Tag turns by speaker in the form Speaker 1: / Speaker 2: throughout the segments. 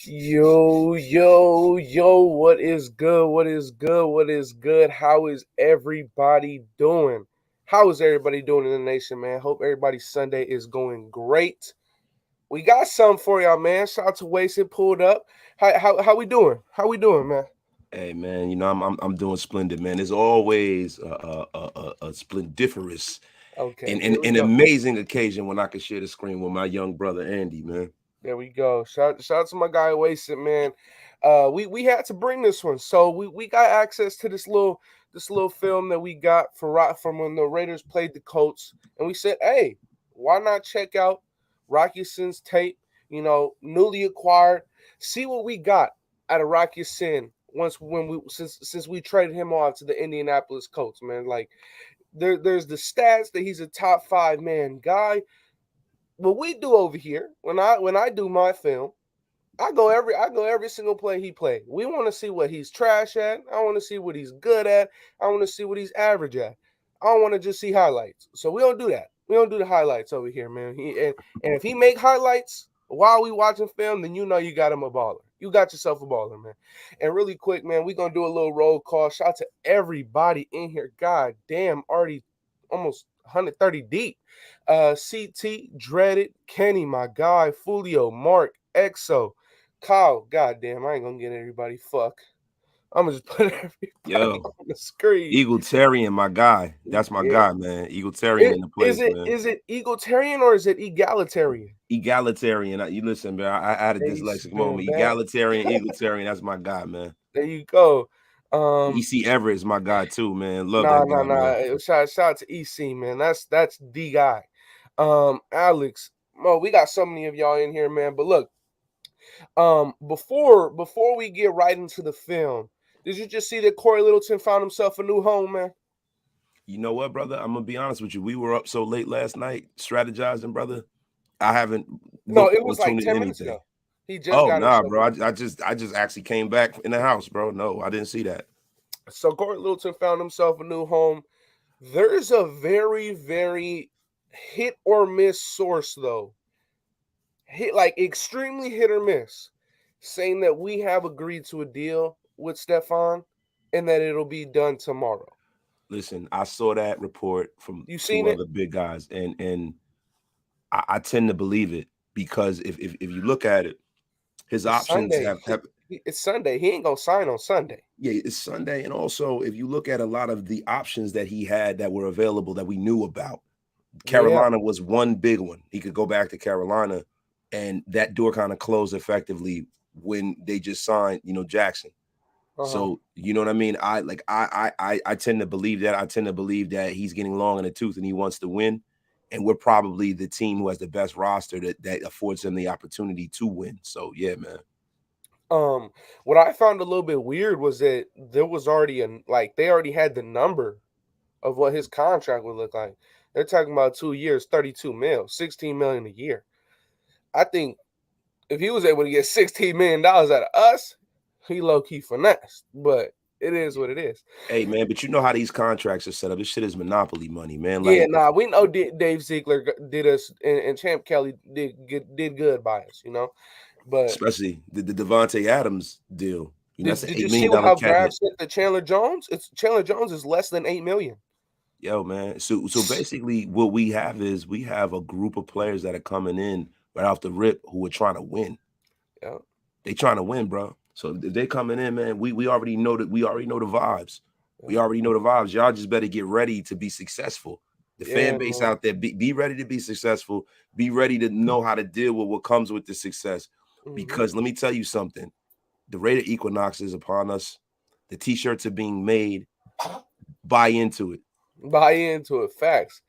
Speaker 1: Yo, what is good? What is good? What is good? How is everybody doing? How is everybody doing in the nation, man? Hope everybody's Sunday is going great. We got something for y'all, man. Shout out to Wasted pulled up. How we doing? How we doing, man?
Speaker 2: Hey man, I'm doing splendid, man. It's always a splendiferous
Speaker 1: Okay,
Speaker 2: and
Speaker 1: here we
Speaker 2: an
Speaker 1: go.
Speaker 2: amazing occasion when I can share the screen with my young brother Andy, man.
Speaker 1: There we go. Shout out to my guy Wasted, man. We had to bring this one, so we got access to this little film that we got from when the Raiders played the Colts, and we said, hey, why not check out Rocky Sin's tape? Newly acquired. See what we got out of Rocky Sin since we traded him off to the Indianapolis Colts, man. Like there's the stats that he's a top 5 man guy. What we do over here when I do my film, I go every single play he played. We want to see what he's trash at. I want to see what he's good at. I want to see what he's average at. I don't want to just see highlights. So we don't do that. We don't do the highlights over here, man. And if he make highlights while we watching film, then you know you got him a baller. You got yourself a baller, man. And really quick, man, we gonna do a little roll call. Shout out to everybody in here. God damn, already almost 130 deep. CT, Dreaded, Kenny, my guy, Fulio, Mark, EXO, Kyle. Goddamn, I ain't gonna get everybody. Fuck. I'm gonna just put everybody
Speaker 2: Yo,
Speaker 1: on the screen.
Speaker 2: Egalitarian, my guy. That's my
Speaker 1: Yeah.
Speaker 2: guy, man. Egalitarian in the
Speaker 1: Is
Speaker 2: place,
Speaker 1: it
Speaker 2: man.
Speaker 1: is it egalitarian or is it egalitarian?
Speaker 2: Egalitarian. You listen, man. I had a
Speaker 1: Ace,
Speaker 2: dyslexic
Speaker 1: man,
Speaker 2: moment.
Speaker 1: that
Speaker 2: Egalitarian, egalitarian. That's my guy, man.
Speaker 1: there you go.
Speaker 2: EC Everett is my guy too, man. Love
Speaker 1: Nah,
Speaker 2: that
Speaker 1: nah,
Speaker 2: guy, man.
Speaker 1: nah. Shout out to EC, man. That's the guy. Alex, Mo, we got so many of y'all in here, man. But look, before we get right into the film, did you just see that Corey Littleton found himself a new home, man?
Speaker 2: You know what, brother? I'm gonna be honest with you. We were up so late last night strategizing, brother. I haven't
Speaker 1: No,
Speaker 2: looked
Speaker 1: it
Speaker 2: or
Speaker 1: was like
Speaker 2: tuned in
Speaker 1: 10 minutes
Speaker 2: anything.
Speaker 1: ago. He just
Speaker 2: Oh
Speaker 1: got
Speaker 2: nah,
Speaker 1: himself
Speaker 2: bro.
Speaker 1: a
Speaker 2: I just actually came back in the house, bro. No, I didn't see that.
Speaker 1: So Corey Littleton found himself a new home. There's a very, very hit or miss source though. Hit like extremely hit or miss, saying that we have agreed to a deal with Stefan and that it'll be done tomorrow.
Speaker 2: Listen, I saw that report from
Speaker 1: You
Speaker 2: two
Speaker 1: seen it?
Speaker 2: other big guys, and I tend to believe it because if you look at it, his
Speaker 1: It's
Speaker 2: options
Speaker 1: Sunday.
Speaker 2: have
Speaker 1: It's Sunday. He ain't gonna sign on Sunday.
Speaker 2: yeah, it's Sunday, and also if you look at a lot of the options that he had that were available that we knew about,
Speaker 1: Yeah.
Speaker 2: Carolina was one big one. He could go back to Carolina, and that door kind of closed effectively when they just signed, Jackson.
Speaker 1: Uh-huh.
Speaker 2: So you know what I mean. I tend to believe that. I tend to believe that he's getting long in the tooth and he wants to win, and we're probably the team who has the best roster that affords him the opportunity to win. So yeah, man.
Speaker 1: Um, what I found a little bit weird was that there was already they already had the number of what his contract would look like. They're talking about 2 years, 32 mil, 16 million a year. I think if he was able to get $16 million out of us, he low key finessed. But it is what it is.
Speaker 2: Hey man, but you know how these contracts are set up. This shit is monopoly money, man.
Speaker 1: Yeah,
Speaker 2: Like
Speaker 1: nah, we know Dave Ziegler did us, and Champ Kelly did good by us, But
Speaker 2: especially the Devontae Adams deal. That's an
Speaker 1: did
Speaker 2: eight
Speaker 1: you see
Speaker 2: million dollar
Speaker 1: how
Speaker 2: cap
Speaker 1: Grab
Speaker 2: hit.
Speaker 1: said that Chandler Jones? It's Chandler Jones is less than 8 million.
Speaker 2: Yo, man. So basically what we have is we have a group of players that are coming in right off the rip who are trying to win.
Speaker 1: Yeah,
Speaker 2: They trying to win, bro. So if they coming in, man, we already know that we already know the vibes.
Speaker 1: yeah,
Speaker 2: We already know the vibes. Y'all just better get ready to be successful. The fan
Speaker 1: yeah,
Speaker 2: base
Speaker 1: man.
Speaker 2: out there, be ready to be successful. Be ready to know how to deal with what comes with the success.
Speaker 1: Hmm.
Speaker 2: Because let me tell you something. The Raider Equinox is upon us. The t-shirts are being made. Buy into it.
Speaker 1: Buy into it, facts.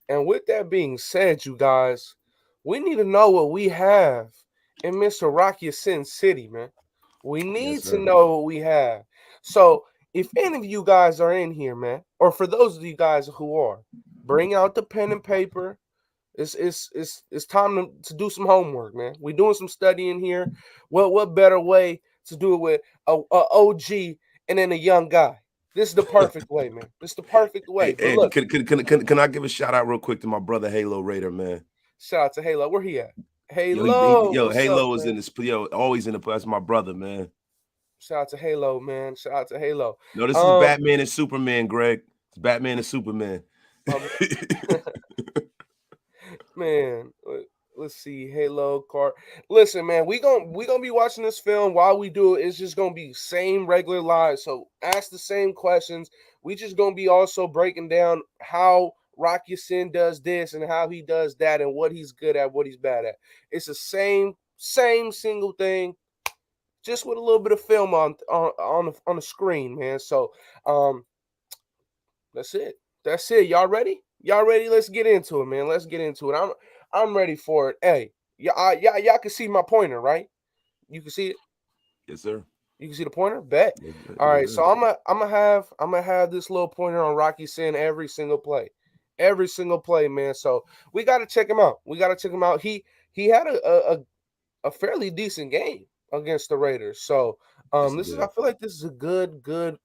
Speaker 1: And with that being said, you guys, we need to know what we have in Mr. Rocky Sin City, man. We
Speaker 2: Yes,
Speaker 1: need to
Speaker 2: sir.
Speaker 1: know what we have. So, if any of you guys are in here, man, or for those of you guys who are, bring out the pen and paper. It's time to do some homework, man. We're doing some studying here. What better way to do it with a OG and then a young guy? This is the perfect way, man. This is the perfect way.
Speaker 2: Hey,
Speaker 1: But
Speaker 2: Andy,
Speaker 1: look,
Speaker 2: can I give a shout out real quick to my brother Halo Raider, man?
Speaker 1: shout out to Halo. Where he at? Halo, what's up,
Speaker 2: Halo is in
Speaker 1: man?
Speaker 2: this. Yo, always in the. That's my brother, man.
Speaker 1: Shout out to Halo, man. Shout out to Halo.
Speaker 2: No, this is
Speaker 1: Um,
Speaker 2: Batman and Superman, Greg. It's Batman and Superman.
Speaker 1: my man. Let's see, Halo car. Listen, man, we gonna be watching this film. While we do it, it's just gonna be same regular lives. So ask the same questions. We just gonna be also breaking down how Rocky Sin does this and how he does that and what he's good at, what he's bad at. It's the same single thing, just with a little bit of film on the screen, man. So that's it. That's it. Y'all ready? Y'all ready? Let's get into it, man. Let's get into it. I'm ready for it. Hey, y'all can see my pointer, right? You can see it.
Speaker 2: Yes, sir.
Speaker 1: You can see the pointer. Bet.
Speaker 2: Yes,
Speaker 1: All
Speaker 2: yes,
Speaker 1: right. So
Speaker 2: sir.
Speaker 1: I'm gonna have this little pointer on Rocky Sin every single play, man. So we got to check him out. We got to check him out. He had a fairly decent game against the Raiders. So
Speaker 2: Yes, he
Speaker 1: this is I
Speaker 2: did.
Speaker 1: feel like this is a good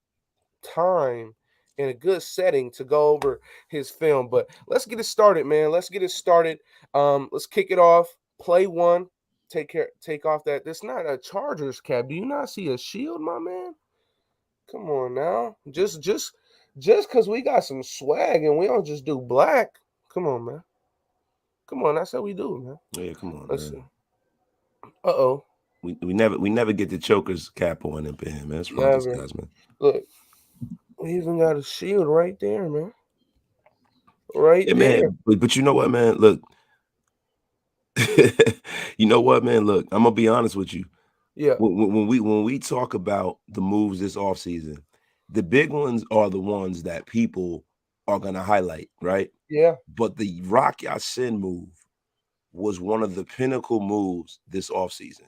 Speaker 1: time and a good setting to go over his film. But let's get it started, man. Let's get it started. Let's kick it off. Play one. Take off that. That's not a Chargers cap. Do you not see a shield, my man? Come on now. Just because we got some swag and we don't just do black. Come on, man. Come on, that's how we do, man.
Speaker 2: Yeah, come on,
Speaker 1: Let's see.
Speaker 2: man.
Speaker 1: Uh-oh.
Speaker 2: We never get the choker's cap on him, man. That's wrong with these
Speaker 1: Never.
Speaker 2: guys, man.
Speaker 1: Look, we even got a shield right there, man. Right
Speaker 2: Yeah,
Speaker 1: there.
Speaker 2: man. But you know what, man? Look, you know what, man? Look, I'm gonna be honest with you.
Speaker 1: Yeah.
Speaker 2: When we talk about the moves this offseason, the big ones are the ones that people are gonna highlight, right?
Speaker 1: Yeah.
Speaker 2: But the Rock Ya-Sin move was one of the pinnacle moves this offseason.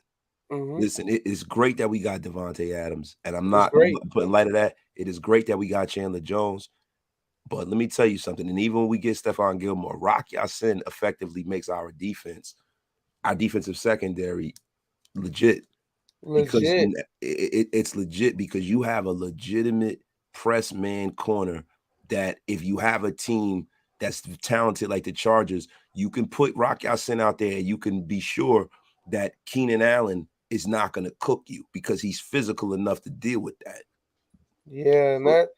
Speaker 1: Mm-hmm.
Speaker 2: Listen, it is great that we got Devontae Adams, and I'm
Speaker 1: It's
Speaker 2: not
Speaker 1: great.
Speaker 2: putting light of that. It is great that we got Chandler Jones. But let me tell you something. And even when we get Stephon Gilmore, Rock Ya-Sin effectively makes our defensive secondary legit because
Speaker 1: Legit.
Speaker 2: it's legit because you have a legitimate press man corner that if you have a team that's talented like the Chargers, you can put Rock Ya-Sin out there and you can be sure that Keenan Allen is not going to cook you because he's physical enough to deal with that.
Speaker 1: Yeah, and
Speaker 2: So,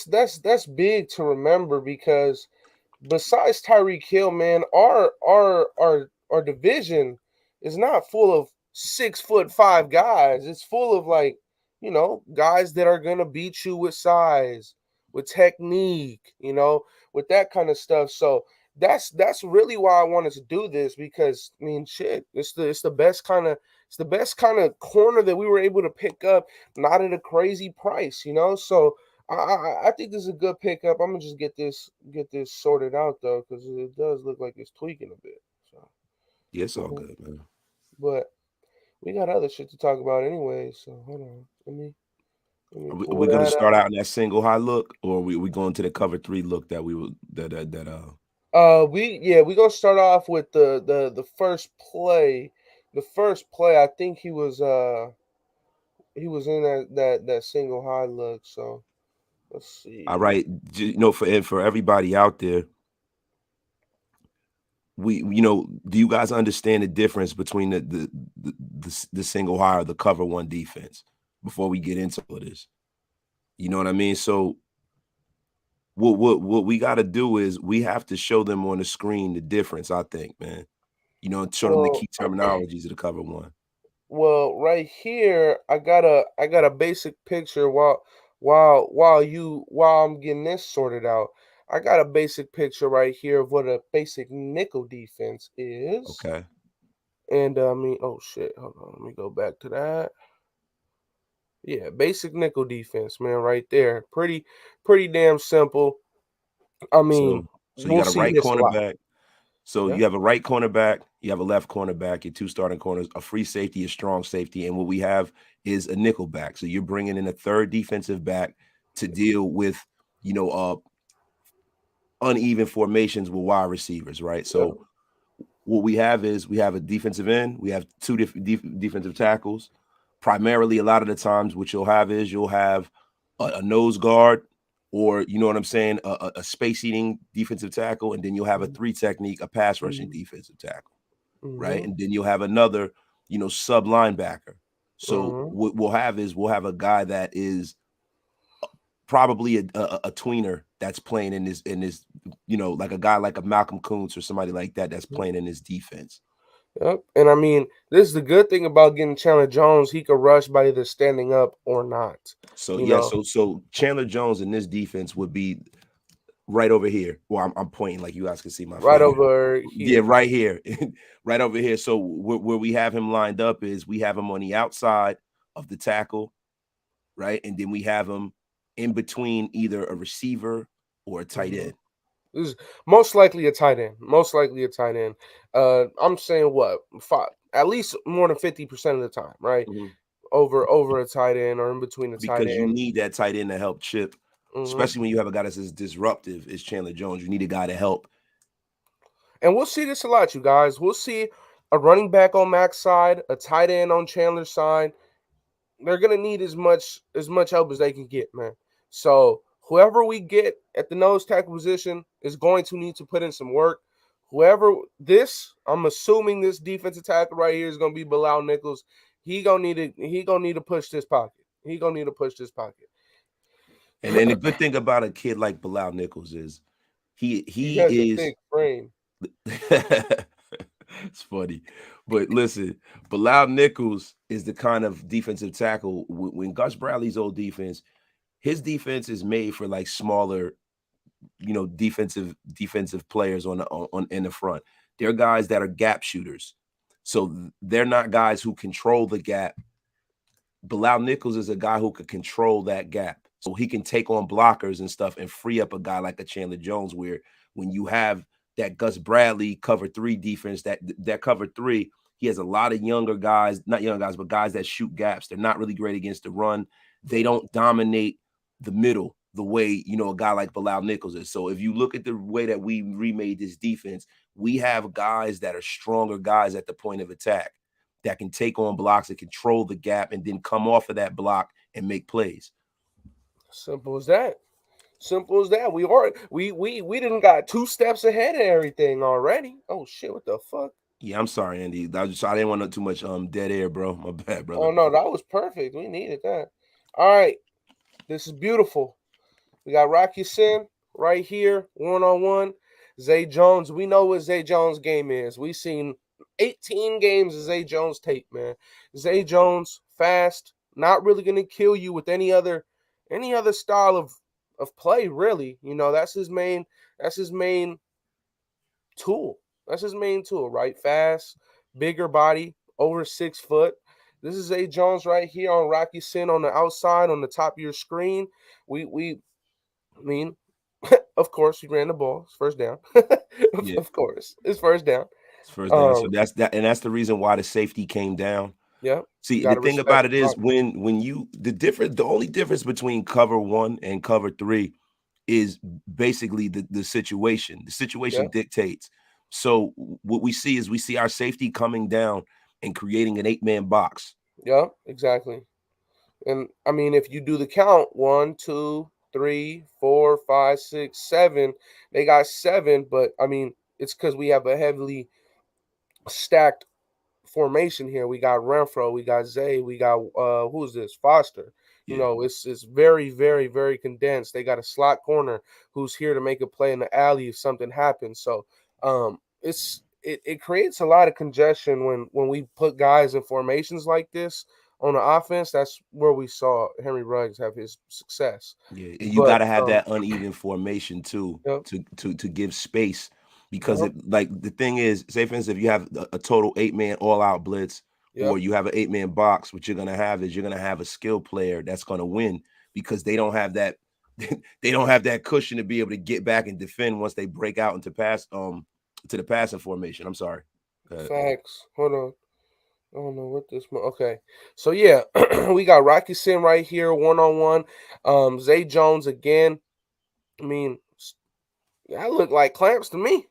Speaker 1: that's big to remember because besides Tyreek Hill, man, our division is not full of 6'5" guys. It's full of like, guys that are gonna beat you with size, with technique, with that kind of stuff. So that's really why I wanted to do this because I mean shit, it's the best kind of corner that we were able to pick up, not at a crazy price. So I think this is a good pickup. I'm gonna just get this sorted out though, because it does look like it's tweaking a bit. So,
Speaker 2: yeah, it's all
Speaker 1: mhm.
Speaker 2: good, man.
Speaker 1: But we got other shit to talk about anyway. So hold on, let me
Speaker 2: Are we
Speaker 1: pull
Speaker 2: going to
Speaker 1: that
Speaker 2: start
Speaker 1: out.
Speaker 2: out in that single high look, or we going to the cover three look that we were that.
Speaker 1: We gonna start off with the first play. The first play, I think he was in that single high look. So let's
Speaker 2: All
Speaker 1: see.
Speaker 2: right, for everybody out there, do you guys understand the difference between the single high or the cover one defense? Before we get into all of this, you know what I mean. So what we got to do is we have to show them on the screen the difference. I think, man. Show them the
Speaker 1: Well,
Speaker 2: key terminologies of the cover one.
Speaker 1: Well, right here, I got a basic picture while I'm getting this sorted out. I got a basic picture right here of what a basic nickel defense is.
Speaker 2: Okay.
Speaker 1: And I mean, oh shit, hold on, let me go back to that. Yeah, basic nickel defense, man, right there. Pretty damn simple. I mean,
Speaker 2: So you
Speaker 1: we'll
Speaker 2: got a
Speaker 1: see
Speaker 2: right
Speaker 1: this a lot.
Speaker 2: cornerback. So
Speaker 1: Yeah.
Speaker 2: you have a right cornerback, you have a left cornerback, your two starting corners, a free safety, a strong safety, and what we have is a nickel back. So you're bringing in a third defensive back to deal with, you know, uh, uneven formations with wide receivers, right?
Speaker 1: Yeah.
Speaker 2: So what we have is we have a defensive end, we have two different defensive tackles. Primarily, a lot of the times, what you'll have is you'll have a nose guard, or you know what I'm saying, a space eating defensive tackle, and then you'll have a
Speaker 1: Mhm.
Speaker 2: three technique, a pass rushing
Speaker 1: Mhm.
Speaker 2: defensive tackle. right?
Speaker 1: Mm-hmm.
Speaker 2: And then you'll have another, sub linebacker. So
Speaker 1: Mm-hmm.
Speaker 2: what we'll have is we'll have a guy that is probably a tweener that's playing in this, like a guy like a Malcolm Kuntz or somebody like that that's playing in his defense.
Speaker 1: Yep. And I mean, this is the good thing about getting Chandler Jones. He could rush by either standing up or not.
Speaker 2: So
Speaker 1: You
Speaker 2: yeah,
Speaker 1: know,
Speaker 2: so Chandler Jones in this defense would be right over here. Well, I'm pointing like you guys can see my
Speaker 1: right
Speaker 2: finger.
Speaker 1: over
Speaker 2: Yeah,
Speaker 1: here.
Speaker 2: right here, right over here. So where we have him lined up is we have him on the outside of the tackle, right, and then we have him in between either a receiver or a tight
Speaker 1: Mm-hmm.
Speaker 2: end.
Speaker 1: This is most likely a tight end. Most likely a tight end. I'm saying what five, at least more than 50% of the time, right?
Speaker 2: Mhm.
Speaker 1: Over a tight end or in between a tight
Speaker 2: Because you
Speaker 1: end.
Speaker 2: need that tight end to help chip,
Speaker 1: Hmm.
Speaker 2: especially when you have a guy that's as disruptive as Chandler Jones. You need a guy to help.
Speaker 1: And we'll see this a lot, you guys. We'll see a running back on Mac's side, a tight end on Chandler's side. They're gonna need as much help as they can get, man. So whoever we get at the nose tackle position is going to need to put in some work. Whoever I'm assuming this defensive tackle right here is gonna be Bilal Nichols. He gonna need to push this pocket. He gonna need to push this pocket.
Speaker 2: And the good thing about a kid like Bilal Nichols is he
Speaker 1: He
Speaker 2: he
Speaker 1: has a
Speaker 2: is
Speaker 1: thick frame.
Speaker 2: it's funny. But listen, Bilal Nichols is the kind of defensive tackle when Gus Bradley's old defense, his defense is made for like smaller, defensive players on in the front. They're guys that are gap shooters. So they're not guys who control the gap. Bilal Nichols is a guy who could control that gap. So he can take on blockers and stuff and free up a guy like a Chandler Jones, where when you have that Gus Bradley cover three defense, that cover three, he has a lot of younger guys, not young guys, but guys that shoot gaps. They're not really great against the run. They don't dominate the middle the way, a guy like Bilal Nichols is. So if you look at the way that we remade this defense, we have guys that are stronger guys at the point of attack that can take on blocks and control the gap and then come off of that block and make plays.
Speaker 1: Simple as that. Simple as that. We didn't got 2 steps ahead of everything already. Oh shit! What the fuck?
Speaker 2: Yeah, I'm sorry, Andy. I didn't want too much dead air, bro. My bad, brother.
Speaker 1: Oh no, that was perfect. We needed that. All right, this is beautiful. We got Rocky Sin right here, 1-on-1. Zay Jones. We know what Zay Jones' game is. We seen 18 games of Zay Jones tape, man. Zay Jones, fast, not really gonna kill you with any other style of play, really. That's his main tool. That's his main tool, right? Fast, bigger body, over 6 foot. This is A Jones right here on Rocky Sin on the outside on the top of your screen. We I mean, of course, he ran the ball. It's first down. of,
Speaker 2: Yeah,
Speaker 1: of course, it's first down.
Speaker 2: it's first down. So
Speaker 1: Um,
Speaker 2: that's the reason why the safety came down.
Speaker 1: yeah,
Speaker 2: See, the
Speaker 1: gotta
Speaker 2: thing
Speaker 1: respect
Speaker 2: about it
Speaker 1: the
Speaker 2: is
Speaker 1: block.
Speaker 2: the only difference between cover one and cover three is basically the situation. The
Speaker 1: Yeah,
Speaker 2: situation dictates. So what we see is we see our safety coming down and creating an 8-man box.
Speaker 1: yeah, exactly. And I mean, if you do the count, 1, 2, 3, 4, 5, 6, 7, they got 7. But I mean, it's because we have a heavily stacked formation here. We got Renfro, we got Zay, we got who's this? Foster.
Speaker 2: Yeah,
Speaker 1: It's very, very, very condensed. They got a slot corner who's here to make a play in the alley if something happens. So it creates a lot of congestion when we put guys in formations like this on the offense. That's where we saw Henry Ruggs have his success.
Speaker 2: yeah, and you got
Speaker 1: But
Speaker 2: to have that uneven formation too
Speaker 1: yep,
Speaker 2: to give space because
Speaker 1: yep,
Speaker 2: it like the thing is, say for instance, if you have a total 8-man all out blitz or
Speaker 1: yep.
Speaker 2: you have an 8-man box, what you're gonna have is you're gonna have a skill player that's gonna win because they don't have that they don't have that cushion to be able to get back and defend once they break out into pass to the passing formation. I'm sorry.
Speaker 1: Facts. Hold on. I don't know what this. Okay, so yeah, we got Rocky Sin right here, 1-on-1. Zay Jones again. I mean, that looked like clamps to me.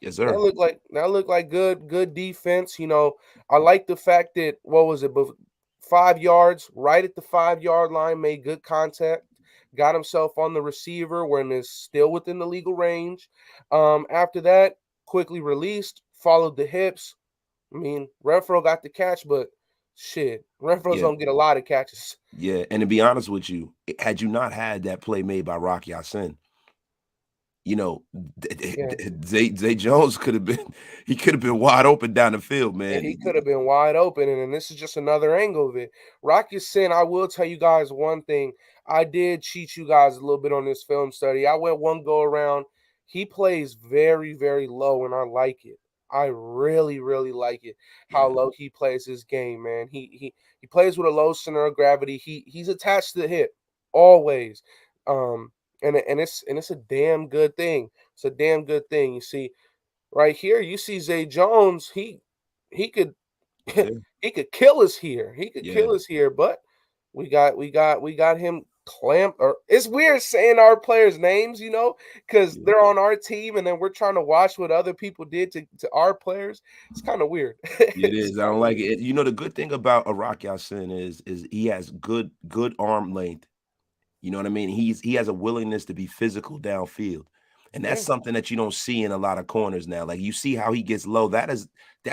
Speaker 2: Yes,
Speaker 1: That
Speaker 2: sir.
Speaker 1: looked like that looked like good defense. I like the fact that what was it, 5 yards, right at the 5 yard line, made good contact, got himself on the receiver when it's still within the legal range. After that, quickly released, followed the hips. I mean, Renfro got the catch, but shit, Renfro's
Speaker 2: Yeah,
Speaker 1: gonna get a lot of catches.
Speaker 2: yeah. And to be honest with you, had you not had that play made by Rocky Sin, you know,
Speaker 1: Yeah,
Speaker 2: Zay Jones could have been he could have been wide open down the field,
Speaker 1: and
Speaker 2: man.
Speaker 1: he could have been wide open. And then this is just another angle of it. Rocky Sin, I will tell you guys one thing. I did cheat you guys a little bit on this film study. I went one go around. He plays very, very low, and I like it. I really, really like it how
Speaker 2: Yeah,
Speaker 1: low he plays his game, man. He plays with a low center of gravity. He's attached to the hip always, um, and it's a damn good thing. It's a damn good thing. You see, right here, you see Zay Jones. He could
Speaker 2: yeah,
Speaker 1: he could kill us here. He could
Speaker 2: yeah,
Speaker 1: kill us here, but we got him clamped. Or it's weird saying our players' names, because
Speaker 2: yeah.
Speaker 1: they're on our team, and then we're trying to watch what other people did to our players. It's kind of weird.
Speaker 2: It
Speaker 1: It's
Speaker 2: is. I
Speaker 1: kind
Speaker 2: don't
Speaker 1: of
Speaker 2: like
Speaker 1: weird.
Speaker 2: it. You know, the good thing about Rocky Sin is he has good arm length. You know what I mean? He has a willingness to be physical downfield. And that's
Speaker 1: Yeah.
Speaker 2: something that you don't see in a lot of corners now. Like you see how he gets low. That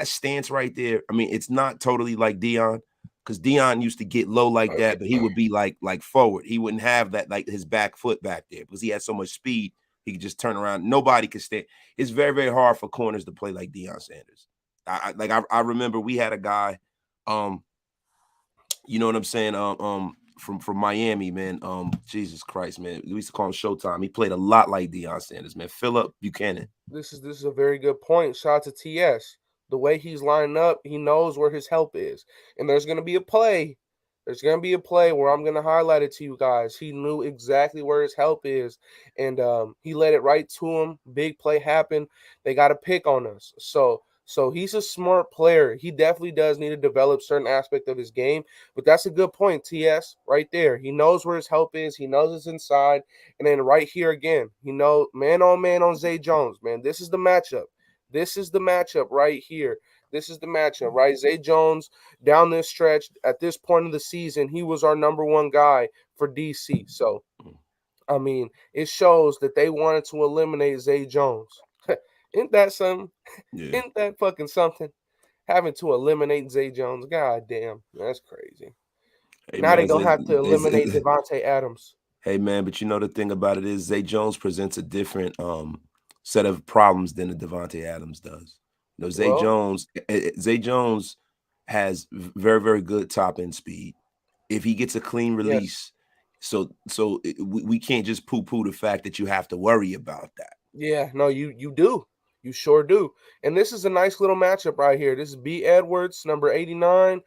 Speaker 2: stance right there. I mean, it's not totally like Dion, because Dion used to get low like that, but he would be like forward. He wouldn't have that like his back foot back there because he had so much speed. He could just turn around. Nobody could stand. It's very, very hard for corners to play like Dion Sanders. I remember we had a guy, um, you know what I'm saying? From Miami, man. Jesus Christ, man. We used to call him Showtime. He played a lot like Deion Sanders, man. Philip Buchanan.
Speaker 1: This is a very good point. Shout out to TS. The way he's lining up, he knows where his help is. And there's gonna be a play. There's gonna be a play where I'm gonna highlight it to you guys. He knew exactly where his help is, and he let it right to him. Big play happened. They got a pick on us. So he's a smart player. He definitely does need to develop certain aspect of his game. But that's a good point, TS, right there. He knows where his help is. He knows it's inside. And then right here again, man on Zay Jones, man. This is the matchup. This is the matchup right here. This is the matchup, right? Zay Jones down this stretch at this point of the season, he was our number one guy for DC. So, I mean, it shows that they wanted to eliminate Zay Jones. Isn't that something?
Speaker 2: Yeah.
Speaker 1: Isn't that fucking something? Having to eliminate Zay Jones. God damn, that's crazy.
Speaker 2: Hey
Speaker 1: Now
Speaker 2: man,
Speaker 1: they're gonna have to eliminate Devontae Adams.
Speaker 2: hey man, but you know the thing about it is Zay Jones presents a different set of problems than the Devontae Adams does. You know,
Speaker 1: Well,
Speaker 2: Zay Jones has very, very good top end speed. If he gets a clean
Speaker 1: yes.
Speaker 2: release, we can't just poo-poo the fact that you have to worry about that.
Speaker 1: Yeah, no, you do. You sure do. And this is a nice little matchup right here. This is B. Edwards, number 89.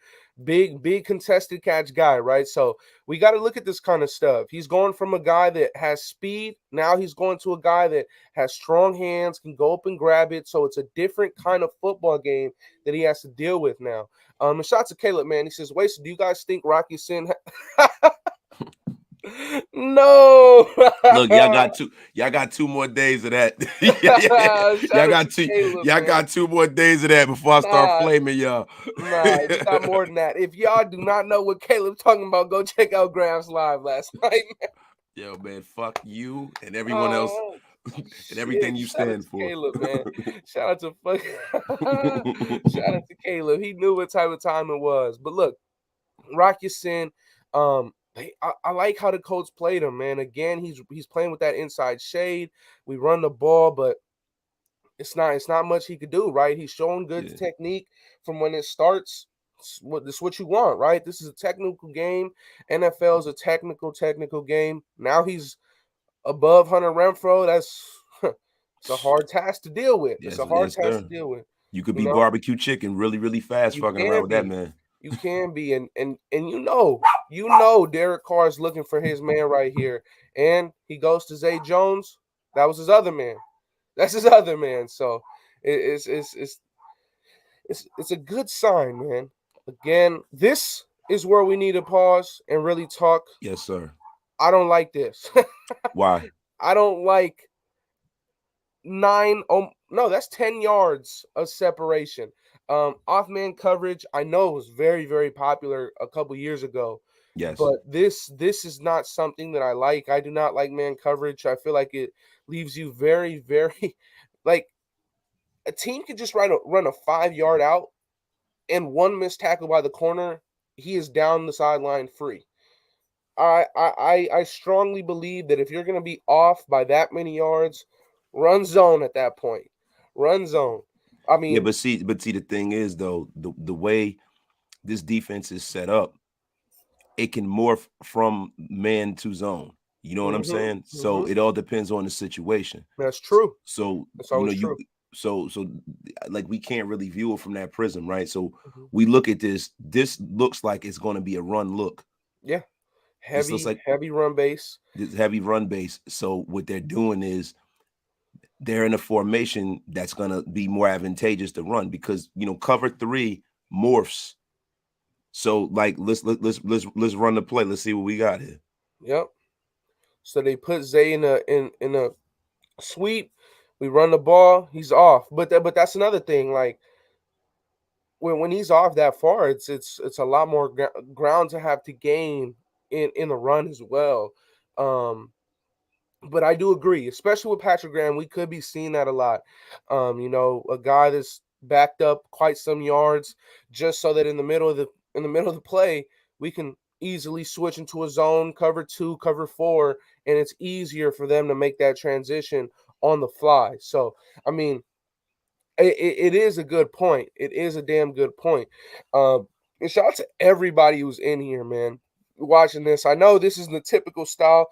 Speaker 1: Big contested catch guy, right? So we got to look at this kind of stuff. He's going from a guy that has speed. Now he's going to a guy that has strong hands, can go up and grab it. So it's a different kind of football game that he has to deal with now. And shout out to Caleb, man. He says, wait, so do you guys think Rocky Sin no.
Speaker 2: Look, y'all got 2 more days of that.
Speaker 1: Shout
Speaker 2: Y'all
Speaker 1: out to
Speaker 2: got two,
Speaker 1: Caleb,
Speaker 2: y'all
Speaker 1: man.
Speaker 2: got 2 more days of that before I start
Speaker 1: Nah,
Speaker 2: flaming y'all.
Speaker 1: we got more than that. If y'all do not know what Caleb's talking about, go check out Graham's live last night.
Speaker 2: Yo, man, fuck you and everyone else
Speaker 1: Oh
Speaker 2: and everything
Speaker 1: shit!
Speaker 2: you
Speaker 1: Shout out
Speaker 2: stand
Speaker 1: to
Speaker 2: for.
Speaker 1: Caleb, man. Shout out to fuck. Shout out to Caleb. He knew what type of time it was. But look, Rocky Sin. I like how the coach played him, man. Again, he's playing with that inside shade. We run the ball, but it's not much he could do, right? He's showing good
Speaker 2: Yeah,
Speaker 1: technique from when it starts. This is what you want, right? This is a technical game. NFL is a technical game. Now he's above Hunter Renfro. That's it's a hard task to deal with. It's
Speaker 2: yes,
Speaker 1: a hard
Speaker 2: yes,
Speaker 1: task to
Speaker 2: sir.
Speaker 1: deal with.
Speaker 2: You could
Speaker 1: You
Speaker 2: be
Speaker 1: know,
Speaker 2: barbecue chicken really, really fast
Speaker 1: you
Speaker 2: fucking around
Speaker 1: can
Speaker 2: with that
Speaker 1: be,
Speaker 2: man.
Speaker 1: you can be, and you know, Derek Carr is looking for his man right here, and he goes to Zay Jones. That was his other man. That's his other man. So it's a good sign, man. Again, this is where we need to pause and really talk.
Speaker 2: Yes, sir.
Speaker 1: I don't like this.
Speaker 2: Why?
Speaker 1: I don't like nine. Oh no, that's 10 yards of separation. Off man coverage. I know it was very very popular a couple years ago,
Speaker 2: Yes.
Speaker 1: but this is not something that I like. I do not like man coverage. I feel like it leaves you very very like a team could just run a 5 yard out. and one missed tackle by the corner, he is down the sideline free. I strongly believe that if you're going to be off by that many yards, run zone at that point. Run zone. I
Speaker 2: Yeah,
Speaker 1: mean,
Speaker 2: but see, the thing is though, the way this defense is set up, it can morph from man to zone. You know what I'm
Speaker 1: mm-hmm,
Speaker 2: saying? So
Speaker 1: mm-hmm.
Speaker 2: it all depends on the situation.
Speaker 1: That's true.
Speaker 2: So
Speaker 1: That's
Speaker 2: you know
Speaker 1: always
Speaker 2: you
Speaker 1: true.
Speaker 2: so like we can't really view it from that prism, right? So
Speaker 1: Hmm.
Speaker 2: we look at this. This looks like it's going to be a run look.
Speaker 1: Yeah,
Speaker 2: This looks
Speaker 1: heavy,
Speaker 2: like
Speaker 1: heavy run base.
Speaker 2: this heavy run base. So what they're doing is they're in a formation that's going to be more advantageous to run because cover three morphs. So like let's run the play. Let's see what we got here.
Speaker 1: Yep. So they put Zay in a sweep. We run the ball. He's off. But that's another thing. Like when he's off that far, it's a lot more ground to have to gain in the run as well. Um, but I do agree, especially with Patrick Graham, we could be seeing that a lot. A guy that's backed up quite some yards, just so that in the middle of the play, we can easily switch into a zone, cover two, cover four, and it's easier for them to make that transition on the fly. So, I mean, it is a good point. It is a damn good point. And shout out to everybody who's in here, man, watching this. I know this isn't the typical style,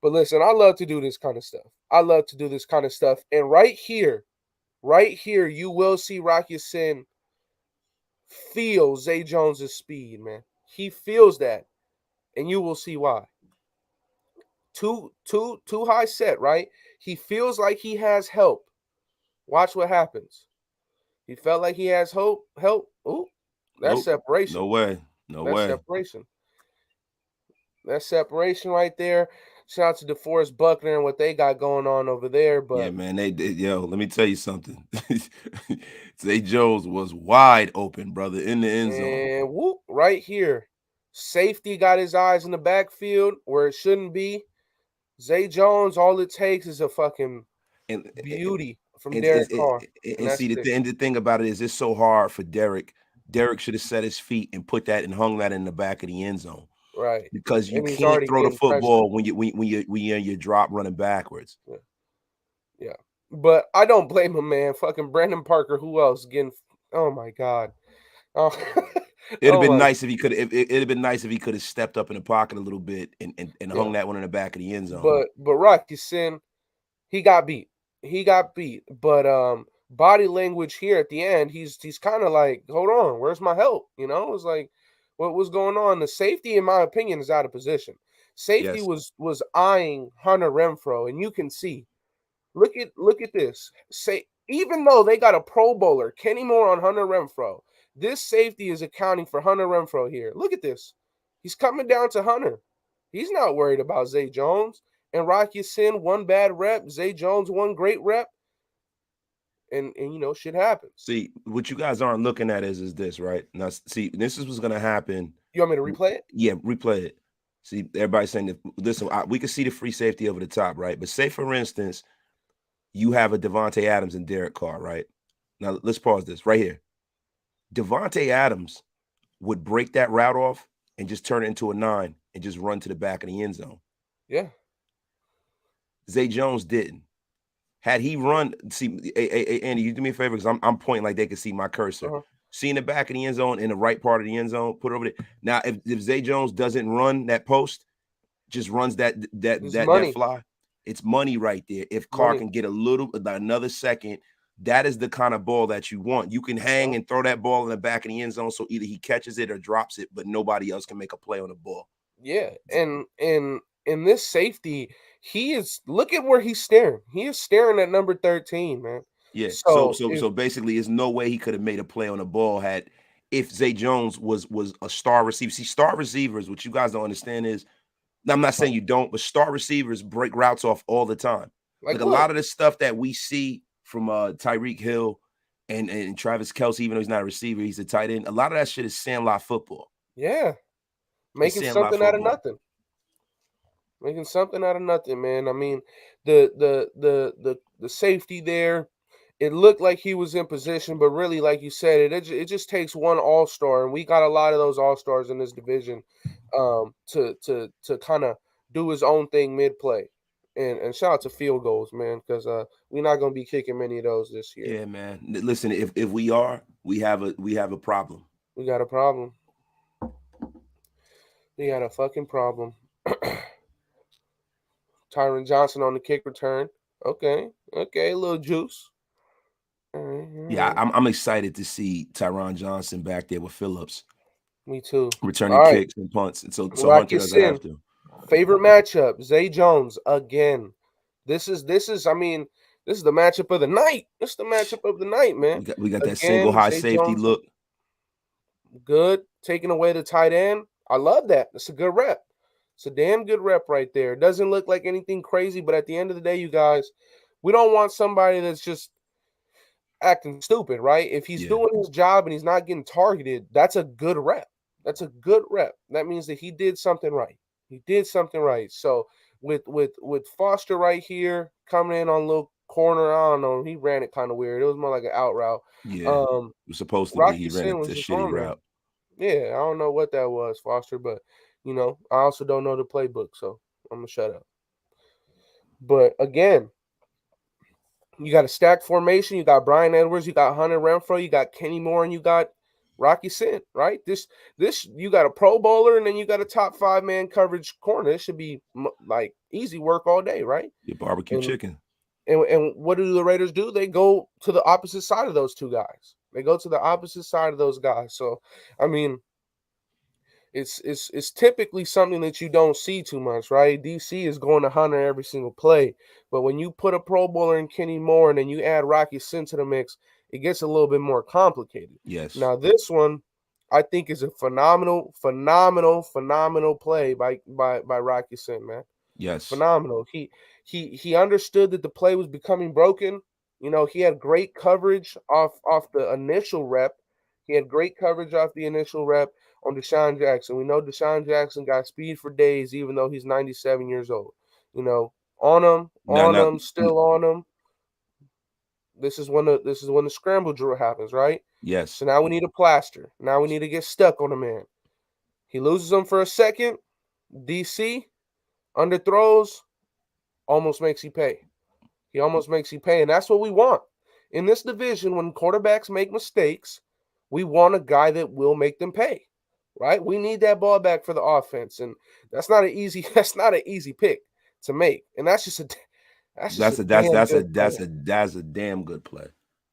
Speaker 1: but listen, I love to do this kind of stuff. I love to do this kind of stuff. And right here, you will see Rocky Sin feel Zay Jones's speed, man. He feels that, and you will see why. Too high set, right? He feels like he has help. Watch what happens. He felt like he has help. Ooh, that's
Speaker 2: Nope. No
Speaker 1: separation.
Speaker 2: way. No
Speaker 1: That's
Speaker 2: way.
Speaker 1: separation. That's separation right there. Shout out to DeForest Buckner and what they got going on over there.
Speaker 2: Yeah,
Speaker 1: But
Speaker 2: man. Yo, let me tell you something. Zay Jones was wide open, brother, in the end zone.
Speaker 1: and whoop, right here. Safety got his eyes in the backfield where it shouldn't be. Zay Jones, all it takes is a fucking
Speaker 2: And
Speaker 1: beauty from
Speaker 2: and,
Speaker 1: Derek Carr. And
Speaker 2: and
Speaker 1: that's
Speaker 2: see
Speaker 1: it.
Speaker 2: the thing about it is it's so hard for Derek. Derek should have set his feet and put that and hung that in the back of the end zone
Speaker 1: Right.
Speaker 2: because you
Speaker 1: And he's
Speaker 2: can't
Speaker 1: already
Speaker 2: throw the
Speaker 1: getting pressure.
Speaker 2: football when you're in your drop running backwards.
Speaker 1: Yeah. Yeah. But I don't blame him, man. Fucking Brandon Parker, who else getting, oh my God. Oh,
Speaker 2: It'd have
Speaker 1: oh
Speaker 2: been
Speaker 1: my,
Speaker 2: nice if he could. It'd have been nice if he could have stepped up in the pocket a little bit and
Speaker 1: yeah.
Speaker 2: hung that one in the back of the end zone.
Speaker 1: But Rocky Sin, he got beat. He got beat. But body language here at the end, he's kind of like, hold on, where's my help? It's like, what was going on? The safety, in my opinion, is out of position. Safety
Speaker 2: Yes.
Speaker 1: was eyeing Hunter Renfro, and you can see. Look at this. Say even though they got a Pro Bowler, Kenny Moore on Hunter Renfro, this safety is accounting for Hunter Renfro here. Look at this. He's coming down to Hunter. He's not worried about Zay Jones. And Rocky Sin, one bad rep. Zay Jones, one great rep. And shit happens.
Speaker 2: See, what you guys aren't looking at is this, right? Now, see, this is what's going to happen.
Speaker 1: You want me to replay it?
Speaker 2: Yeah, replay it. See, everybody's saying that. Listen, we can see the free safety over the top, right? But say, for instance, you have a Devontae Adams and Derek Carr, right? Now, let's pause this right here. Devontae Adams would break that route off and just turn it into a 9 and just run to the back of the end zone.
Speaker 1: Yeah.
Speaker 2: Zay Jones didn't. Had he run, see, hey, Andy, you do me a favor because I'm pointing like they can see my cursor.
Speaker 1: Uh-huh.
Speaker 2: See in the back of the end zone, in the right part of the end zone, put it over there. Now, if Zay Jones doesn't run that post, just runs
Speaker 1: It's
Speaker 2: that
Speaker 1: money.
Speaker 2: fly, it's money right there. If Carr
Speaker 1: Money.
Speaker 2: can get another second, that is the kind of ball that you want. You can hang
Speaker 1: Uh-huh.
Speaker 2: and throw that ball in the back of the end zone, so either he catches it or drops it, but nobody else can make a play on the ball.
Speaker 1: Yeah, and in this safety, he is look at where he's staring. He is staring at number 13, man.
Speaker 2: Yeah. So
Speaker 1: So
Speaker 2: so
Speaker 1: if
Speaker 2: so basically, there's no way he could have made a play on the ball had if Zay Jones was a star receiver. See, star receivers, what you guys don't understand is, now, I'm not saying you don't, but star receivers break routes off all the time.
Speaker 1: like
Speaker 2: Like a
Speaker 1: look,
Speaker 2: lot of the stuff that we see from Tyreek Hill and Travis Kelce, even though he's not a receiver, he's a tight end. A lot of that shit is sandlot football.
Speaker 1: yeah,
Speaker 2: It's
Speaker 1: making
Speaker 2: sandlot
Speaker 1: something out of
Speaker 2: football.
Speaker 1: nothing. Making something out of nothing, man. I mean, the safety there. it looked like he was in position, but really, like you said, it just takes one all star, and we got a lot of those all stars in this division, to kind of do his own thing mid play, and shout out to field goals, man, because we're not gonna be kicking many of those this year.
Speaker 2: Yeah, man. Listen, if we are, we have a problem.
Speaker 1: We got a problem. We got a fucking problem. Tyron Johnson on the kick return. Okay, okay, a little juice. All right, all
Speaker 2: Yeah,
Speaker 1: right.
Speaker 2: I'm excited to see Tyron Johnson back there with Phillips
Speaker 1: Me too.
Speaker 2: returning
Speaker 1: All right,
Speaker 2: kicks and punts, and so
Speaker 1: Rocky
Speaker 2: Hunter doesn't have
Speaker 1: Sin.
Speaker 2: to.
Speaker 1: Favorite matchup: Zay Jones again. This is. I mean, this is the matchup of the night. This is the matchup of the night, man.
Speaker 2: We got that single
Speaker 1: Again,
Speaker 2: high
Speaker 1: Zay
Speaker 2: safety
Speaker 1: Jones,
Speaker 2: look.
Speaker 1: good. Taking away the tight end. I love that. It's a good rep. It's a damn good rep right there. It doesn't look like anything crazy, but at the end of the day, you guys, we don't want somebody that's just acting stupid, right? If he's
Speaker 2: Yeah,
Speaker 1: doing his job and he's not getting targeted, that's a good rep. That's a good rep. That means that he did something right. He did something right. So with Foster right here coming in on a little corner, I don't know, he ran it kind of weird. It was more like an out route.
Speaker 2: yeah. It
Speaker 1: Um,
Speaker 2: was supposed to be.
Speaker 1: Rocky
Speaker 2: He ran
Speaker 1: Sin was
Speaker 2: a
Speaker 1: just
Speaker 2: shitty
Speaker 1: on there.
Speaker 2: route.
Speaker 1: Yeah, I don't know what that was, Foster, but I also don't know the playbook, so I'm gonna shut up. But again, you got a stacked formation. You got Brian Edwards. You got Hunter Renfro. You got Kenny Moore, and you got Rocky Sin. Right? This you got a Pro Bowler, and then you got a top 5 man coverage corner. This should be like easy work all day, right?
Speaker 2: Your barbecue
Speaker 1: And
Speaker 2: chicken.
Speaker 1: and what do the Raiders do? They go to the opposite side of those two guys. They go to the opposite side of those guys. So, I mean, it's typically something that you don't see too much, right? DC is going to Hunter every single play, but when you put a Pro Bowler in Kenny Moore and then you add Rocky Sin to the mix, it gets a little bit more complicated.
Speaker 2: Yes,
Speaker 1: Now this one, I think, is a phenomenal play by Rocky Sin, man.
Speaker 2: yes.
Speaker 1: Phenomenal. He understood that the play was becoming broken. He had great coverage off the initial rep. He had great coverage off the initial rep on Deshaun Jackson. We know Deshaun Jackson got speed for days, even though he's 97 years old.
Speaker 2: Now, now,
Speaker 1: Still on him. This is when the scramble drill happens, right?
Speaker 2: yes.
Speaker 1: So now we need a plaster. Now we need to get stuck on a man. He loses him for a second. DC underthrows, almost makes you pay. He almost makes you pay, and that's what we want in this division. When quarterbacks make mistakes, we want a guy that will make them pay. Right? We need that ball back for the offense, and that's not an easy. That's not an easy pick to make, and that's just a damn good play.
Speaker 2: That's a damn good play.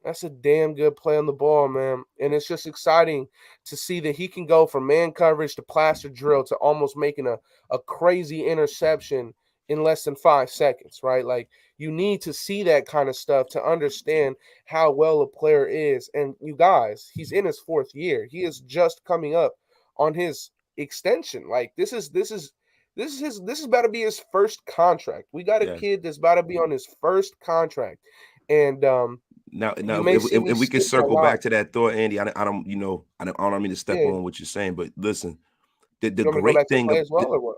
Speaker 1: That's a damn good play on the ball, man. And it's just exciting to see that he can go from man coverage to plaster drill to almost making a crazy interception in less than 5 seconds, right? Like, you need to see that kind of stuff to understand how well a player is. And you guys, he's in his 4th year. He is just coming up on his extension. Like, this is about to be his first contract. We got a
Speaker 2: Yes.
Speaker 1: kid that's about to be on his first contract. And
Speaker 2: Now,
Speaker 1: you may see me
Speaker 2: if we can
Speaker 1: skip a
Speaker 2: circle
Speaker 1: line.
Speaker 2: back to that thought, Andy, I don't, I don't mean to step
Speaker 1: Yeah.
Speaker 2: on what you're saying, but listen, the
Speaker 1: You want me to go
Speaker 2: great
Speaker 1: back to the
Speaker 2: thing
Speaker 1: play
Speaker 2: of
Speaker 1: as well or what?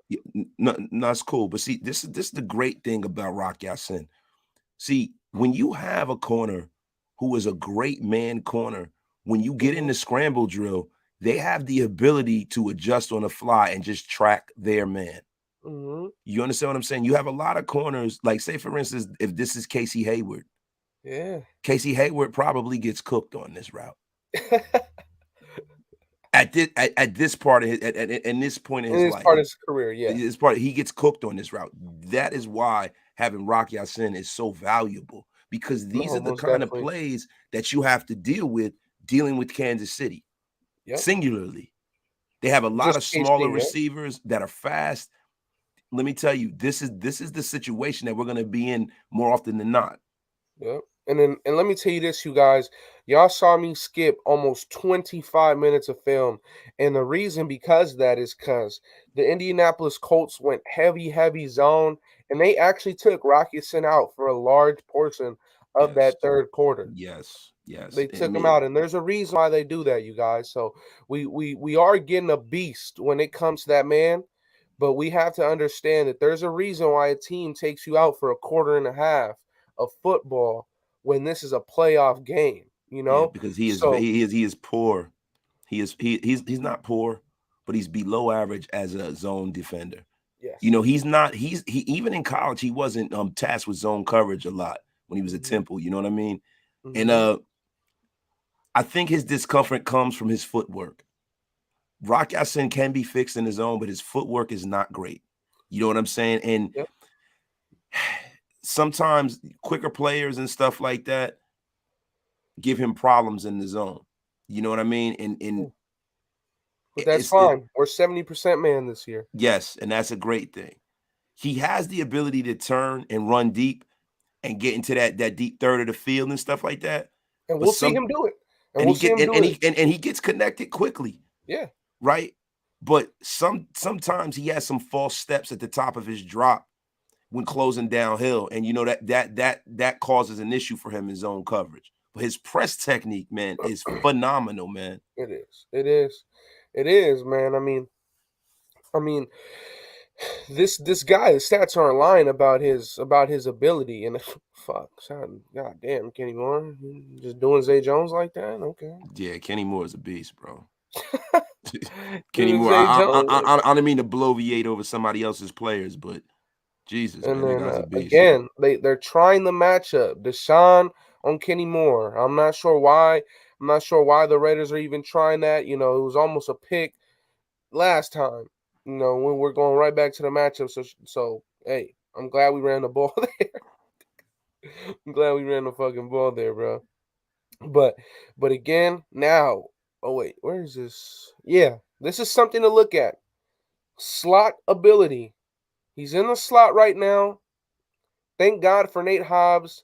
Speaker 2: no, no, it's cool. But see, this is the great thing about Rock Yassin. See, when you have a corner who is a great man corner, when you get in
Speaker 1: Mhm.
Speaker 2: the scramble drill, they have the ability to adjust on the fly and just track their man.
Speaker 1: Mhm.
Speaker 2: You understand what I'm saying? You have a lot of corners, like say for instance, if this is Casey Hayward,
Speaker 1: Yeah.
Speaker 2: Casey Hayward probably gets cooked on this route. At this part of his at this point in
Speaker 1: In
Speaker 2: his
Speaker 1: this
Speaker 2: life.
Speaker 1: part of his career, yeah.
Speaker 2: This part he gets cooked on this route. That is why having Rock Yassin is so valuable because these
Speaker 1: No,
Speaker 2: are the
Speaker 1: most
Speaker 2: kind of
Speaker 1: definitely.
Speaker 2: plays that you have to deal with dealing with Kansas City
Speaker 1: Yep.
Speaker 2: singularly. They have a lot
Speaker 1: Just
Speaker 2: of smaller
Speaker 1: KC, yeah.
Speaker 2: receivers that are fast. Let me tell you, this is the situation that we're going to be in more often than not.
Speaker 1: Yep. And let me tell you this, you guys. Y'all saw me skip almost 25 minutes of film. And the reason because of that is because the Indianapolis Colts went heavy zone, and they actually took Rocketson out for a large portion of
Speaker 2: Yes.
Speaker 1: that third quarter.
Speaker 2: Yes. Yes.
Speaker 1: They
Speaker 2: I
Speaker 1: took him
Speaker 2: mean,
Speaker 1: out, and there's a reason why they do that, you guys. So we are getting a beast when it comes to that man, but we have to understand that there's a reason why a team takes you out for a quarter and a half of football when this is a playoff game, you
Speaker 2: Yeah,
Speaker 1: know?
Speaker 2: because
Speaker 1: So,
Speaker 2: he is poor. He's not poor, but he's below average as a zone defender. You
Speaker 1: yes.
Speaker 2: know, he's not he even in college he wasn't tasked with zone coverage a lot when he was at
Speaker 1: Mhm.
Speaker 2: Temple, you know what I mean? And
Speaker 1: Mhm.
Speaker 2: I think his discomfort comes from his footwork. Rock Ya-Sin can be fixed in his own, but his footwork is not great. You know what I'm saying? And
Speaker 1: Yep.
Speaker 2: sometimes quicker players and stuff like that give him problems in the zone. You know what I mean? And
Speaker 1: Yeah. But that's
Speaker 2: it
Speaker 1: fine. We're 70% man this year.
Speaker 2: yes, and that's a great thing. He has the ability to turn and run deep and get into that deep third of the field and stuff like that.
Speaker 1: And
Speaker 2: But
Speaker 1: we'll see
Speaker 2: some
Speaker 1: him do it. And
Speaker 2: and
Speaker 1: we'll
Speaker 2: he
Speaker 1: see
Speaker 2: get
Speaker 1: him do it.
Speaker 2: and he gets connected quickly,
Speaker 1: Yeah.
Speaker 2: right? But sometimes he has some false steps at the top of his drop when closing downhill, and you know that causes an issue for him in zone coverage. But his press technique, man, is phenomenal, man.
Speaker 1: It is. It is. It is, man. I mean, this guy, the stats aren't lying about his ability. And fuck, son, god damn, Kenny Moore, just doing Zay Jones like that. Okay,
Speaker 2: Yeah, Kenny Moore is a beast, bro. Kenny
Speaker 1: doing
Speaker 2: Moore,
Speaker 1: Zay Jones like that.
Speaker 2: I didn't mean to bloviate over somebody else's players, but Jesus,
Speaker 1: And
Speaker 2: man, that
Speaker 1: then
Speaker 2: guy's a beast.
Speaker 1: again, they're trying the matchup, Deshaun on Kenny Moore. I'm not sure why. I'm not sure why the Raiders are even trying that. You know, it was almost a pick last time. You know, when we're going right back to the matchup. So hey, I'm glad we ran the ball there. I'm glad we ran the fucking ball there, bro. But but again, now, oh wait, where is this? Yeah, this is something to look at. Slot ability. He's in the slot right now. Thank God for Nate Hobbs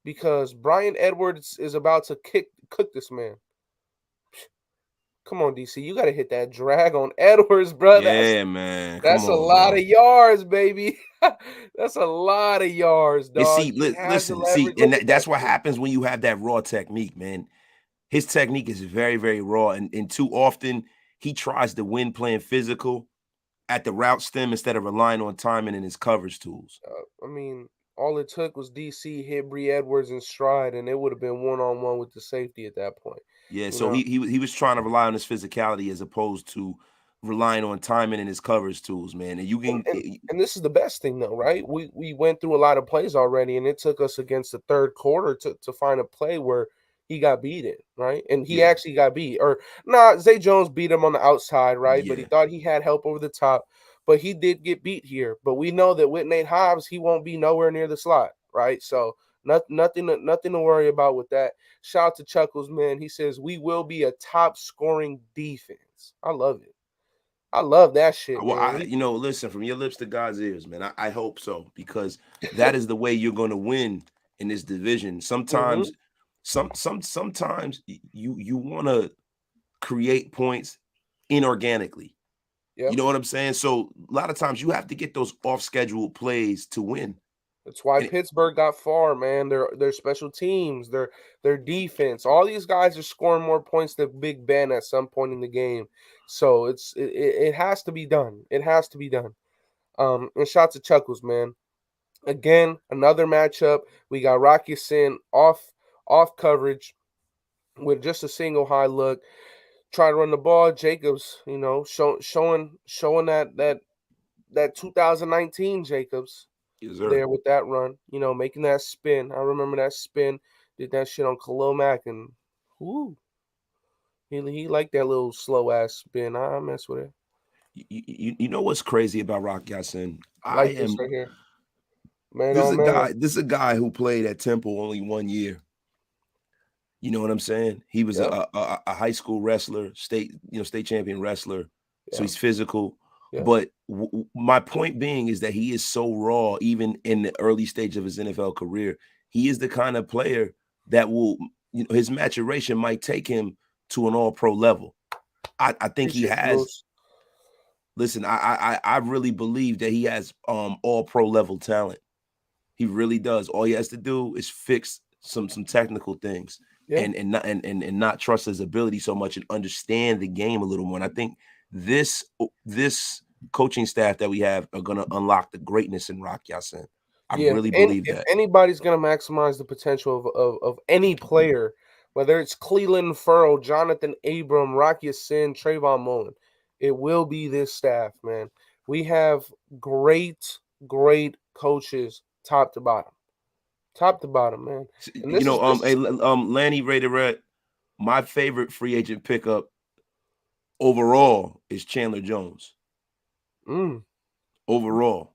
Speaker 1: because Brian Edwards is about to cook this man. Come on, DC, you got to hit that drag on Edwards, bro.
Speaker 2: Yeah, man, come
Speaker 1: That's a
Speaker 2: on,
Speaker 1: lot
Speaker 2: bro.
Speaker 1: of yards, baby. That's a lot of yards,
Speaker 2: And
Speaker 1: dog.
Speaker 2: see,
Speaker 1: He has the
Speaker 2: listen, see,
Speaker 1: leverage.
Speaker 2: and
Speaker 1: Look at that
Speaker 2: that's what
Speaker 1: shit.
Speaker 2: happens when you have that raw technique, man. His technique is very, very raw, and too often he tries to win playing physical at the route stem instead of relying on timing and his coverage tools.
Speaker 1: I mean, all it took was DC hit Bree Edwards in stride, and it would have been 1-on-1 with the safety at that point.
Speaker 2: Yeah,
Speaker 1: You
Speaker 2: so
Speaker 1: know,
Speaker 2: he was trying to rely on his physicality as opposed to relying on timing and his coverage tools, man. And you
Speaker 1: and,
Speaker 2: can
Speaker 1: and and this is the best thing though, right? We went through a lot of plays already, and it took us against the third quarter to find a play where he got beaten, right? And he
Speaker 2: yeah,
Speaker 1: actually got beat. Or nah, Zay Jones beat him on the outside, right? But he
Speaker 2: yeah.
Speaker 1: thought he had help over the top. But he did get beat here. But we know that with Nate Hobbs, he won't be nowhere near the slot, right? So nothing to worry about with that. Shout out to Chuckles, man. He says we will be a top scoring defense. I love it. I love that shit,
Speaker 2: Well,
Speaker 1: man.
Speaker 2: you know, listen, from your lips to God's ears, man. I hope so because that is the way you're going to win in this division.
Speaker 1: Mm-hmm.
Speaker 2: Sometimes, sometimes you want to create points inorganically. You
Speaker 1: Yep.
Speaker 2: know what I'm saying? So a lot of times you have to get those off scheduled plays to win.
Speaker 1: That's why
Speaker 2: And
Speaker 1: Pittsburgh got far, man. Their special teams, their defense. All these guys are scoring more points than Big Ben at some point in the game. So it has to be done. It has to be done. And shout to Chuckles, man. Again, another matchup. We got Rocky Sin off coverage with just a single high look. Try to run the ball. Jacobs, you know, showing that 2019 Jacobs
Speaker 2: yes, sir.
Speaker 1: there with that run, you know, making that spin. I remember that spin, did that shit on Khalil Mack, and whoo, he liked that little slow ass spin. I mess with it.
Speaker 2: You know what's crazy about Rock Ya-Sin? I
Speaker 1: Like this
Speaker 2: am
Speaker 1: right here, man on man.
Speaker 2: this is a guy who played at Temple only 1 year. You know what I'm saying? He was
Speaker 1: Yep,
Speaker 2: a high school wrestler, state champion wrestler. So
Speaker 1: yep,
Speaker 2: he's physical.
Speaker 1: yep.
Speaker 2: But my point being is that he is so raw, even in the early stage of his NFL career. He is the kind of player that will, his maturation might take him to an all pro level. I think he
Speaker 1: Appreciate you,
Speaker 2: has.
Speaker 1: Moose.
Speaker 2: Listen, I really believe that he has all pro level talent. He really does. All he has to do is fix some technical things
Speaker 1: Yeah,
Speaker 2: and not trust his ability so much and understand the game a little more. And I think this coaching staff that we have are going to unlock the greatness in Rock Ya-Sin. I
Speaker 1: Yeah,
Speaker 2: really believe
Speaker 1: if
Speaker 2: that.
Speaker 1: anybody's gonna maximize the potential of any player, whether it's Cleveland Furrow, Jonathan Abram, Rocky Sin, Trayvon Mullen, it will be this staff, man. We have great, great coaches, top to bottom, man. And
Speaker 2: You know,
Speaker 1: this is
Speaker 2: Lanny Ray, my favorite free agent pickup overall is Chandler Jones.
Speaker 1: mm,
Speaker 2: Overall,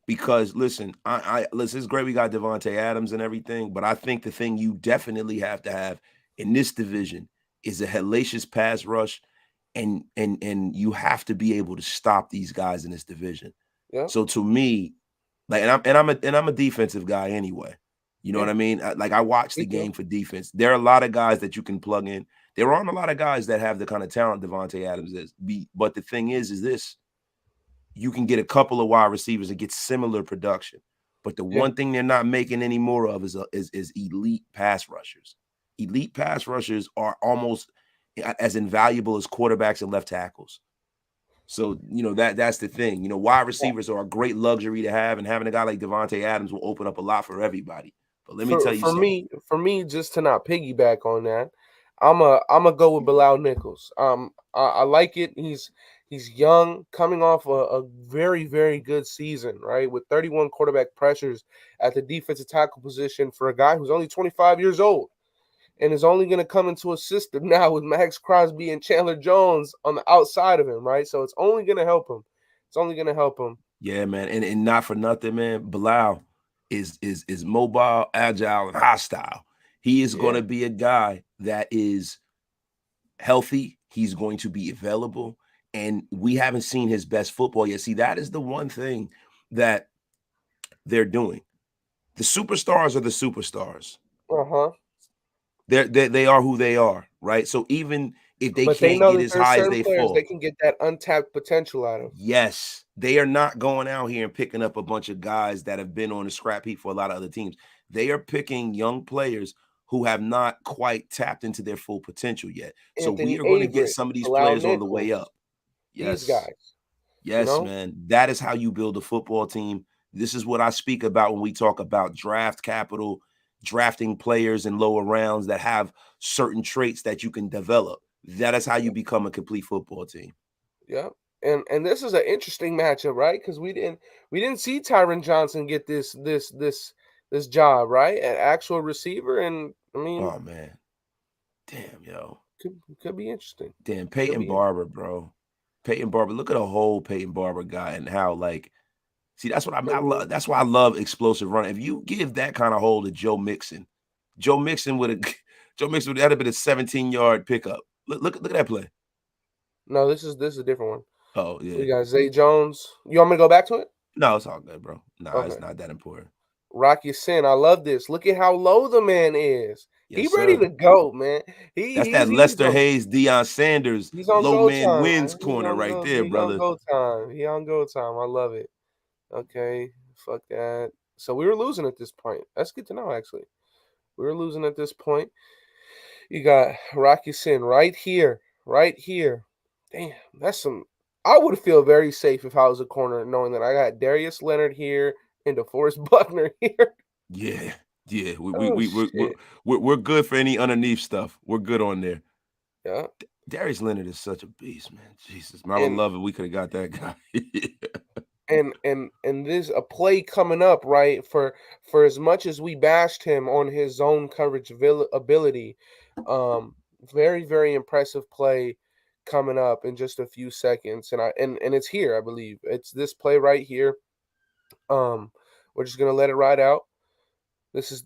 Speaker 2: because listen, I listen. It's great we got Devontae Adams and everything, but I think the thing you definitely have to have in this division is a hellacious pass rush, and you have to be able to stop these guys in this division.
Speaker 1: yeah,
Speaker 2: So to me, like, and I'm a defensive guy anyway. You know
Speaker 1: yeah,
Speaker 2: what I mean? Like, I watch
Speaker 1: me
Speaker 2: the
Speaker 1: too.
Speaker 2: game for defense. There are a lot of guys that you can plug in. There aren't a lot of guys that have the kind of talent Devontae Adams is. But the thing is this: you can get a couple of wide receivers and get similar production. But the
Speaker 1: Yeah,
Speaker 2: one thing they're not making any more of is elite pass rushers. Elite pass rushers are almost as invaluable as quarterbacks and left tackles. So, that's the thing. Wide receivers are a great luxury to have, and having a guy like Devontae Adams will open up a lot for everybody. But let me tell
Speaker 1: for
Speaker 2: you
Speaker 1: for
Speaker 2: something.
Speaker 1: me, for me, just to not piggyback on that, I'm a go with Bilal Nichols. I like it. He's young, coming off a very very good season, right? With 31 quarterback pressures at the defensive tackle position for a guy who's only 25 years old and is only going to come into a system now with Max Crosby and Chandler Jones on the outside of him, right? So it's only going to help him. It's only going to help him.
Speaker 2: Yeah, man. And not for nothing, man. Bilal is mobile, agile, and hostile. He is going
Speaker 1: Yeah.
Speaker 2: to be a guy that is healthy. He's going to be available. And we haven't seen his best football yet. See, that is the one thing that they're doing. The superstars are the superstars.
Speaker 1: Uh huh.
Speaker 2: They are who they are, right? So even if they
Speaker 1: But they
Speaker 2: can't
Speaker 1: know
Speaker 2: get
Speaker 1: that
Speaker 2: as
Speaker 1: there's
Speaker 2: high as
Speaker 1: certain
Speaker 2: they
Speaker 1: players they
Speaker 2: fall,
Speaker 1: can get that untapped potential out of.
Speaker 2: yes, they are not going out here and picking up a bunch of guys that have been on the scrap heap for a lot of other teams. They are picking young players who have not quite tapped into their full potential yet. So we
Speaker 1: Anthony
Speaker 2: are going to get
Speaker 1: Averett,
Speaker 2: some of these
Speaker 1: Bilal
Speaker 2: players on the way
Speaker 1: Nichols,
Speaker 2: up.
Speaker 1: these
Speaker 2: Yes.
Speaker 1: guys, you
Speaker 2: Yes,
Speaker 1: know?
Speaker 2: man. That is how you build a football team. This is what I speak about when we talk about draft capital, drafting players in lower rounds that have certain traits that you can develop. That is how you become a complete football team.
Speaker 1: Yeah. And this is an interesting matchup, right? Because we didn't see Tyron Johnson get this job, right? An actual receiver. And I mean,
Speaker 2: Oh man. Damn, yo.
Speaker 1: could be interesting.
Speaker 2: Damn,
Speaker 1: Could
Speaker 2: Peyton
Speaker 1: be interesting.
Speaker 2: Barber, bro. Peyton Barber. Look at a whole Peyton Barber guy and how, like, see, that's what I
Speaker 1: I mean,
Speaker 2: love. That's why I love explosive running. If you give that kind of hole to Joe Mixon, Joe Mixon would have Joe Mixon would have been a 17-yard pickup. Look at that play.
Speaker 1: no, this is a different one.
Speaker 2: Oh yeah.
Speaker 1: We got Zay Jones. You want me to go back to it?
Speaker 2: No, it's all good, bro. Nah, it's
Speaker 1: Okay.
Speaker 2: not that important.
Speaker 1: Rocky Sin. I love this. Look at how low the man is. He
Speaker 2: Yes,
Speaker 1: ready
Speaker 2: sir.
Speaker 1: to go, man. He
Speaker 2: That's that
Speaker 1: he's he's
Speaker 2: Lester
Speaker 1: on
Speaker 2: Hayes, Deion Sanders,
Speaker 1: he's on
Speaker 2: low
Speaker 1: go
Speaker 2: man
Speaker 1: time,
Speaker 2: wins
Speaker 1: man. He's
Speaker 2: corner
Speaker 1: on
Speaker 2: right
Speaker 1: go
Speaker 2: there,
Speaker 1: he on
Speaker 2: brother.
Speaker 1: go time. He on go time. I love it. Okay. Fuck that. So we were losing at this point. That's good to know actually. We were losing at this point. You got Rocky Sin right here. Right here. Damn, that's some I would feel very safe if I was a corner knowing that I got Darius Leonard here and DeForest Buckner here.
Speaker 2: Yeah, yeah. We we
Speaker 1: Oh
Speaker 2: we we're, we're
Speaker 1: shit.
Speaker 2: we're we're good for any underneath stuff. We're good on there.
Speaker 1: Yeah.
Speaker 2: Darius Leonard is such a beast, man. Jesus, man, I would
Speaker 1: And
Speaker 2: love it. We could have got that guy.
Speaker 1: and this a play coming up, right? For as much as we bashed him on his zone coverage ability, um, very very impressive play coming up in just a few seconds, and it's here, I believe it's this play right here. Um, we're just gonna let it ride out. This is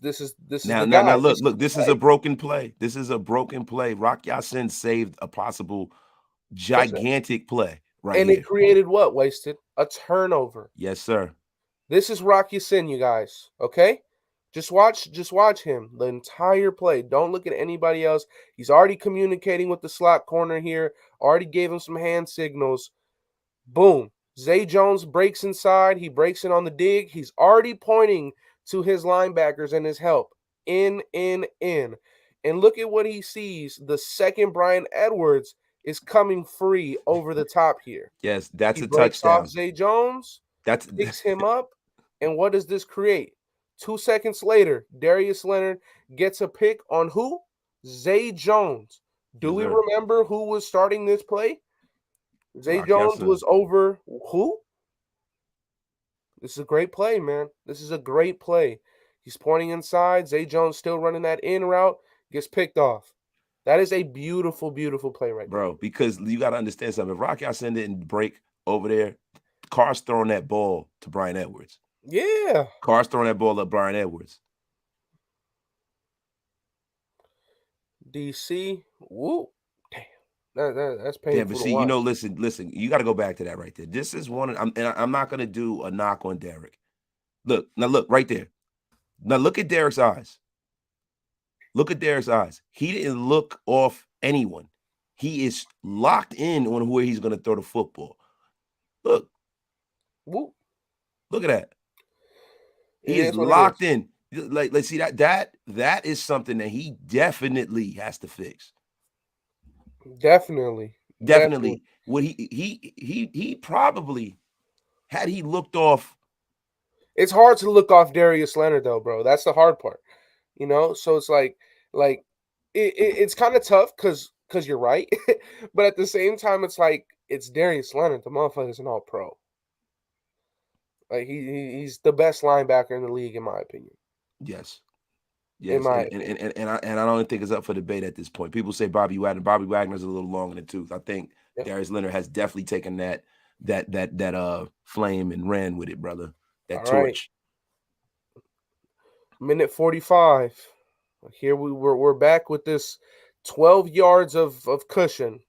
Speaker 2: Now,
Speaker 1: the
Speaker 2: now,
Speaker 1: guy.
Speaker 2: now,
Speaker 1: This
Speaker 2: look,
Speaker 1: is
Speaker 2: look.
Speaker 1: the
Speaker 2: This is a
Speaker 1: play.
Speaker 2: broken play. This is a broken play. Rock Ya-Sin saved a possible
Speaker 1: Yes, sir.
Speaker 2: gigantic play right
Speaker 1: And it
Speaker 2: here.
Speaker 1: created what? Wasted a turnover.
Speaker 2: Yes, sir.
Speaker 1: This is Rocky Sin, you guys. Okay? Just watch him the entire play. Don't look at anybody else. He's already communicating with the slot corner here. Already gave him some hand signals. Boom. Zay Jones breaks inside. He breaks in on the dig. He's already pointing to his linebackers and his help. In. And look at what he sees. The second Brian Edwards is coming free over the top here.
Speaker 2: Yes, that's
Speaker 1: He
Speaker 2: a
Speaker 1: breaks off
Speaker 2: touchdown.
Speaker 1: Zay Jones,
Speaker 2: That's
Speaker 1: picks him up, And what does this create? 2 seconds later, Darius Leonard gets a pick on who? Zay Jones. Do
Speaker 2: Yes,
Speaker 1: we
Speaker 2: sir.
Speaker 1: remember who was starting this play? Zay
Speaker 2: Rock
Speaker 1: Jones
Speaker 2: Yassin.
Speaker 1: was over who? This is a great play, man. This is a great play. He's pointing inside. Zay Jones still running that in route, gets picked off. That is a beautiful, beautiful play right there.
Speaker 2: Bro, because you got to understand something. If Rock Yassin didn't break over there, Carr's throwing that ball to Brian Edwards.
Speaker 1: Yeah.
Speaker 2: Carr's throwing that ball up Brian Edwards.
Speaker 1: DC. Woo. Damn. That's
Speaker 2: Damn, but
Speaker 1: painful to
Speaker 2: see, you know,
Speaker 1: watch.
Speaker 2: listen, you got to go back to that right there. This is one, I'm not going to do a knock on Derek. Look, now look right there. Now look at Derek's eyes. Look at Derek's eyes. He didn't look off anyone. He is locked in on where he's going to throw the football. Look,
Speaker 1: Woo.
Speaker 2: look at that.
Speaker 1: It
Speaker 2: He is
Speaker 1: is what it
Speaker 2: locked
Speaker 1: is.
Speaker 2: in. Like, let's see that is something that he definitely has to fix.
Speaker 1: Definitely. Definitely.
Speaker 2: Definitely. What he probably had he looked off.
Speaker 1: It's hard to look off Darius Leonard though, bro. That's the hard part. So it's like it's kind of tough because you're right. But at the same time, it's like it's Darius Leonard. The motherfucker's an all pro. Like he's the best linebacker in the league, in my opinion.
Speaker 2: Yes.
Speaker 1: In
Speaker 2: Yes,
Speaker 1: my
Speaker 2: and
Speaker 1: opinion.
Speaker 2: I don't think it's up for debate at this point. People say Bobby Wagner. Bobby Wagner's a little long in the tooth. I think
Speaker 1: Yep.
Speaker 2: Darius Leonard has definitely taken that flame and ran with it, brother. That
Speaker 1: All right.
Speaker 2: torch.
Speaker 1: Minute 45. Here we're back with this 12 yards of cushion.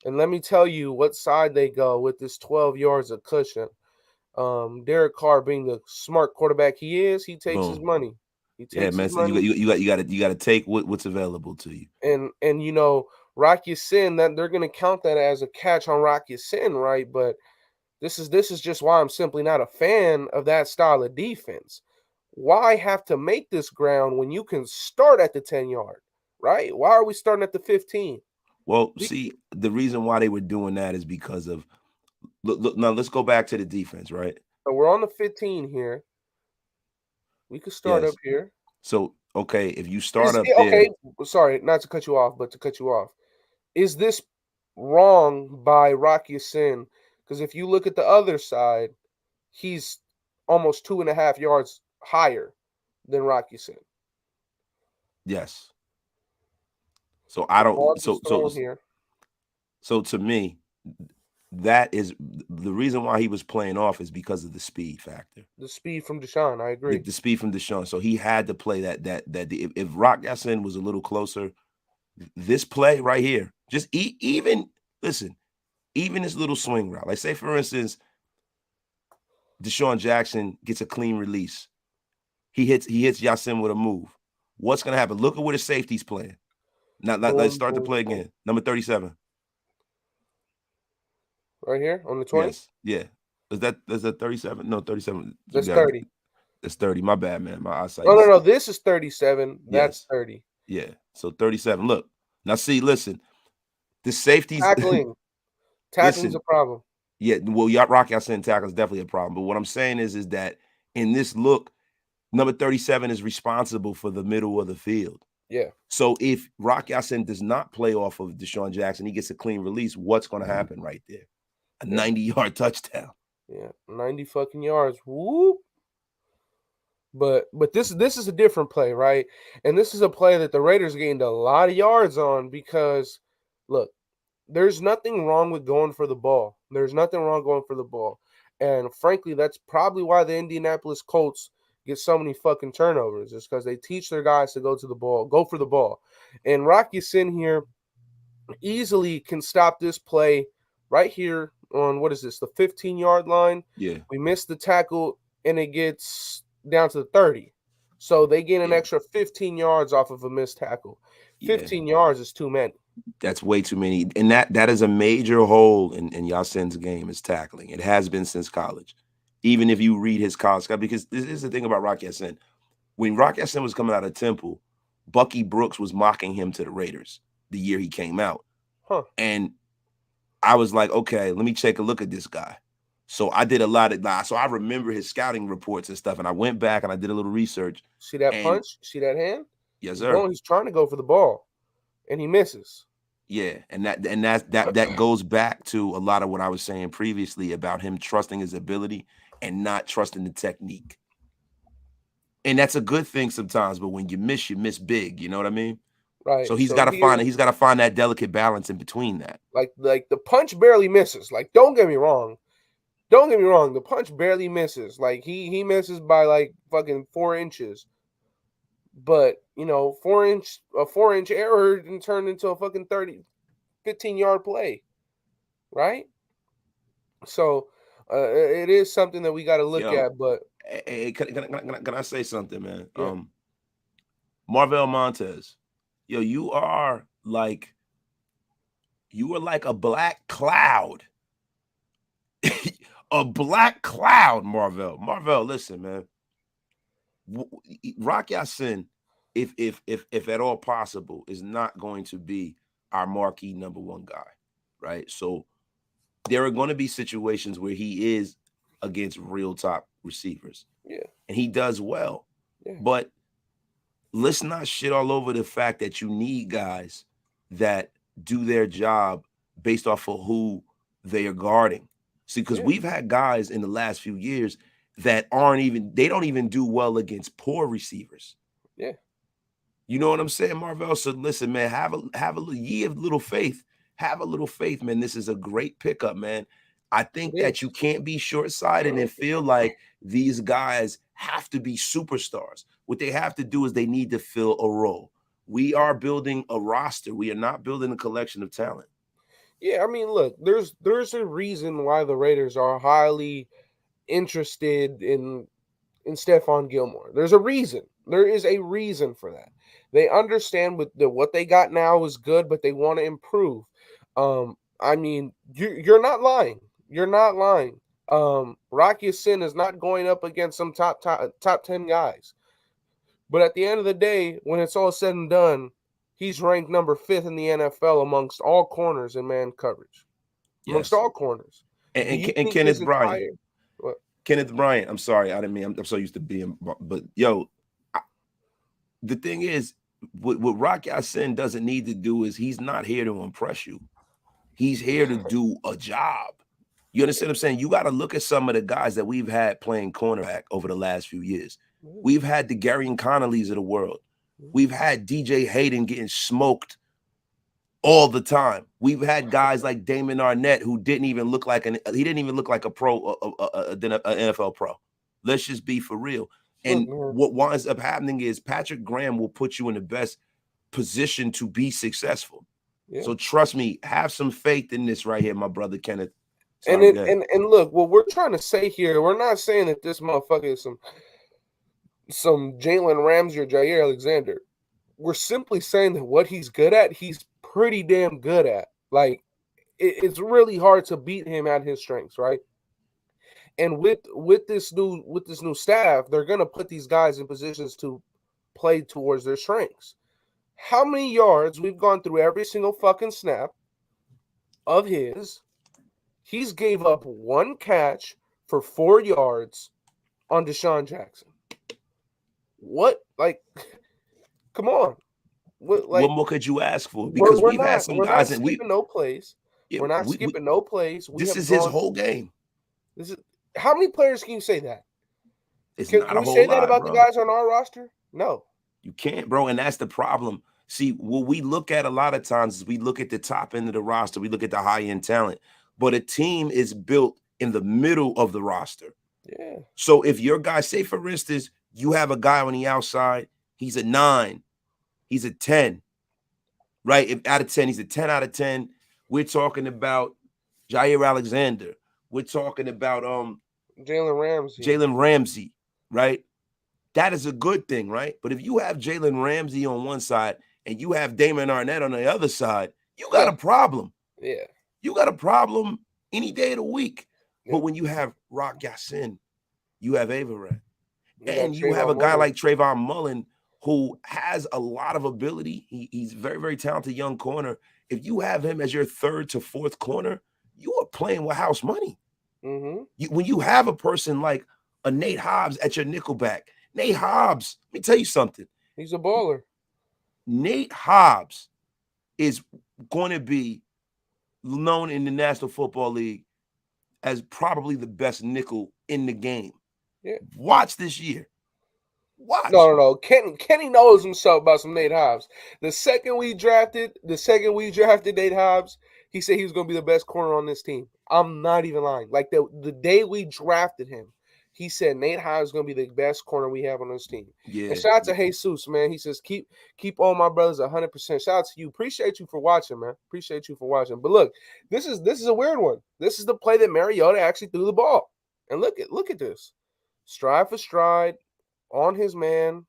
Speaker 1: And let me tell you what side they go with this 12 yards of cushion. Derek Carr, being the smart quarterback he is, he takes his
Speaker 2: Boom.
Speaker 1: money. He
Speaker 2: Yeah,
Speaker 1: takes
Speaker 2: man.
Speaker 1: his
Speaker 2: So you got
Speaker 1: money,
Speaker 2: you got to take what's available to you.
Speaker 1: and Rocky Sin, that they're gonna count that as a catch on Rocky Sin, right? But this is just why I'm simply not a fan of that style of defense. Why have to make this ground when you can start at the 10-yard, right? Why are we starting at the 15?
Speaker 2: Well,
Speaker 1: We,
Speaker 2: see, the reason why they were doing that is because of look. Now let's go back to the defense, right?
Speaker 1: so we're on the 15 here. We could start up
Speaker 2: Yes.
Speaker 1: here.
Speaker 2: So okay, if you start
Speaker 1: Is
Speaker 2: up
Speaker 1: it
Speaker 2: there,
Speaker 1: okay? Sorry, not to cut you off, but to cut you off. Is this wrong by Rocky Sin? Because if you look at the other side, he's almost 2.5 yards higher than Rocky Sin.
Speaker 2: yes. So I
Speaker 1: The
Speaker 2: don't.
Speaker 1: pause is thrown here.
Speaker 2: So to me, that is the reason why he was playing off is because of the speed factor.
Speaker 1: The speed from Deshaun, I
Speaker 2: The,
Speaker 1: agree.
Speaker 2: the speed from Deshaun. So he had to play that. If Rock Yassin was a little closer, this play right here, just even listen, even this little swing route. Like say for instance, Deshaun Jackson gets a clean release. He hits Yassin with a move. What's gonna happen? Look at what his safety's playing. Now let's
Speaker 1: Boom,
Speaker 2: start the
Speaker 1: boom,
Speaker 2: play
Speaker 1: boom.
Speaker 2: again. Number 37.
Speaker 1: Right here on the 20.
Speaker 2: Yes. Yeah. Is that 37? No, 37. You
Speaker 1: That's
Speaker 2: got
Speaker 1: 30.
Speaker 2: that's 30. My bad, man. My eyesight
Speaker 1: No, no,
Speaker 2: is
Speaker 1: no. This is 37. That's
Speaker 2: yes.
Speaker 1: 30.
Speaker 2: Yeah. So 37. Look. Now see, listen. The safeties
Speaker 1: Tackling. Tackling's a
Speaker 2: listen.
Speaker 1: problem.
Speaker 2: Yeah, well, Rock Yassin tackle is definitely a problem. But what I'm saying is that in this look, number 37 is responsible for the middle of the field.
Speaker 1: Yeah.
Speaker 2: So if Rock Yassin does not play off of Deshaun Jackson, he gets a clean release. What's going to happen right there? A
Speaker 1: Yeah.
Speaker 2: 90-yard touchdown.
Speaker 1: Yeah. 90 fucking yards. Whoop. But this is a different play, right? And this is a play that the Raiders gained a lot of yards on because look, there's nothing wrong with going for the ball. There's nothing wrong going for the ball. And frankly, that's probably why the Indianapolis Colts get so many fucking turnovers. Is because they teach their guys to go to the ball, go for the ball. And Rocky Sin here easily can stop this play right here on what is this, the 15-yard line.
Speaker 2: Yeah.
Speaker 1: We missed the tackle and it gets down to the 30. So they gain an
Speaker 2: Yeah.
Speaker 1: extra 15 yards off of a missed tackle.
Speaker 2: Yeah.
Speaker 1: 15 yards is too many.
Speaker 2: That's way too many. And that is a major hole in Yassin's game is tackling. It has been since college. Even if you read his college, because this is the thing about Rock Yassin. When Rock Yassin was coming out of Temple, Bucky Brooks was mocking him to the Raiders the year he came out.
Speaker 1: Huh.
Speaker 2: And I was like, okay, let me take a look at this guy. So I did a lot of so I remember his scouting reports and stuff, and I went back and I did a little research.
Speaker 1: See that
Speaker 2: And
Speaker 1: punch? See that hand?
Speaker 2: yes,
Speaker 1: He's
Speaker 2: sir.
Speaker 1: going. He's trying to go for the ball, and he misses.
Speaker 2: Yeah, and that goes back to a lot of what I was saying previously about him trusting his ability and not trusting the technique. And that's a good thing sometimes, but when you miss big, you know what I mean?
Speaker 1: Right.
Speaker 2: So
Speaker 1: So here,
Speaker 2: he's got to find that delicate balance in between that.
Speaker 1: like the punch barely misses. Like, don't get me wrong. Don't get me wrong. The punch barely misses. Like he misses by like fucking 4 inches. But you know, 4 inch error and turned into a fucking 15 yard play, right? So it is something that we got to look
Speaker 2: Yo,
Speaker 1: at. But
Speaker 2: hey, can I say something, man?
Speaker 1: yeah,
Speaker 2: Marvel Montez, yo, you are like a black cloud. A black cloud, Marvel. Marvel, listen, man. Rock Ya-Sin, if at all possible, is not going to be our marquee number one guy, right? So there are going to be situations where he is against real top receivers,
Speaker 1: yeah,
Speaker 2: and he does well.
Speaker 1: yeah,
Speaker 2: But let's not shit all over the fact that you need guys that do their job based off of who they are guarding. See, because
Speaker 1: yeah,
Speaker 2: we've had guys in the last few years that they don't even do well against poor receivers.
Speaker 1: yeah.
Speaker 2: You know what I'm saying, Marvell? So listen, man, have a ye of little faith. Have a little faith, man. This is a great pickup, man. I
Speaker 1: It
Speaker 2: think that you
Speaker 1: is.
Speaker 2: can't be short-sighted and feel like these guys have to be superstars. What they have to do is they need to fill a role. We are building a roster. We are not building a collection of talent.
Speaker 1: Yeah, I mean, look, there's a reason why the Raiders are highly interested in Stephon Gilmore. There's a reason. There is a reason for that. They understand what they got now is good, but they want to improve. I mean, you're not lying. You're not lying. Rocky Sin is not going up against some top 10 guys. But at the end of the day, when it's all said and done, he's ranked number 5th in the NFL amongst all corners in man coverage. Amongst
Speaker 2: Yes.
Speaker 1: all corners. Do you
Speaker 2: And
Speaker 1: think his
Speaker 2: Kenneth Bryant.
Speaker 1: entire what?
Speaker 2: Kenneth Bryant. I'm sorry. I didn't mean. I'm so used to being. But yo, the thing is, what Rock Ya-Sin doesn't need to do is he's not here to impress you. He's here to do a job. You understand what I'm saying? You got to look at some of the guys that we've had playing cornerback over the last few years. We've had the Gary and Connollys of the world. We've had DJ Hayden getting smoked all the time. We've had guys like Damon Arnett who didn't even look like he didn't even look like a pro, an NFL pro. Let's just be for real.
Speaker 1: Look,
Speaker 2: And
Speaker 1: man.
Speaker 2: what winds up happening is Patrick Graham will put you in the best position to be successful.
Speaker 1: Yeah.
Speaker 2: So trust me, have some faith in this right here, my brother Kenneth.
Speaker 1: And
Speaker 2: Sorry,
Speaker 1: it
Speaker 2: go ahead.
Speaker 1: and look, what we're trying to say here, we're not saying that this motherfucker is some Jalen Ramsey or Jair Alexander. We're simply saying that what he's good at, he's pretty damn good at. Like it's really hard to beat him at his strengths, right? And with this new staff, they're gonna put these guys in positions to play towards their strengths. How many yards we've gone through every single fucking snap of his? He's gave up one catch for 4 yards on Deshaun Jackson. What? Like, come on. What?
Speaker 2: What
Speaker 1: Like,
Speaker 2: more could you ask for?
Speaker 1: we're
Speaker 2: Because
Speaker 1: we're
Speaker 2: we've had
Speaker 1: not
Speaker 2: some
Speaker 1: we're not
Speaker 2: guys, and
Speaker 1: skipping no plays.
Speaker 2: yeah,
Speaker 1: We're not
Speaker 2: we
Speaker 1: skipping no plays. We
Speaker 2: this
Speaker 1: have
Speaker 2: is his
Speaker 1: gone.
Speaker 2: whole game.
Speaker 1: This is how many players can you say that?
Speaker 2: It's
Speaker 1: Can
Speaker 2: not a
Speaker 1: we say
Speaker 2: whole
Speaker 1: that
Speaker 2: lot,
Speaker 1: about the
Speaker 2: bro.
Speaker 1: guys on our roster? No.
Speaker 2: You can't, bro. And that's the problem. See, what we look at a lot of times is we look at the top end of the roster, we look at the high end talent, but a team is built in the middle of the roster.
Speaker 1: Yeah.
Speaker 2: So if your guy, say for instance, you have a guy on the outside, he's a 9, he's a 10, right? If out of 10, he's a 10 out of 10. We're talking about Jair Alexander. We're talking about
Speaker 1: Jalen Ramsey.
Speaker 2: Jalen Ramsey, right? That is a good thing, right? But if you have Jalen Ramsey on one side and you have Damon Arnett on the other side, you got a problem.
Speaker 1: Yeah.
Speaker 2: You got a problem any day of the week.
Speaker 1: Yeah.
Speaker 2: But when you have Rock Ya-Sin, you have Avaret,
Speaker 1: You got
Speaker 2: and you have a
Speaker 1: Trayvon
Speaker 2: guy
Speaker 1: Mullen.
Speaker 2: like Trayvon Mullen who has a lot of ability. He's very, very talented young corner. If you have him as your third to fourth corner, you are playing with house money.
Speaker 1: Mm-hmm.
Speaker 2: When you have a person like a Nate Hobbs at your nickelback, Nate Hobbs, let me tell you something.
Speaker 1: He's a baller.
Speaker 2: Nate Hobbs is going to be known in the National Football League as probably the best nickel in the game.
Speaker 1: Yeah.
Speaker 2: Watch this year. Watch.
Speaker 1: No. Kenny knows himself about some Nate Hobbs. The second we drafted Nate Hobbs, he said he was going to be the best corner on this team. I'm not even lying. Like the day we drafted him, he said Nate Hobbs is going to be the best corner we have on this team. And
Speaker 2: Yeah.
Speaker 1: shout out to Jesus, man. He says keep all my brothers 100%. Shout out to you. Appreciate you for watching, man. Appreciate you for watching. But look, this is a weird one. This is the play that Mariota actually threw the ball. And look at this. Stride for stride on his man,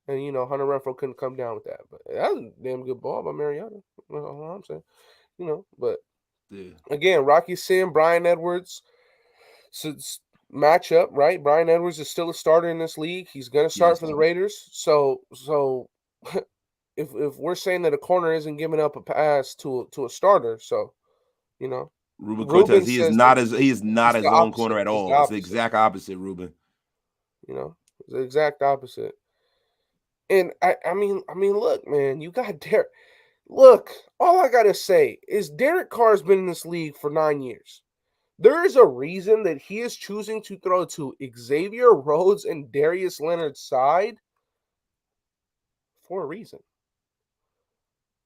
Speaker 1: and Hunter Renfro couldn't come down with that. But that was a damn good ball by Mariota. That's all I'm saying. But
Speaker 2: Yeah.
Speaker 1: again, Rocky Sin, Brian Edwards, so matchup, right? Brian Edwards is still a starter in this league. He's gonna start
Speaker 2: Yes.
Speaker 1: for the Raiders. So if we're saying that a corner isn't giving up a pass to a starter, so
Speaker 2: Ruben
Speaker 1: Ruben
Speaker 2: Cortez,
Speaker 1: says
Speaker 2: he is not
Speaker 1: it's
Speaker 2: a
Speaker 1: the
Speaker 2: zone
Speaker 1: opposite.
Speaker 2: corner at
Speaker 1: It's the
Speaker 2: all. It's the
Speaker 1: opposite.
Speaker 2: exact opposite, Ruben.
Speaker 1: It's the exact opposite. And I mean, look, man, you got Derek. Look, all I gotta say is Derek Carr's been in this league for 9 years. There is a reason that he is choosing to throw to Xavier Rhodes and Darius Leonard's side for a reason,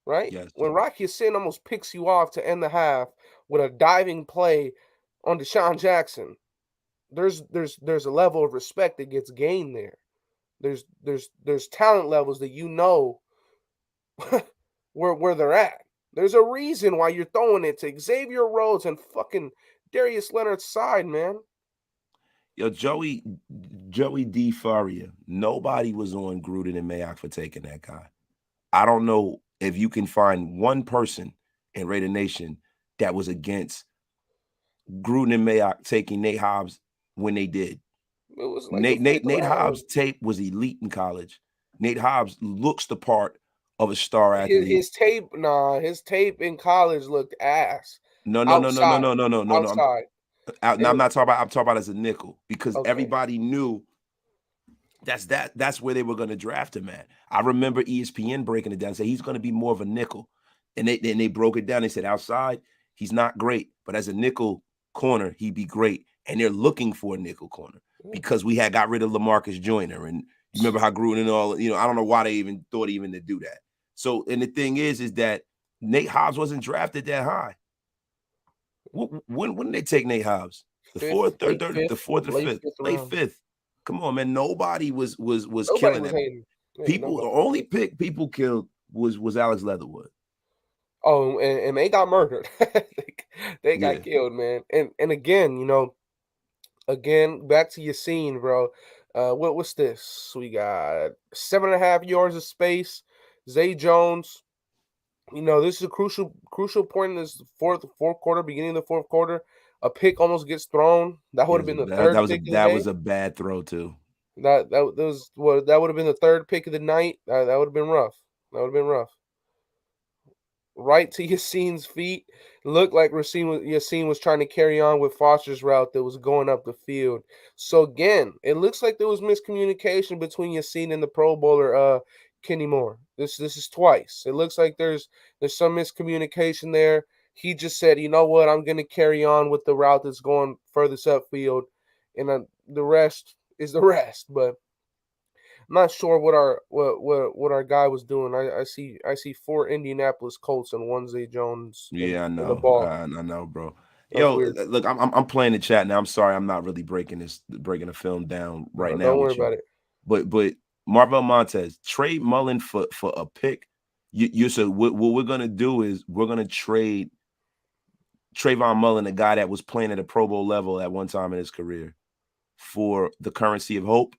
Speaker 1: right?
Speaker 2: Yes.
Speaker 1: When Rocky Sin almost picks you off to end the half with a diving play on Deshaun Jackson, there's a level of respect that gets gained there. There's talent levels that where they're at. There's a reason why you're throwing it to Xavier Rhodes and fucking Darius Leonard's side, man.
Speaker 2: Yo, Joey D. Faria, nobody was on Gruden and Mayock for taking that guy. I don't know if you can find one person in Raider Nation that was against Gruden and Mayock taking Nate Hobbs when they did.
Speaker 1: It was like the fifth
Speaker 2: Nate
Speaker 1: round.
Speaker 2: Hobbs' tape was elite in college. Nate Hobbs looks the part of a star athlete.
Speaker 1: His tape in college looked ass.
Speaker 2: No,
Speaker 1: Outside,
Speaker 2: no.
Speaker 1: outside.
Speaker 2: Now I'm not talking about. I'm talking about as a nickel because
Speaker 1: Okay.
Speaker 2: everybody knew that's where they were going to draft him at. I remember ESPN breaking it down and say he's going to be more of a nickel, and they broke it down. They said outside he's not great, but as a nickel corner he'd be great. And they're looking for a nickel corner because we had got rid of LaMarcus Joyner, and you remember how Gruden and all. I don't know why they even thought even to do that. So, and the thing is that Nate Hobbs wasn't drafted that high. When did they take Nate Hobbs? The fourth, third, the fourth or fifth, late fifth. Come on, man. Nobody was
Speaker 1: Nobody
Speaker 2: killing
Speaker 1: was
Speaker 2: that.
Speaker 1: hating. Yeah,
Speaker 2: People, the
Speaker 1: nobody.
Speaker 2: only pick people killed was Alex Leatherwood.
Speaker 1: Oh, and they got murdered. They
Speaker 2: Yeah,
Speaker 1: got killed, man. And again, back to Yassine, bro. What's this? We got 7.5 yards of space. Zay Jones. This is a crucial point in this fourth quarter, beginning of the fourth quarter. A pick almost gets thrown. That would have been the third pick of the
Speaker 2: that
Speaker 1: day.
Speaker 2: was a bad throw too.
Speaker 1: That would have been the third pick of the night. That would have been rough. That would have been rough. Right to Yassine's feet. Looked like Yassine was trying to carry on with Foster's route that was going up the field. So again, it looks like there was miscommunication between Yassine and the Pro Bowler Kenny Moore. This is twice. It looks like there's some miscommunication there. He just said, you know what, I'm gonna carry on with the route that's going furthest upfield, and the rest is the rest. But I'm not sure what our guy was doing. I see 4 Indianapolis Colts and 1 Zay Jones
Speaker 2: Yeah, I
Speaker 1: in the
Speaker 2: know.
Speaker 1: ball.
Speaker 2: I know, bro.
Speaker 1: That was
Speaker 2: Yo,
Speaker 1: weird.
Speaker 2: look, I'm playing the chat now. I'm sorry, I'm not really breaking the film down right
Speaker 1: No,
Speaker 2: now
Speaker 1: don't worry
Speaker 2: with you.
Speaker 1: about it.
Speaker 2: But Marvel Montez, trade Mullen for a pick. You said what we're gonna do is we're gonna trade Trayvon Mullen, a guy that was playing at a Pro Bowl level at one time in his career, for the currency of hope.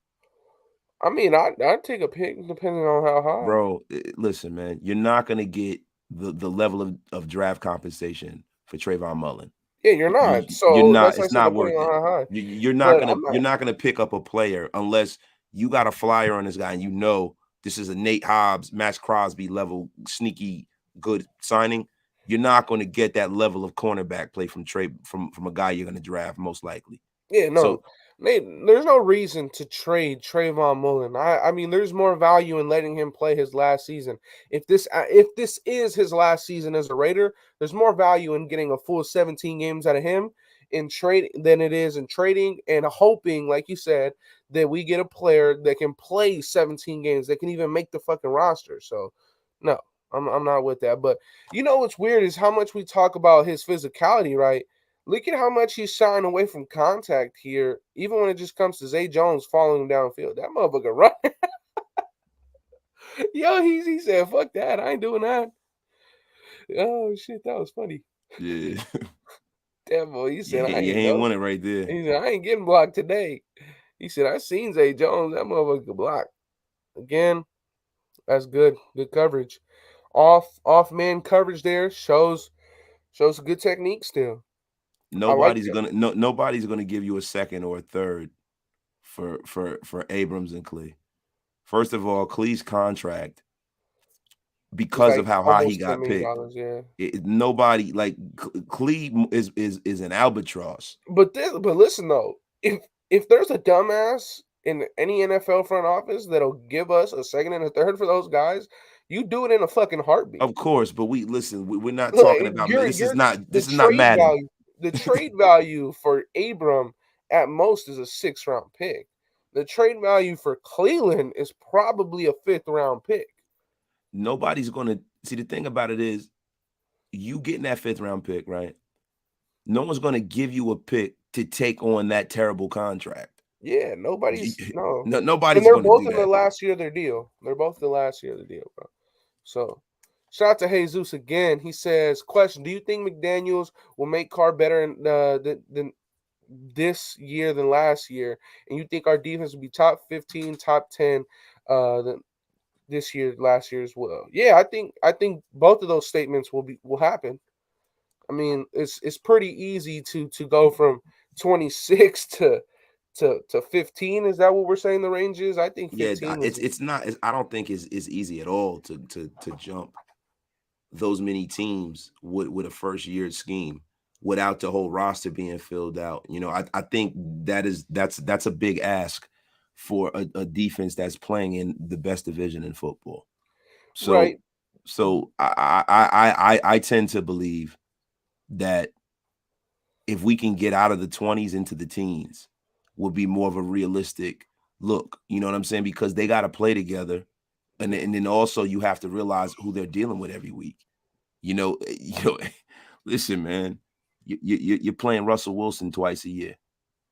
Speaker 1: I mean, I'd take a pick depending on how high.
Speaker 2: Bro, listen, man, you're not gonna get the level of draft compensation for Trayvon Mullen.
Speaker 1: Yeah, you're not.
Speaker 2: You're
Speaker 1: So
Speaker 2: not.
Speaker 1: that's why I
Speaker 2: It's
Speaker 1: said
Speaker 2: not
Speaker 1: depending
Speaker 2: worth
Speaker 1: on
Speaker 2: it.
Speaker 1: how high.
Speaker 2: You're
Speaker 1: But I'm not.
Speaker 2: not gonna pick up a player unless you got a flyer on this guy and you know this is a Nate Hobbs, Max Crosby level sneaky good signing. you're not going to get that level of cornerback play from Trey from a guy you're going to draft most likely.
Speaker 1: Yeah,
Speaker 2: So
Speaker 1: no, there's no reason to trade Trayvon Mullen. I mean, there's more value in letting him play his last season. If this is his last season as a Raider, there's more value in getting a full 17 games out of him in trade than it is in trading and hoping, like you said, that we get a player that can play 17 games that can even make the fucking roster. So, no, I'm not with that. But you know what's weird is how much we talk about his physicality, right? Look at how much he's shying away from contact here, even when it just comes to Zay Jones following downfield. That motherfucker run. Yo, he said, fuck that. I ain't doing that. Oh shit, that was funny.
Speaker 2: yeah,
Speaker 1: Damn boy, he said I
Speaker 2: you
Speaker 1: ain't
Speaker 2: ain't
Speaker 1: no.
Speaker 2: won it right there.
Speaker 1: He said, I ain't getting blocked today. He said, I seen Zay Jones. That motherfucker could block. Again, that's good. Good coverage. Off man coverage there shows good technique still. I like that.
Speaker 2: Nobody's gonna give you a second or a third for Abrams and Clee. First of all, Clee's contract,
Speaker 1: It's
Speaker 2: because
Speaker 1: like
Speaker 2: of how high he
Speaker 1: almost $10
Speaker 2: got
Speaker 1: million,
Speaker 2: picked,
Speaker 1: yeah.
Speaker 2: nobody like Clee is an albatross.
Speaker 1: But listen though, if there's a dumbass in any NFL front office that'll give us a second and a third for those guys, you do it in a fucking heartbeat.
Speaker 2: Of course, but we listen. We're not talking
Speaker 1: Like
Speaker 2: about
Speaker 1: you're the
Speaker 2: this is not
Speaker 1: trade
Speaker 2: Madden.
Speaker 1: value. The trade value for Abram at most is a 6th round pick. The trade value for Cleveland is probably a 5th round pick.
Speaker 2: Nobody's gonna see. The thing about it is, you getting that 5th round pick, right? No one's gonna give you a pick to take on that terrible contract.
Speaker 1: Yeah, nobody's no.
Speaker 2: No,
Speaker 1: And
Speaker 2: nobody's
Speaker 1: they're
Speaker 2: gonna
Speaker 1: both
Speaker 2: do
Speaker 1: in the
Speaker 2: that.
Speaker 1: last year of their deal. They're both the last year of the deal, bro. So, shout out to Jesus again. He says, "Question: Do you think McDaniel's will make Carr better than this year than last year? And you think our defense will be top 15, top 10 this year, last year as well?" Yeah, I think both of those statements will happen. I mean, it's pretty easy to go from 26 to 15. Is that what we're saying the range is? I think
Speaker 2: Yeah,
Speaker 1: 15 is
Speaker 2: it's not. I don't think it's easy at all to jump those many teams with a first year scheme without the whole roster being filled out. I think that's a big ask for a defense that's playing in the best division in football. So
Speaker 1: right.
Speaker 2: so I tend to believe that if we can get out of the 20s into the teens, would be more of a realistic look. You know what I'm saying? Because they got to play together, and then also you have to realize who they're dealing with every week. You know, listen, man, you're playing Russell Wilson twice a year.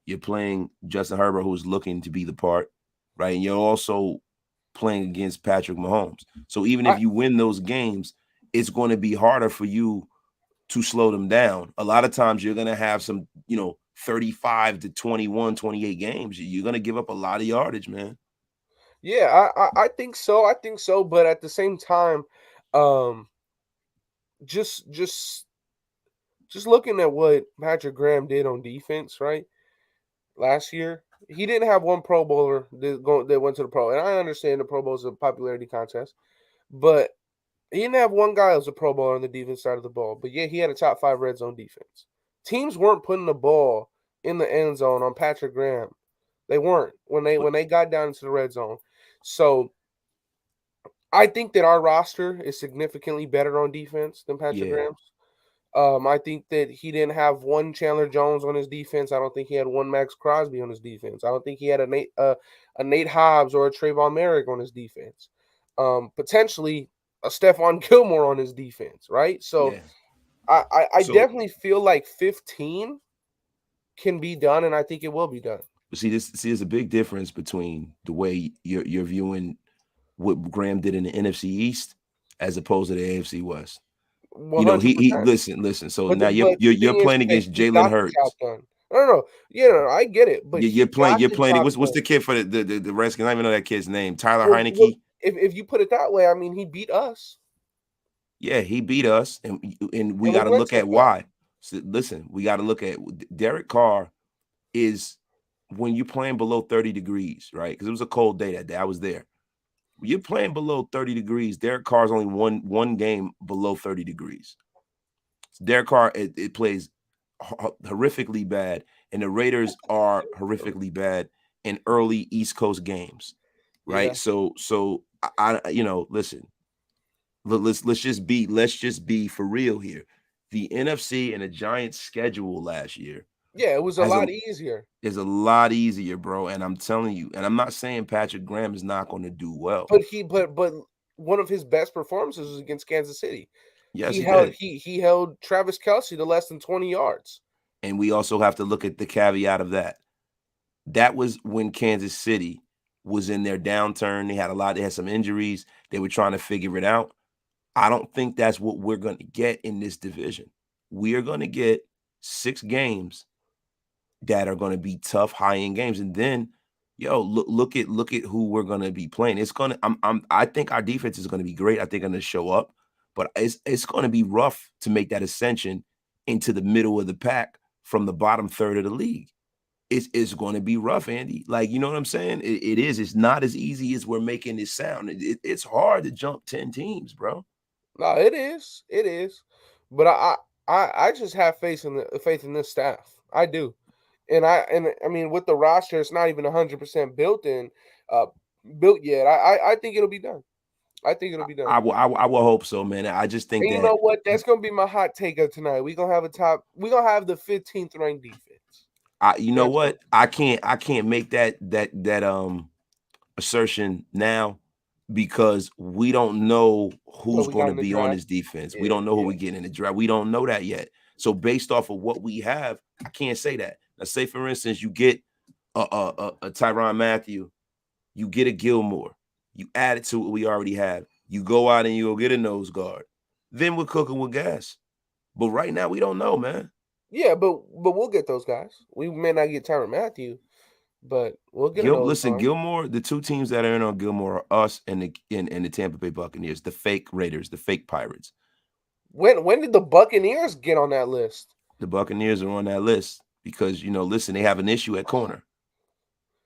Speaker 2: You're playing Justin Herbert, who's looking to be the part, right? And you're also playing against Patrick Mahomes. So even if
Speaker 1: I
Speaker 2: you win those games, it's going to be harder for you to slow them down. A lot of times you're going to have some, 35 to 21, 28 games. You're going to give up a lot of yardage, man.
Speaker 1: Yeah, I think so. I think so, but at the same time, um, just just just looking at what Patrick Graham did on defense, right? Last year, he didn't have one Pro Bowler that went to the Pro, and I understand the Pro Bowl is a popularity contest, but he didn't have one guy as a Pro Bowler on the defense side of the ball. But yeah, he had a top 5 red zone defense. Teams weren't putting the ball in the end zone on Patrick Graham. They weren't
Speaker 2: But
Speaker 1: when they got down into the red zone. So I think that our roster is significantly better on defense than Patrick
Speaker 2: yeah,
Speaker 1: Graham's. I think that he didn't have one Chandler Jones on his defense. I don't think he had one Max Crosby on his defense. I don't think he had a Nate Hobbs or a Trayvon Merrick on his defense. Potentially a Stephon Gilmore on his defense, right? So
Speaker 2: yeah.
Speaker 1: I
Speaker 2: So
Speaker 1: definitely feel like 15 can be done, and I think it will be done.
Speaker 2: there's a big difference between the way you're viewing what Graham did in the NFC East as opposed to the AFC West. He
Speaker 1: 100%.
Speaker 2: listen. So
Speaker 1: But
Speaker 2: now
Speaker 1: but the
Speaker 2: you're
Speaker 1: thing is
Speaker 2: playing
Speaker 1: that
Speaker 2: against
Speaker 1: he
Speaker 2: Jalen
Speaker 1: got the job
Speaker 2: Hurts.
Speaker 1: done. No, yeah, no, I get it, but he got
Speaker 2: You're
Speaker 1: the
Speaker 2: playing.
Speaker 1: job
Speaker 2: What's
Speaker 1: done.
Speaker 2: the kid for the Redskins? I don't even know that kid's name. Tyler
Speaker 1: Well,
Speaker 2: Heineke.
Speaker 1: if you put it that way, I mean, he beat us,
Speaker 2: Yeah, he beat us, and we
Speaker 1: and we
Speaker 2: got to
Speaker 1: went
Speaker 2: look
Speaker 1: to the
Speaker 2: at
Speaker 1: playoffs.
Speaker 2: why. So listen, we got to look at Derek Carr is when you're playing below 30 degrees, right? Because it was a cold day that day. I was there. When you're playing below 30 degrees, Derek Carr's only one game below 30 degrees. Derek Carr, it plays horrifically bad, and the Raiders are horrifically bad in early East Coast games, right?
Speaker 1: Yeah.
Speaker 2: So listen, let's just be for real here. The NFC and the Giants' schedule last year
Speaker 1: Yeah, it was a
Speaker 2: has a
Speaker 1: lot easier.
Speaker 2: is a lot easier, bro. And I'm telling you, and I'm not saying Patrick Graham is not going to do well.
Speaker 1: But one of his best performances was against Kansas City.
Speaker 2: Yes,
Speaker 1: He
Speaker 2: he
Speaker 1: held
Speaker 2: did.
Speaker 1: he held Travis Kelsey to less than 20 yards.
Speaker 2: And we also have to look at the caveat of that. That was when Kansas City was in their downturn. They had some injuries. They were trying to figure it out. I don't think that's what we're going to get in this division. We are going to get 6 games that are going to be tough, high-end games. And then, look at who we're going to be playing. It's going to I think our defense is going to be great. I think going to show up, but it's going to be rough to make that ascension into the middle of the pack from the bottom third of the league. It's going to be rough, Andy. Like, you know what I'm saying? It is. It's not as easy as we're making it sound. It's hard to jump 10 teams, bro.
Speaker 1: No, it is. It is. But I just have faith in this staff. I do. And I mean with the roster, it's not even 100% uh built yet. I think it'll be done. I think it'll be done.
Speaker 2: I will hope so, man. I just think
Speaker 1: And you
Speaker 2: that
Speaker 1: know what? That's gonna be my hot take of tonight. We're gonna have the 15th ranked defense.
Speaker 2: you know
Speaker 1: That's what
Speaker 2: what? I can't make that assertion now because we don't know
Speaker 1: what
Speaker 2: who's
Speaker 1: we
Speaker 2: going
Speaker 1: got
Speaker 2: to
Speaker 1: in the
Speaker 2: be on
Speaker 1: draft.
Speaker 2: this defense. We
Speaker 1: Yeah,
Speaker 2: don't know who
Speaker 1: yeah.
Speaker 2: we get in the draft. We don't know that yet. So based off of what we have, I can't say that. Now, say for instance, you get a Tyrann Mathieu, you get a Gilmore, you add it to what we already have. You go out and you go get a nose guard. Then we're cooking with gas. But right now, we don't know, man.
Speaker 1: Yeah, but we'll get those guys. We may not get Tyrann Mathieu, but we'll get a nose
Speaker 2: Listen,
Speaker 1: guard.
Speaker 2: Gilmore, the 2 teams that are in on Gilmore are us and the Tampa Bay Buccaneers, the fake Raiders, the fake Pirates.
Speaker 1: When did the Buccaneers get on that list?
Speaker 2: The Buccaneers are on that list because listen, they have an issue at corner.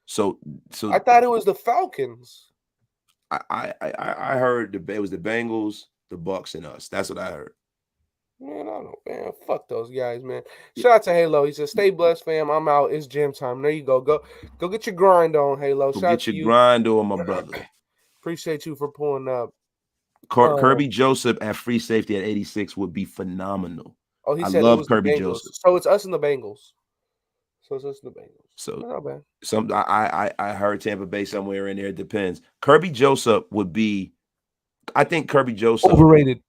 Speaker 2: So
Speaker 1: I thought it was the Falcons.
Speaker 2: I heard it was the Bengals, the Bucks, and us. That's what I heard.
Speaker 1: Man, I don't know, man. Fuck those guys, man.
Speaker 2: Yeah,
Speaker 1: Shout out to Halo. He said, "Stay blessed, fam. I'm out. It's gym time. There you go. Go get your grind on, Halo.
Speaker 2: go
Speaker 1: Shout out
Speaker 2: get
Speaker 1: to
Speaker 2: your
Speaker 1: you.
Speaker 2: grind on, my brother.
Speaker 1: Appreciate you for pulling up.
Speaker 2: Kirby Joseph at free safety at 86 would be phenomenal.
Speaker 1: Oh, he
Speaker 2: I
Speaker 1: said it
Speaker 2: love
Speaker 1: was the
Speaker 2: Kirby
Speaker 1: Bengals.
Speaker 2: Joseph.
Speaker 1: So it's us and the Bengals. So it's us and the Bengals.
Speaker 2: So
Speaker 1: Not bad.
Speaker 2: I heard Tampa Bay somewhere in there. It depends. Kirby Joseph would be. I think Kirby Joseph.
Speaker 1: Overrated.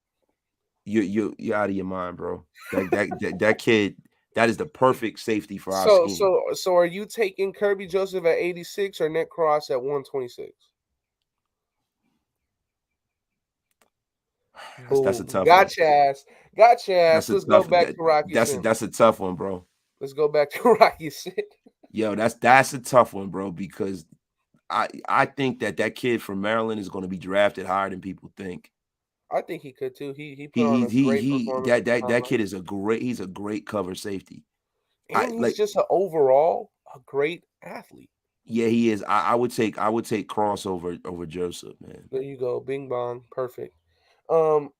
Speaker 2: You're out of your mind, bro. That kid. That is the perfect safety for our
Speaker 1: So
Speaker 2: scheme.
Speaker 1: so so are you taking Kirby Joseph at 86 or Nick Cross at 126?
Speaker 2: That's a
Speaker 1: Boom.
Speaker 2: tough one.
Speaker 1: Gotcha ass. Gotcha ass.
Speaker 2: That's a
Speaker 1: Let's go
Speaker 2: tough.
Speaker 1: back to Rocky Sim.
Speaker 2: That's a tough one, bro.
Speaker 1: Let's go back to Rocky Sim.
Speaker 2: Yo, that's a tough one, bro. Because I think that kid from Maryland is going to be drafted higher than people think.
Speaker 1: I think he could too. He put on
Speaker 2: He
Speaker 1: a
Speaker 2: he
Speaker 1: great
Speaker 2: he
Speaker 1: performance
Speaker 2: that
Speaker 1: at the
Speaker 2: that that
Speaker 1: combine.
Speaker 2: kid is he's a great cover safety. I
Speaker 1: And he's
Speaker 2: like
Speaker 1: just overall a great athlete.
Speaker 2: Yeah, he is. I would take Cross over Joseph, man.
Speaker 1: There you go. Bing bong. Perfect. Um,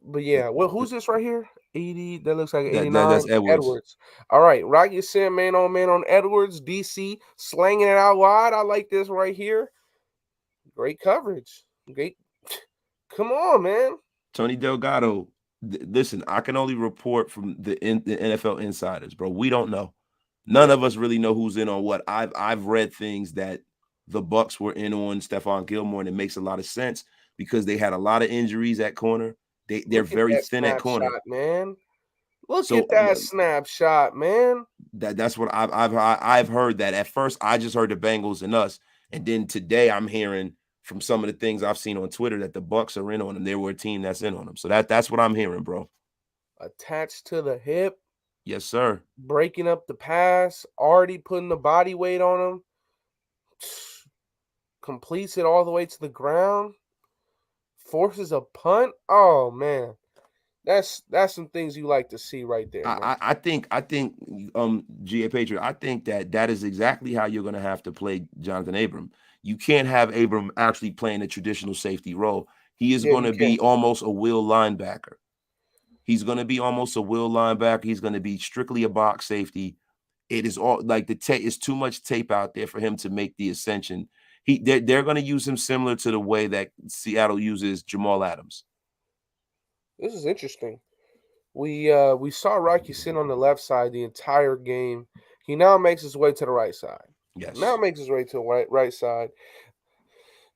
Speaker 1: but yeah, well, who's this right here? 80. That looks like 89.
Speaker 2: That's Edwards.
Speaker 1: Edwards. All right. Rocky Sim, man on Edwards. DC slanging it out wide. I like this right here. Great coverage. Great. Come on, man.
Speaker 2: Tony Delgado. Listen, I can only report from the NFL insiders, bro. We don't know. None
Speaker 1: Yeah.
Speaker 2: of us really know who's in on what. I've read things that the Bucks were in on Stephon Gilmore, and it makes a lot of sense because they had a lot of injuries at corner. They're
Speaker 1: Look at
Speaker 2: very
Speaker 1: that
Speaker 2: thin at corner.
Speaker 1: snapshot, man. Look
Speaker 2: So
Speaker 1: at that snapshot, man.
Speaker 2: that's what I've heard. That at first I just heard the Bengals and us, and then today I'm hearing from some of the things I've seen on Twitter that the Bucks are in on them. They were a team that's in on them. So that's what I'm hearing, bro.
Speaker 1: Attached to the hip,
Speaker 2: Yes, sir.
Speaker 1: breaking up the pass, already putting the body weight on him. Completes it all the way to the ground. Forces a punt. Oh man. That's some things you like to see right there, man.
Speaker 2: I think GA Patriot, I think that is exactly how you're going to have to play Jonathan Abram. You can't have Abram actually playing a traditional safety role. He is
Speaker 1: Yeah,
Speaker 2: going
Speaker 1: you
Speaker 2: to
Speaker 1: can.
Speaker 2: be almost a will linebacker. He's going to be almost a will linebacker. He's going to be strictly a box safety. It is all like the tape is too much tape out there for him to make the ascension. They're going to use him similar to the way that Seattle uses Jamal Adams.
Speaker 1: This is interesting. We saw Rocky sit on the left side the entire game. He now makes his way to the right side. Now
Speaker 2: Yes.
Speaker 1: makes his way to the right side.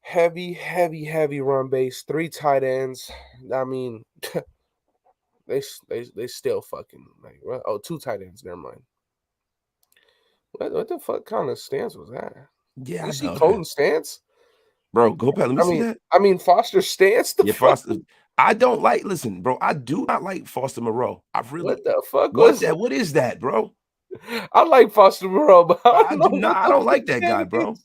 Speaker 1: Heavy, heavy, heavy run base. 3 tight ends. I mean, they still fucking like oh 2 tight ends. Never mind. What the fuck kind of stance was that?
Speaker 2: Yeah,
Speaker 1: You
Speaker 2: I
Speaker 1: see
Speaker 2: know that.
Speaker 1: Colton's stance?
Speaker 2: Bro, go back. Let me
Speaker 1: I
Speaker 2: see
Speaker 1: mean,
Speaker 2: that.
Speaker 1: I mean Foster's stance. The
Speaker 2: Yeah,
Speaker 1: fuck?
Speaker 2: Foster. I don't like, listen, bro. I do not like Foster Moreau. I really,
Speaker 1: What the fuck was?
Speaker 2: what is that, bro?
Speaker 1: I like Foster Moreau, but I
Speaker 2: I
Speaker 1: don't know
Speaker 2: do not,
Speaker 1: what
Speaker 2: I
Speaker 1: the
Speaker 2: don't
Speaker 1: fuck
Speaker 2: like that
Speaker 1: that
Speaker 2: guy, bro.
Speaker 1: is.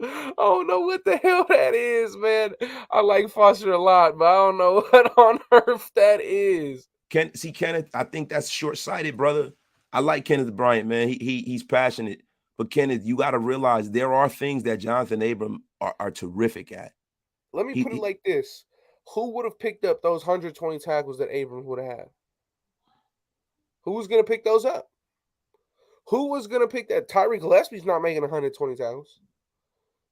Speaker 1: I don't know what the hell that is, man. I like Foster a lot, but I don't know what on earth that is.
Speaker 2: Kenneth, I think that's short-sighted, brother. I like Kenneth Bryant, man. He's passionate. But Kenneth, you got to realize there are things that Jonathan Abram are terrific at.
Speaker 1: Let me put it
Speaker 2: He
Speaker 1: like this: who would have picked up those 120 tackles that Abrams would have had? Who was gonna pick those up? Who was gonna pick that? Tyreek Gillespie's not making 120 tackles.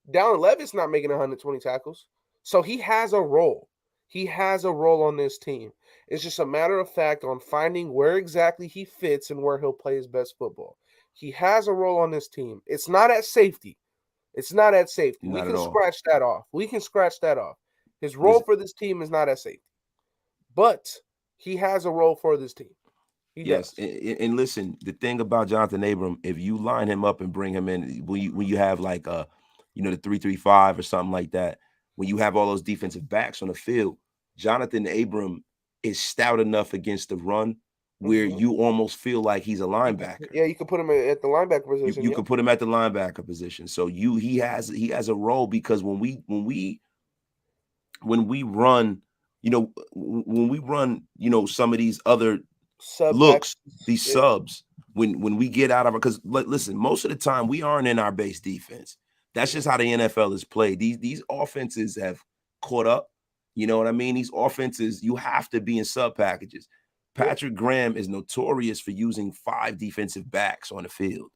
Speaker 1: Dallin Levitt's not making 120 tackles. So he has a role. He has a role on this team. It's just a matter of fact on finding where exactly he fits and where he'll play his best football. He has a role on this team. It's not at safety. It's not at safety. We
Speaker 2: not at
Speaker 1: can
Speaker 2: all.
Speaker 1: scratch that off. We can scratch that off. His role
Speaker 2: Listen,
Speaker 1: for this team is not at safety. But he has a role for this team. He
Speaker 2: yes,
Speaker 1: does.
Speaker 2: and listen, the thing about Jonathan Abram, if you line him up and bring him in, when you have like the 3-3-5 or something like that, when you have all those defensive backs on the field, Jonathan Abram is stout enough against the run where
Speaker 1: Mm-hmm.
Speaker 2: you almost feel like he's a linebacker.
Speaker 1: Yeah, you can put him at the linebacker
Speaker 2: You
Speaker 1: position.
Speaker 2: you
Speaker 1: Yeah.
Speaker 2: could put him at the linebacker position. So he has a role because when we run, when we run, some of these other
Speaker 1: Sub
Speaker 2: looks,
Speaker 1: packages.
Speaker 2: these
Speaker 1: Yeah.
Speaker 2: subs, when we get out of it, because listen, most of the time we aren't in our base defense. That's
Speaker 1: Yeah.
Speaker 2: just how the NFL is played. These offenses have caught up. You know what I mean? These offenses, you have to be in sub packages.
Speaker 1: Yeah.
Speaker 2: Patrick Graham is notorious for using 5 defensive backs on the field.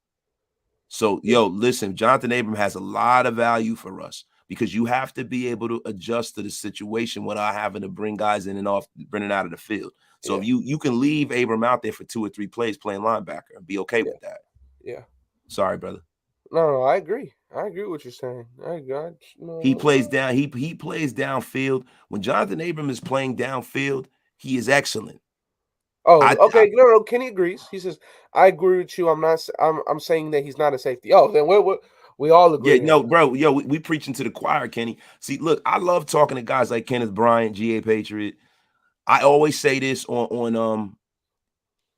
Speaker 2: So,
Speaker 1: Yeah.
Speaker 2: listen, Jonathan Abram has a lot of value for us because you have to be able to adjust to the situation without having to bring guys in and off, bringing out of the field. So
Speaker 1: Yeah.
Speaker 2: if you can leave Abram out there for 2 or 3 plays playing linebacker and be okay
Speaker 1: Yeah.
Speaker 2: with that.
Speaker 1: Yeah.
Speaker 2: Sorry, brother.
Speaker 1: No, I agree. I agree with what you're saying. I got
Speaker 2: He plays
Speaker 1: no.
Speaker 2: down. He plays downfield. When Jonathan Abram is playing downfield, he is excellent.
Speaker 1: Oh,
Speaker 2: I
Speaker 1: okay. No. Kenny agrees. He says, "I agree with you. I'm not. I'm saying that he's not a safety." Oh, then we all
Speaker 2: Yeah,
Speaker 1: agree then.
Speaker 2: no, bro. We preaching to the choir, Kenny. See, look, I love talking to guys like Kenneth Bryant, GA Patriot. I always say this on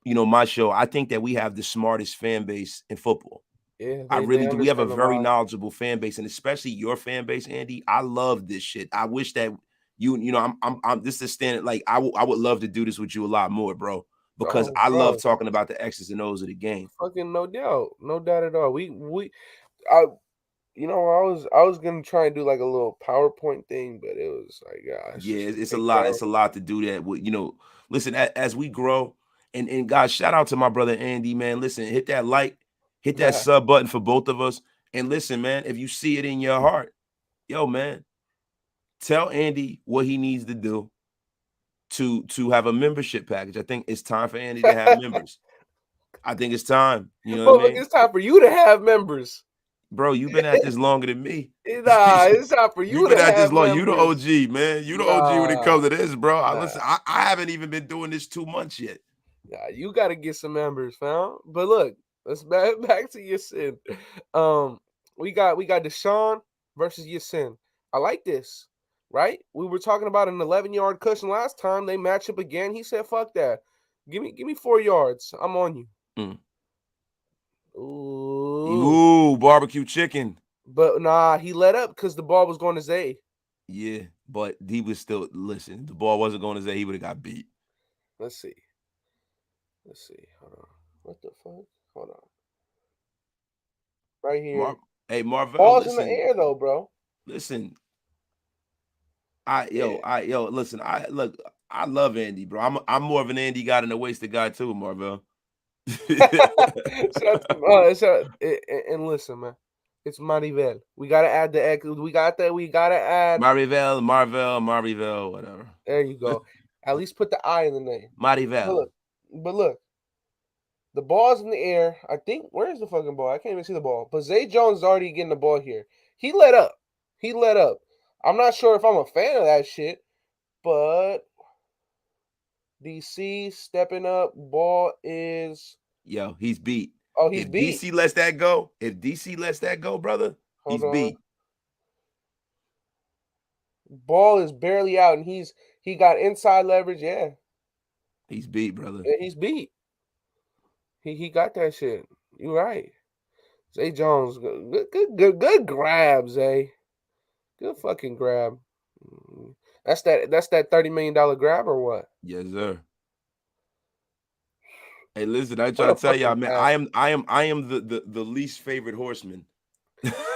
Speaker 2: my show. I think that we have the smartest fan base in football.
Speaker 1: Yeah,
Speaker 2: I
Speaker 1: they
Speaker 2: really do. We have a
Speaker 1: understand a
Speaker 2: very
Speaker 1: lot.
Speaker 2: knowledgeable fan base, and especially your fan base, Andy. I love this shit. I wish that I'm this is standard. Like I would love to do this with you a lot more, bro, because
Speaker 1: Oh,
Speaker 2: I love
Speaker 1: bro,
Speaker 2: talking about the X's and O's of the game.
Speaker 1: fucking no doubt at all. I I was gonna try and do like a little PowerPoint thing, but it was like, it's
Speaker 2: Yeah,
Speaker 1: just gonna
Speaker 2: it's a
Speaker 1: take
Speaker 2: lot.
Speaker 1: forever.
Speaker 2: It's a lot to do that. Listen, as we grow, and guys, shout out to my brother Andy, man. Listen, hit that like, hit that sub button for both of us. And listen, man, if you see it in your heart, yo, man, tell Andy what he needs to do to have a membership package. I think it's time for Andy to have members. I think it's time. You know what I
Speaker 1: Well, look,
Speaker 2: mean?
Speaker 1: it's time for you to have members.
Speaker 2: Bro, you've been at this longer than me.
Speaker 1: Nah, it's time for
Speaker 2: You've
Speaker 1: you
Speaker 2: been
Speaker 1: to
Speaker 2: at this
Speaker 1: have
Speaker 2: long. You the
Speaker 1: members.
Speaker 2: OG, man. You the OG when it
Speaker 1: Nah,
Speaker 2: comes to this, bro.
Speaker 1: nah.
Speaker 2: Listen, I haven't even been doing this 2 months yet.
Speaker 1: Yeah, you got to get some members, fam. But look, let's back to Yasin. Um, we got Deshaun versus Yasin. I like this, right? We were talking about an 11-yard cushion last time. They match up again. He said, "Fuck that. Give me 4 yards. I'm on you."
Speaker 2: Mm.
Speaker 1: Ooh,
Speaker 2: Ooh, barbecue chicken.
Speaker 1: but nah, he let up because the ball was going to Zay.
Speaker 2: Yeah, but he was still listen. The ball wasn't going to say he would have got beat.
Speaker 1: Let's see. Let's see. Hold on. What the fuck? Hold on. Right here.
Speaker 2: Hey Marvell,
Speaker 1: Ball's in the
Speaker 2: listen,
Speaker 1: air though, bro.
Speaker 2: listen.
Speaker 1: Yeah.
Speaker 2: Listen. I love Andy, bro. I'm more of an Andy guy than a wasted guy too, Marvell.
Speaker 1: And listen, man, it's Maribel. We gotta add the X. We got that. We gotta add.
Speaker 2: Marvel, whatever.
Speaker 1: There you go. At least put the I in the name. But
Speaker 2: Marvel.
Speaker 1: look, but look, the ball's in the air. I think where's the fucking ball? I can't even see the ball. But Zay Jones is already getting the ball here. He let up. He let up. I'm not sure if I'm a fan of that shit, but DC stepping up. Ball is
Speaker 2: Yo, he's beat.
Speaker 1: oh he's
Speaker 2: If
Speaker 1: beat.
Speaker 2: DC lets that go, brother,
Speaker 1: Hold
Speaker 2: he's
Speaker 1: on.
Speaker 2: beat.
Speaker 1: Ball is barely out, and he got inside leverage. Yeah,
Speaker 2: He's beat, brother.
Speaker 1: yeah he's beat. He got that shit. You right. Zay Jones, good grab, Zay. Good fucking grab. Mm. That's that $30 million grab or what?
Speaker 2: Yes, sir. Hey, listen, I
Speaker 1: What
Speaker 2: try
Speaker 1: a
Speaker 2: to tell y'all,
Speaker 1: fucking
Speaker 2: man.
Speaker 1: pass.
Speaker 2: I am the least favorite horseman.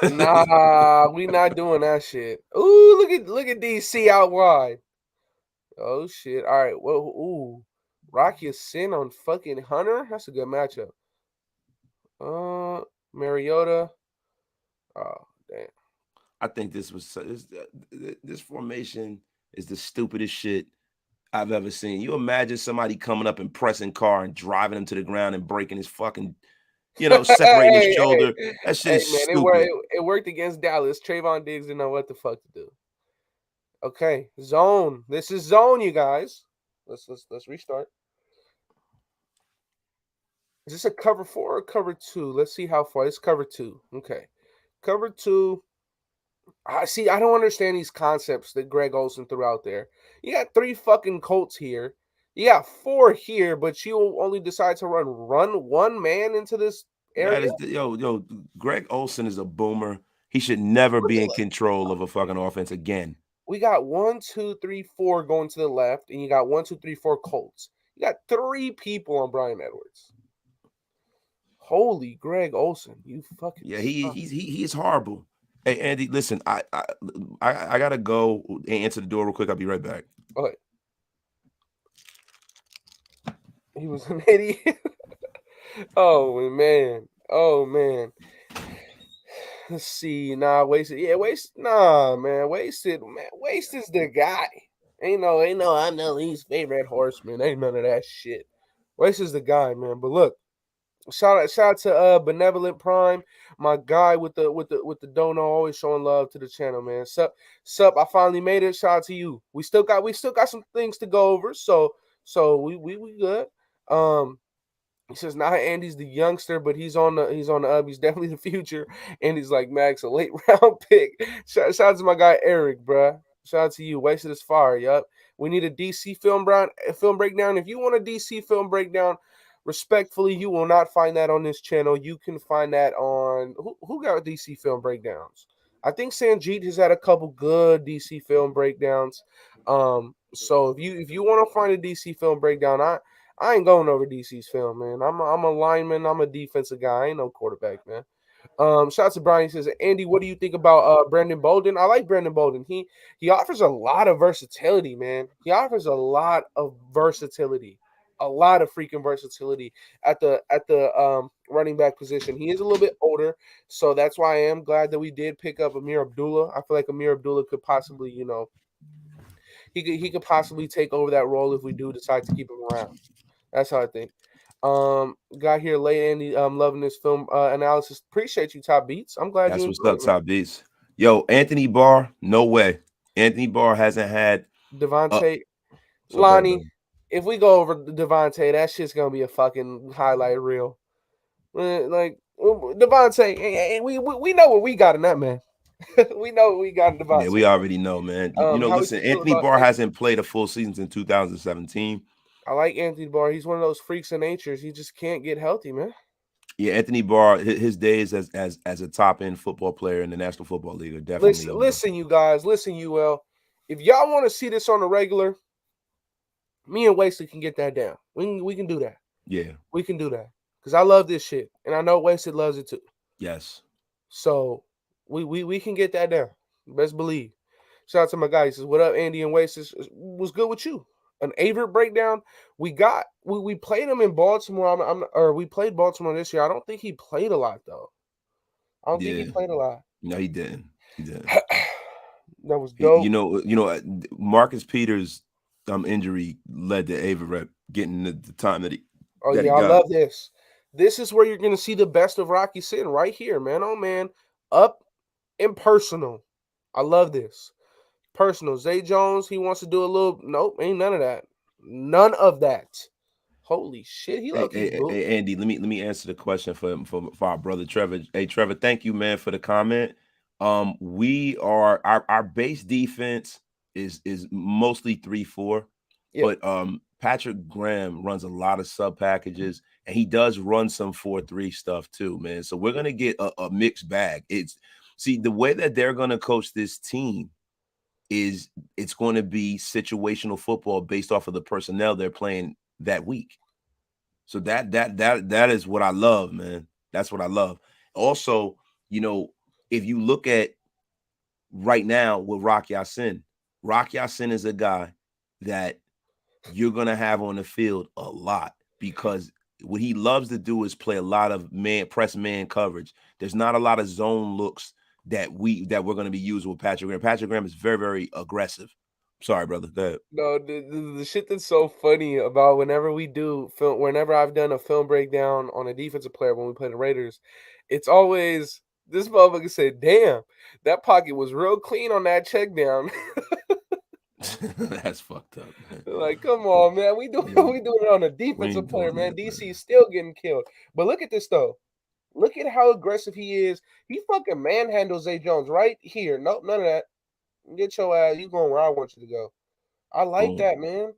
Speaker 1: Nah, we not doing that shit. Ooh, look at DC out wide. Oh shit. All right. Well, ooh, Rocky Sin on fucking Hunter. That's a good matchup. Mariota. Oh damn.
Speaker 2: I think this formation is the stupidest shit I've ever seen. You imagine somebody coming up and pressing Carr and driving him to the ground and breaking his fucking, separating his
Speaker 1: hey, hey,
Speaker 2: shoulder. That shit
Speaker 1: hey,
Speaker 2: is
Speaker 1: man, it worked.
Speaker 2: stupid.
Speaker 1: It worked against Dallas. Trayvon Diggs didn't know what the fuck to do. Okay, zone. This is zone, you guys. Let's restart. Is this a cover four or cover two? Let's see how far. It's cover two. Okay, cover two. I see. I don't understand these concepts that Greg Olson threw out there. You got three fucking Colts here. You got four here, but you only decide to run one man into this
Speaker 2: That
Speaker 1: area.
Speaker 2: is, yo, Greg Olson is a boomer. He should never
Speaker 1: Look
Speaker 2: be
Speaker 1: at
Speaker 2: in control of a fucking offense again.
Speaker 1: we got one, two, three, four going to the left, and you got one, two, three, four Colts. You got three people on Brian Edwards. Holy Greg Olson, you fucking
Speaker 2: Yeah,
Speaker 1: suck.
Speaker 2: he is horrible. Hey, Andy, listen, I gotta go and answer the door real quick. I'll be right back.
Speaker 1: Okay. He was an idiot. Oh man. Oh man. Let's see. Nah, wasted. Yeah, wasted. Nah, man. Wasted. Man, wasted's the guy. Ain't no. I'm the least favorite horseman. Ain't none of that shit. Wasted's the guy, man. But look, shout out to Benevolent Prime, my guy with the dono, always showing love to the channel, man. Sup, I finally made it. Shout out to you. We still got some things to go over, so we good. Um he says now Andy's the youngster, but he's on the up. He's definitely the future. And he's like Max, a late round pick. Shout out to my guy Eric, bruh. Shout out to you. Wasted his fire. Yup. We need a DC film breakdown. If you want a DC film breakdown, respectfully, you will not find that on this channel. You can find that on who got DC film breakdowns. I think Sanjeet has had a couple good DC film breakdowns. So if you want to find a DC film breakdown, I ain't going over DC's film, man. I'm a lineman. I'm a defensive guy. I ain't no quarterback, man. Shout out to Brian. He says, Andy, what do you think about Brandon Bolden? I like Brandon Bolden. He offers a lot of versatility, man. He offers a lot of versatility, a lot of freaking versatility at the running back position. He is a little bit older, so that's why I am glad that we did pick up Amir Abdullah. I feel like Amir Abdullah could possibly, he could possibly take over that role if we do decide to keep him around. That's how I think. Got here late, Andy. Loving this film analysis. Appreciate you, Top Beats. I'm glad you
Speaker 2: That's what's
Speaker 1: enjoyed
Speaker 2: up,
Speaker 1: it, man.
Speaker 2: top beats. Yo, Anthony Barr, no way. Anthony Barr hasn't had. Uh,
Speaker 1: Devontae,
Speaker 2: so go ahead,
Speaker 1: Lonnie.
Speaker 2: brother.
Speaker 1: If we go over Devontae, that shit's gonna be a fucking highlight reel. Like Devontae, we know what we got in that man. We know what we got in
Speaker 2: Yeah,
Speaker 1: Devontae.
Speaker 2: we already know, man.
Speaker 1: How would
Speaker 2: Listen,
Speaker 1: you feel
Speaker 2: Anthony
Speaker 1: about
Speaker 2: Barr
Speaker 1: Anthony?
Speaker 2: hasn't played a full season since 2017.
Speaker 1: I like Anthony Barr. He's one of those freaks of natures. He just can't get healthy, man.
Speaker 2: Yeah, Anthony Barr, his days as a top end football player in the National Football League are definitely over.
Speaker 1: Listen, you guys. Listen, UL. If y'all want to see this on the regular, me and Wasted can get that down. We can do that.
Speaker 2: Yeah.
Speaker 1: We can do that because I love this shit, and I know Wasted loves it too.
Speaker 2: Yes.
Speaker 1: So we can get that down. Best believe. Shout out to my guy. He says, "What up, Andy and Wasted? Was good with you." An Averett breakdown. We played him in Baltimore. Or we played Baltimore this year. I don't think he played a lot though. I don't think he
Speaker 2: Yeah.
Speaker 1: played a lot.
Speaker 2: No, he didn't. He didn't.
Speaker 1: That was
Speaker 2: He,
Speaker 1: dope.
Speaker 2: Marcus Peters' injury led to Averett getting the time
Speaker 1: Oh
Speaker 2: that he
Speaker 1: yeah, I
Speaker 2: got.
Speaker 1: love this. This is where you're gonna see the best of Rocky Sin right here, man. Oh man, up and personal. I love this. Personal. Zay Jones, he wants to do a little. Nope, ain't none of that. None of that. Holy shit, he
Speaker 2: Hey,
Speaker 1: low key
Speaker 2: hey,
Speaker 1: boot.
Speaker 2: hey, Andy, let me answer the question for our brother Trevor. Hey, Trevor, thank you, man, for the comment. We are our base defense is mostly 3-4,
Speaker 1: Yeah.
Speaker 2: but Patrick Graham runs a lot of sub packages, and he does run some 4-3 stuff too, man. So we're gonna get a mixed bag. See the way that they're gonna coach this team is it's going to be situational football based off of the personnel they're playing that week. So that is what I love, man. That's what I love. Also, if you look at right now with Rock Yasin is a guy that you're gonna have on the field a lot because what he loves to do is play a lot of man coverage. There's not a lot of zone looks that we're gonna be using with Patrick Graham. Patrick Graham is very, very aggressive. Sorry, brother. Go ahead.
Speaker 1: No, the shit that's so funny about whenever we do film, whenever I've done a film breakdown on a defensive player when we play the Raiders, it's always this motherfucker said, "Damn, that pocket was real clean on that check down."
Speaker 2: That's fucked up, man.
Speaker 1: Like, come on, man, we do
Speaker 2: We
Speaker 1: we
Speaker 2: ain't,
Speaker 1: doing it on a
Speaker 2: we
Speaker 1: defensive
Speaker 2: ain't
Speaker 1: player,
Speaker 2: doing
Speaker 1: man.
Speaker 2: that,
Speaker 1: DC
Speaker 2: man.
Speaker 1: is still getting killed, but look at this though. Look at how aggressive he is. He fucking manhandles Zay Jones right here. Nope, none of that. Get your ass. You going where I want you to go. I like
Speaker 2: Boom.
Speaker 1: that, man.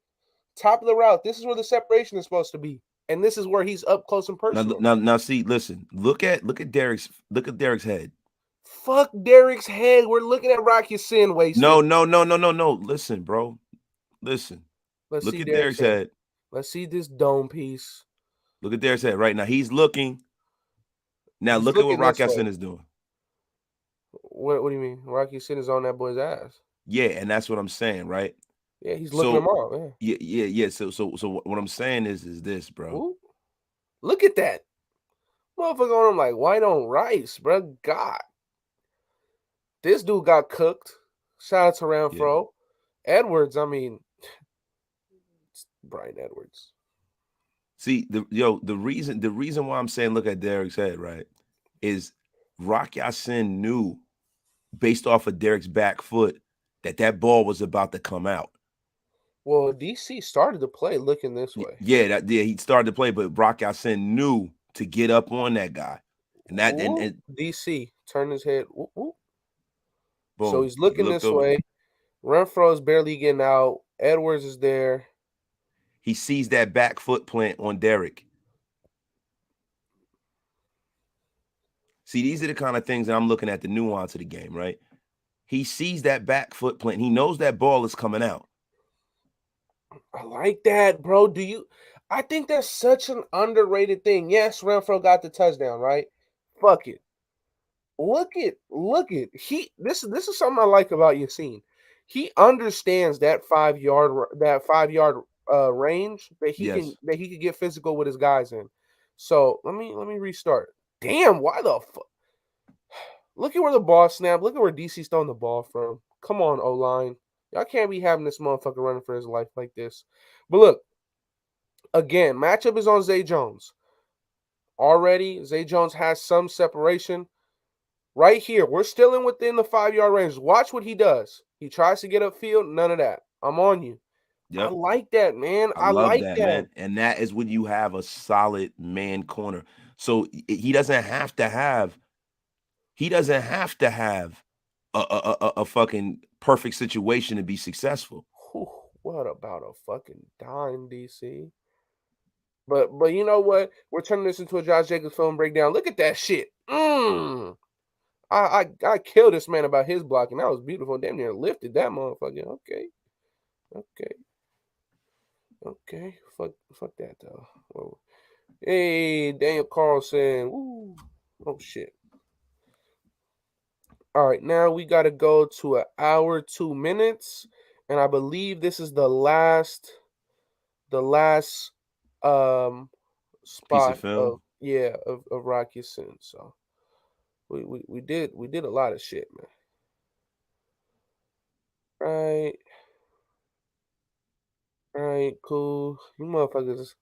Speaker 1: Top of the route. This is where the separation is supposed to be, and this is where he's up close and
Speaker 2: Now,
Speaker 1: personal.
Speaker 2: now, now, see, listen. Look at Derek's head.
Speaker 1: Fuck Derek's head. We're looking at Rocky Sin
Speaker 2: No,
Speaker 1: wasted.
Speaker 2: no, no, no, no, no. Listen, bro. Listen.
Speaker 1: Let's
Speaker 2: Look
Speaker 1: see
Speaker 2: at
Speaker 1: Derek's
Speaker 2: Derek's
Speaker 1: head.
Speaker 2: head.
Speaker 1: Let's see this dome piece.
Speaker 2: Look at Derek's head right now. He's looking. Now
Speaker 1: He's
Speaker 2: look at what
Speaker 1: looking
Speaker 2: Rock
Speaker 1: this way.
Speaker 2: Ya-Sin is doing.
Speaker 1: What do you mean? Rocky Sin is on that boy's ass.
Speaker 2: Yeah, and that's what I'm saying, right?
Speaker 1: Yeah, he's looking him
Speaker 2: So
Speaker 1: off. Yeah.
Speaker 2: yeah. So what I'm saying is this, bro.
Speaker 1: Ooh, look at that. Motherfucker on him like white on rice, bro. God. This dude got cooked. Shout out to
Speaker 2: Yeah.
Speaker 1: Renfro. Edwards, I mean, Brian Edwards.
Speaker 2: See, the reason why I'm saying look at Derek's head, right, is Rock Ya-Sin knew based off of Derek's back foot that ball was about to come out.
Speaker 1: Well, DC started to play looking this way.
Speaker 2: Yeah, he started to play, but Rock Ya-Sin knew to get up on that guy, and that and,
Speaker 1: Ooh,
Speaker 2: and
Speaker 1: DC turned his head. Ooh, ooh. So
Speaker 2: boom,
Speaker 1: he's
Speaker 2: he
Speaker 1: looking
Speaker 2: looked
Speaker 1: this
Speaker 2: over.
Speaker 1: way. Renfro is barely getting out. Edwards is there.
Speaker 2: He sees that back foot plant on Derek. See, these are the kind of things that I'm looking at the nuance of the game, right? He sees that back foot plant. He knows that ball is coming out.
Speaker 1: I like that, bro. I think that's such an underrated thing. Yes, Renfro got the touchdown, right? Fuck it. Look at this is something I like about Yassine. He understands that 5 yard range that
Speaker 2: Yes.
Speaker 1: he could get physical with his guys in. So let me restart. Damn, why the fuck? Look at where the ball snapped. Look at where DC's throwing the ball from. Come on, O line. Y'all can't be having this motherfucker running for his life like this. But look, again, matchup is on Zay Jones. Already, Zay Jones has some separation. Right here, we're still in within the 5 yard range. Watch what he does. He tries to get upfield. None of that. I'm on you. I
Speaker 2: Yep.
Speaker 1: like that, man.
Speaker 2: I
Speaker 1: I
Speaker 2: love
Speaker 1: like
Speaker 2: that,
Speaker 1: that.
Speaker 2: man. And that is when you have a solid man corner. So he doesn't have to have a fucking perfect situation to be successful.
Speaker 1: Whew, what about a fucking dime, DC? But you know what? We're turning this into a Josh Jacobs film breakdown. Look at that shit. I killed this man about his blocking. That was beautiful. Damn near lifted that motherfucker. Okay, okay. Fuck that though. Whoa. Hey, Daniel Carlson. Woo. Oh shit. All right, now we got to go to an hour 2 minutes, and I believe this is the last. the last
Speaker 2: Piece of
Speaker 1: spot
Speaker 2: film.
Speaker 1: of Rocky Sin. So we did a lot of shit, man. Right, right, cool. You motherfuckers,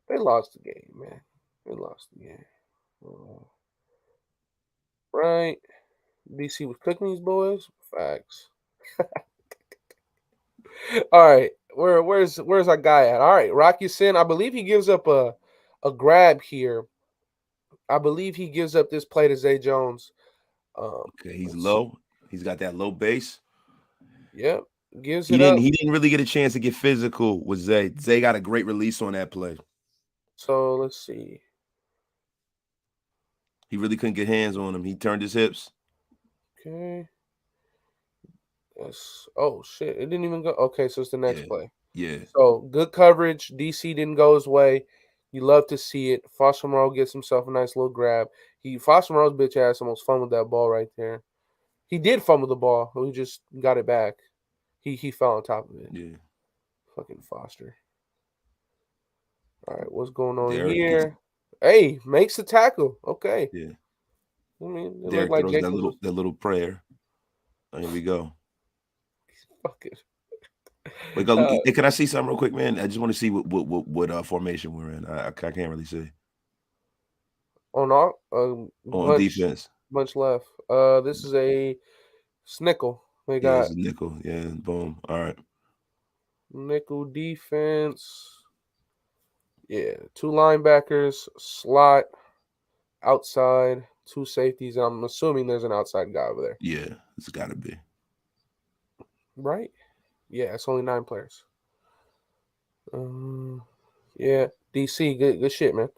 Speaker 1: they lost the game, man. They lost the game. Right. DC was cooking these boys. Facts. All right. Where's our guy at? All right, Rocky Sin. I believe he gives up a grab here. I believe he gives up this play to Zay Jones.
Speaker 2: Okay, he's
Speaker 1: Let's see.
Speaker 2: low. He's got that low base.
Speaker 1: Yep. Gives
Speaker 2: He
Speaker 1: it
Speaker 2: didn't
Speaker 1: up.
Speaker 2: he didn't really get a chance to get physical with Zay. Zay got a great release on that play.
Speaker 1: So let's see.
Speaker 2: He really couldn't get hands on him. He turned his hips.
Speaker 1: Okay. Yes. Oh shit. It didn't even go. Okay, so it's the next
Speaker 2: Yeah.
Speaker 1: play.
Speaker 2: Yeah.
Speaker 1: So good coverage. DC didn't go his way. You love to see it. Foster Moreau gets himself a nice little grab. Foster Moreau's bitch ass almost fumbled that ball right there. He did fumble the ball. He just got it back. He fell on top of it.
Speaker 2: Yeah.
Speaker 1: Fucking Foster. All right, what's going on
Speaker 2: Derek gets
Speaker 1: here? Hey, makes the tackle. Okay.
Speaker 2: yeah.
Speaker 1: I mean, it looked
Speaker 2: Derek
Speaker 1: like
Speaker 2: throws that
Speaker 1: Jacobs
Speaker 2: little
Speaker 1: was
Speaker 2: that little prayer. Oh, here we go.
Speaker 1: fucking.
Speaker 2: Wait, go.
Speaker 1: Uh,
Speaker 2: Hey, can I see something real quick, man? I just want to see what formation we're in. I can't really see
Speaker 1: on all
Speaker 2: on defense.
Speaker 1: bunch left. This is a snickle. They
Speaker 2: Yeah, it's
Speaker 1: got
Speaker 2: a nickel. Yeah, boom. All right.
Speaker 1: nickel defense. Yeah, two linebackers, slot, outside, two safeties. I'm assuming there's an outside guy over there,
Speaker 2: Yeah, it's got to be.
Speaker 1: right? Yeah, it's only 9 players. Um, yeah, DC, good shit, man.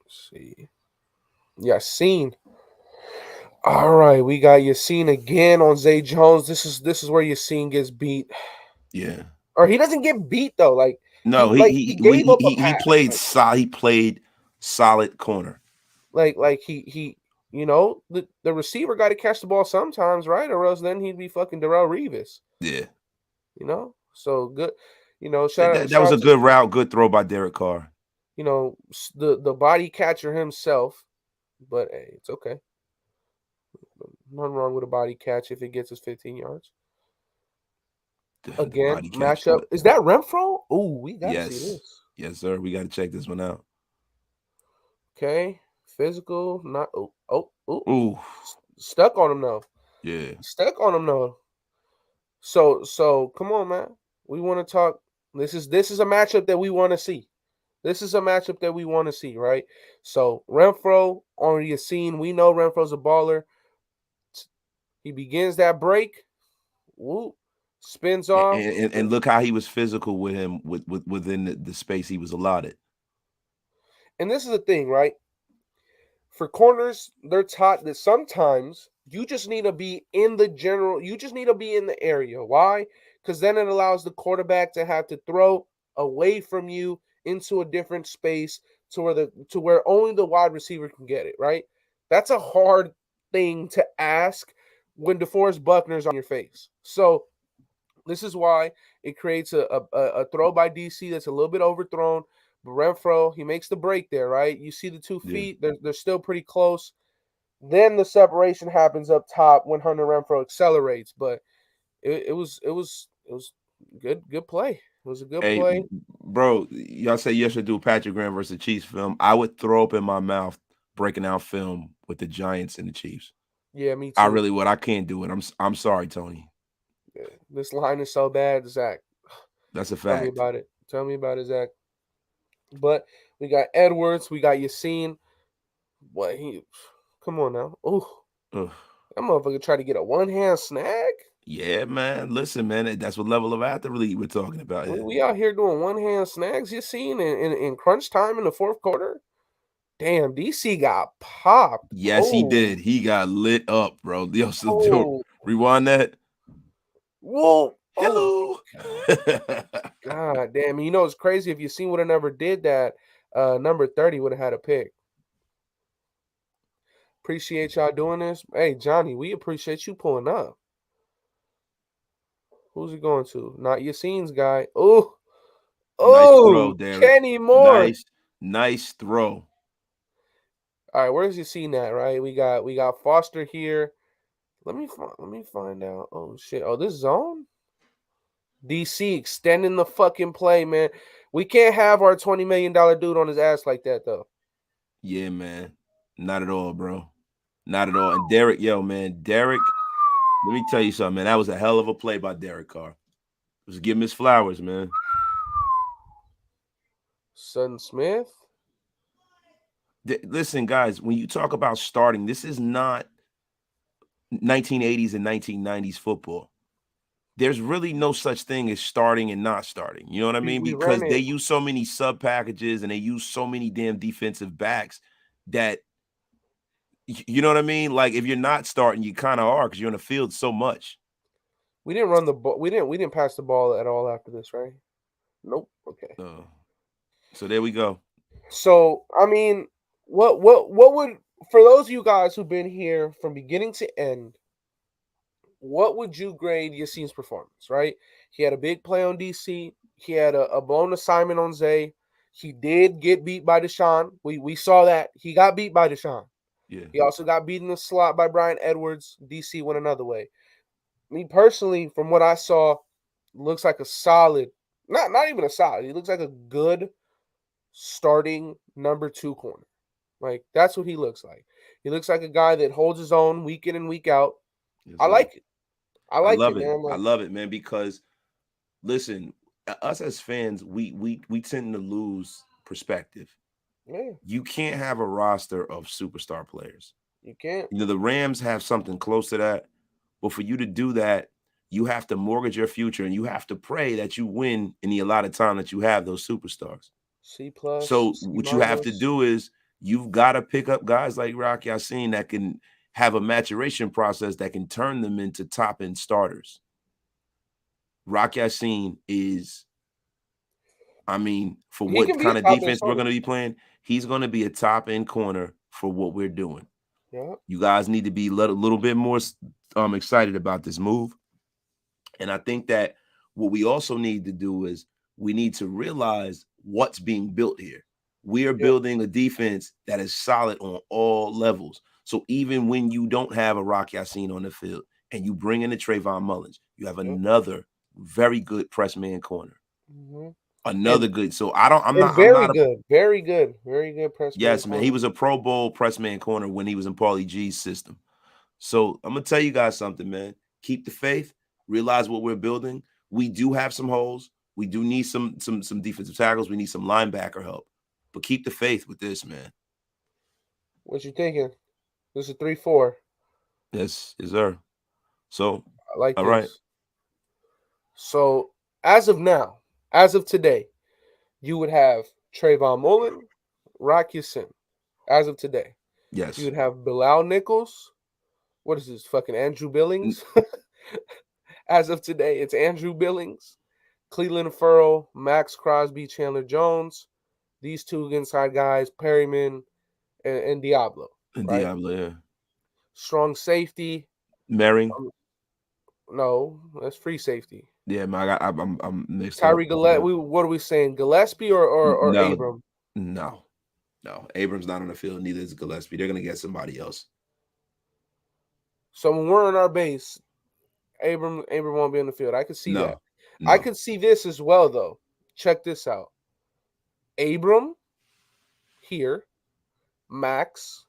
Speaker 1: Let's see, Yassine. All right, we got Yassine again on Zay Jones. This is where Yassine gets beat,
Speaker 2: Yeah.
Speaker 1: or he doesn't get beat though. Like
Speaker 2: No,
Speaker 1: he gave up a
Speaker 2: he
Speaker 1: pass.
Speaker 2: played solid. He played solid corner.
Speaker 1: Like he the receiver got to catch the ball sometimes, right? Or else then he'd be fucking Darrell Revis.
Speaker 2: Yeah.
Speaker 1: So good.
Speaker 2: That,
Speaker 1: Shout out
Speaker 2: that, that
Speaker 1: shout
Speaker 2: was
Speaker 1: out
Speaker 2: a
Speaker 1: to
Speaker 2: good route, good throw by Derek Carr.
Speaker 1: the body catcher himself. But hey, it's okay. Nothing wrong with a body catch if it gets us 15 yards.
Speaker 2: The
Speaker 1: Again,
Speaker 2: body catch
Speaker 1: matchup.
Speaker 2: caught.
Speaker 1: Is that Renfro? Oh, we got to see
Speaker 2: Yes.
Speaker 1: this.
Speaker 2: Yes, sir. We got to check this one out.
Speaker 1: Okay. Physical, not oh.
Speaker 2: Ooh.
Speaker 1: Stuck on him though.
Speaker 2: Yeah.
Speaker 1: Stuck on him though. So come on, man. We want to talk. This is a matchup that we want to see. This is a matchup that we want to see, right? So Renfro on Yassine. We know Renfro's a baller. He begins that break. Whoop. Spins
Speaker 2: And,
Speaker 1: off.
Speaker 2: and look how he was physical with him within the space he was allotted.
Speaker 1: And this is the thing, right? For corners, they're taught that sometimes you just need to be in the general, you just need to be in the area. Why? Because then it allows the quarterback to have to throw away from you into a different space to where only the wide receiver can get it, right? That's a hard thing to ask when DeForest Buckner's on your face. So this is why it creates a throw by DC that's a little bit overthrown. But Renfro, he makes the break there, right? You see the 2
Speaker 2: Yeah.
Speaker 1: feet, they're still pretty close. Then the separation happens up top when Hunter Renfro accelerates. But it was good play. It was a good
Speaker 2: Hey,
Speaker 1: play.
Speaker 2: bro, y'all say you should do Patrick Graham versus Chiefs film. I would throw up in my mouth breaking out film with the Giants and the Chiefs.
Speaker 1: Yeah, me
Speaker 2: I
Speaker 1: too.
Speaker 2: really would. I can't do it. I'm sorry, Tony.
Speaker 1: Yeah, this line is so bad, Zach.
Speaker 2: That's a
Speaker 1: Tell me
Speaker 2: fact.
Speaker 1: about it. Tell me about it, Zach. But we got Edwards, we got Yassine. What he come on now. Oh,
Speaker 2: Ugh.
Speaker 1: that motherfucker tried to get a one-hand snag.
Speaker 2: Yeah, man. Listen, man. That's what level of athlete we're talking about here.
Speaker 1: We out here doing one-hand snags. You seen in crunch time in the fourth quarter? Damn, DC got popped.
Speaker 2: Yes, he
Speaker 1: Oh,
Speaker 2: did. He got lit up, bro. Yo, so
Speaker 1: oh,
Speaker 2: rewind that.
Speaker 1: whoa, oh
Speaker 2: Hello.
Speaker 1: god damn. It's crazy. If you seen would have never did that, number 30 would have had a pick. Appreciate y'all doing this. Hey, Johnny, we appreciate you pulling up. Who's he going to? Not Yassine's guy. Oh,
Speaker 2: Nice throw,
Speaker 1: Oh,
Speaker 2: Derek.
Speaker 1: Kenny Moore.
Speaker 2: Nice throw.
Speaker 1: All right, where's he seen that? Right, we got Foster here. Let me find out. Oh shit. Oh, this zone. DC extending the fucking play, man. We can't have our $20 million dude on his ass like that though.
Speaker 2: Yeah, man. Not at all, bro. Not at all. And Derek, yo, man, Derek, let me tell you something, man. That was a hell of a play by Derek Carr. Just give him his flowers, man.
Speaker 1: Sutton Smith.
Speaker 2: Listen, guys, when you talk about starting, this is not 1980s and 1990s football. There's really no such thing as starting and not starting. You know what I
Speaker 1: We
Speaker 2: mean?
Speaker 1: we ran
Speaker 2: Because they
Speaker 1: it.
Speaker 2: use so many sub packages and they use so many damn defensive backs that you know what I mean? Like if you're not starting, you kind of are because you're in the field so much.
Speaker 1: We didn't run the ball. We didn't pass the ball at all after this, right? Nope. Okay.
Speaker 2: Uh, so there we go.
Speaker 1: So I mean, what would, for those of you guys who've been here from beginning to end, what would you grade Yassine's performance? Right, he had a big play on DC. He had a blown assignment on Zay. He did get beat by Deshaun. We saw that he got beat by Deshaun.
Speaker 2: Yeah.
Speaker 1: He also got beat in the slot by Brian Edwards. DC went another way. Me personally, from what I saw, looks like a solid, not even a solid. He looks like a good starting number two corner. Like that's what he looks like. He looks like a guy that holds his own week in and week out.
Speaker 2: Yes,
Speaker 1: I
Speaker 2: sir.
Speaker 1: like it. I
Speaker 2: I
Speaker 1: like
Speaker 2: love
Speaker 1: it,
Speaker 2: it.
Speaker 1: man.
Speaker 2: I
Speaker 1: Like,
Speaker 2: love it, man, because listen, us as fans, we tend to lose perspective.
Speaker 1: yeah,
Speaker 2: You can't have a roster of superstar players.
Speaker 1: you can't.
Speaker 2: You know, the Rams have something close to that, but for you to do that, you have to mortgage your future and you have to pray that you win in the allotted time that you have those superstars.
Speaker 1: C plus,
Speaker 2: So
Speaker 1: C
Speaker 2: what you have to
Speaker 1: minus.
Speaker 2: do is you've got to pick up guys like Rocky Yassin that can have a maturation process that can turn them into top end starters. Rock Yassin is, I mean, for
Speaker 1: He
Speaker 2: what
Speaker 1: can be a
Speaker 2: kind of
Speaker 1: top end
Speaker 2: defense we're
Speaker 1: starter.
Speaker 2: going to be playing, he's going to be a top end corner for what we're doing.
Speaker 1: Yeah,
Speaker 2: You guys need to be a little bit more excited about this move. And I think that what we also need to do is we need to realize what's being built here. We are
Speaker 1: yeah,
Speaker 2: building a defense that is solid on all levels. So even when you don't have a Rock Yassin on the field and you bring in a Trayvon Mullins, you have
Speaker 1: yeah.
Speaker 2: another very good press man corner.
Speaker 1: Mm-hmm.
Speaker 2: Another
Speaker 1: And
Speaker 2: good. So I don't.
Speaker 1: and
Speaker 2: I'm not
Speaker 1: very
Speaker 2: a.
Speaker 1: good, very good, very good press man
Speaker 2: Yes, man. He
Speaker 1: corner.
Speaker 2: was a Pro Bowl press man corner when he was in Paulie G's system. So I'm gonna tell you guys something, man. Keep the faith. Realize what we're building. We do have some holes. We do need some defensive tackles. We need some linebacker help. But keep the faith with this, man.
Speaker 1: What you thinking? This is 3-4.
Speaker 2: Yes, sir. So,
Speaker 1: I like
Speaker 2: all right.
Speaker 1: this. So as of now, as of today, you would have Trayvon Mullen, Rock Ya-Sin. As of today, you
Speaker 2: Yes.
Speaker 1: would have Bilal Nichols. What is this? Fucking Andrew
Speaker 2: N-
Speaker 1: Billings. As of today, it's Andrew Billings, Cleveland Furrow, Max Crosby, Chandler Jones. These two inside guys, Perryman and Diablo. Right.
Speaker 2: Diablo, yeah.
Speaker 1: Strong safety.
Speaker 2: Merring.
Speaker 1: Um, no, that's free safety.
Speaker 2: Yeah, man. I'm mixed up.
Speaker 1: Tyree Gillespie. What are we saying? Gillespie or
Speaker 2: No,
Speaker 1: Abram?
Speaker 2: no, no. Abrams not on the field. Neither is Gillespie. They're gonna get somebody else.
Speaker 1: So when we're on our base, Abram won't be on the field. I could see that.
Speaker 2: No,
Speaker 1: I
Speaker 2: no.
Speaker 1: could see this as well, though. Check this out. Abram here, Max,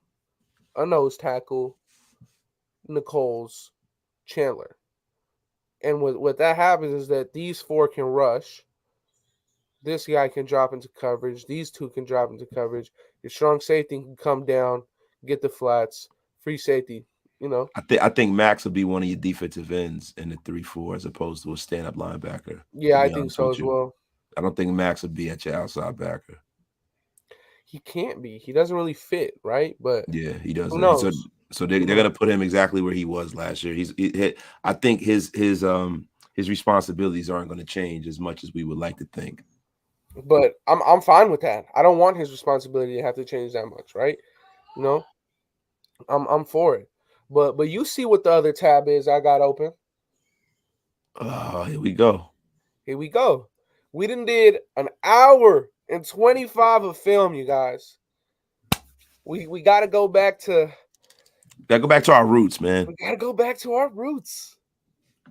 Speaker 1: a nose tackle, Nichols, Chandler. And what that happens is that these four can rush. This guy can drop into coverage. These two can drop into coverage. Your strong safety can come down, get the flats. Free safety, you know.
Speaker 2: I think Max will be one of your defensive ends in the 3-4 as opposed to a stand up linebacker. To
Speaker 1: Yeah, I
Speaker 2: be
Speaker 1: think
Speaker 2: honest
Speaker 1: so
Speaker 2: with
Speaker 1: as
Speaker 2: you,
Speaker 1: well.
Speaker 2: I don't think Max would be at your outside backer.
Speaker 1: He can't be. He doesn't really fit, right? But
Speaker 2: Yeah, he
Speaker 1: who
Speaker 2: doesn't.
Speaker 1: knows?
Speaker 2: So
Speaker 1: Who
Speaker 2: they're gonna
Speaker 1: knows?
Speaker 2: put him exactly where he was last year. I think his responsibilities aren't going to change as much as we would like to think.
Speaker 1: But I'm fine with that. I don't want his responsibility to have to change that much, right? You know, I'm for it. But you see what the other tab is I got open.
Speaker 2: Here we go.
Speaker 1: Here we go. We done did an hour and 25 of film, you guys. We gotta go back to
Speaker 2: Gotta go back to our roots, man.
Speaker 1: our roots.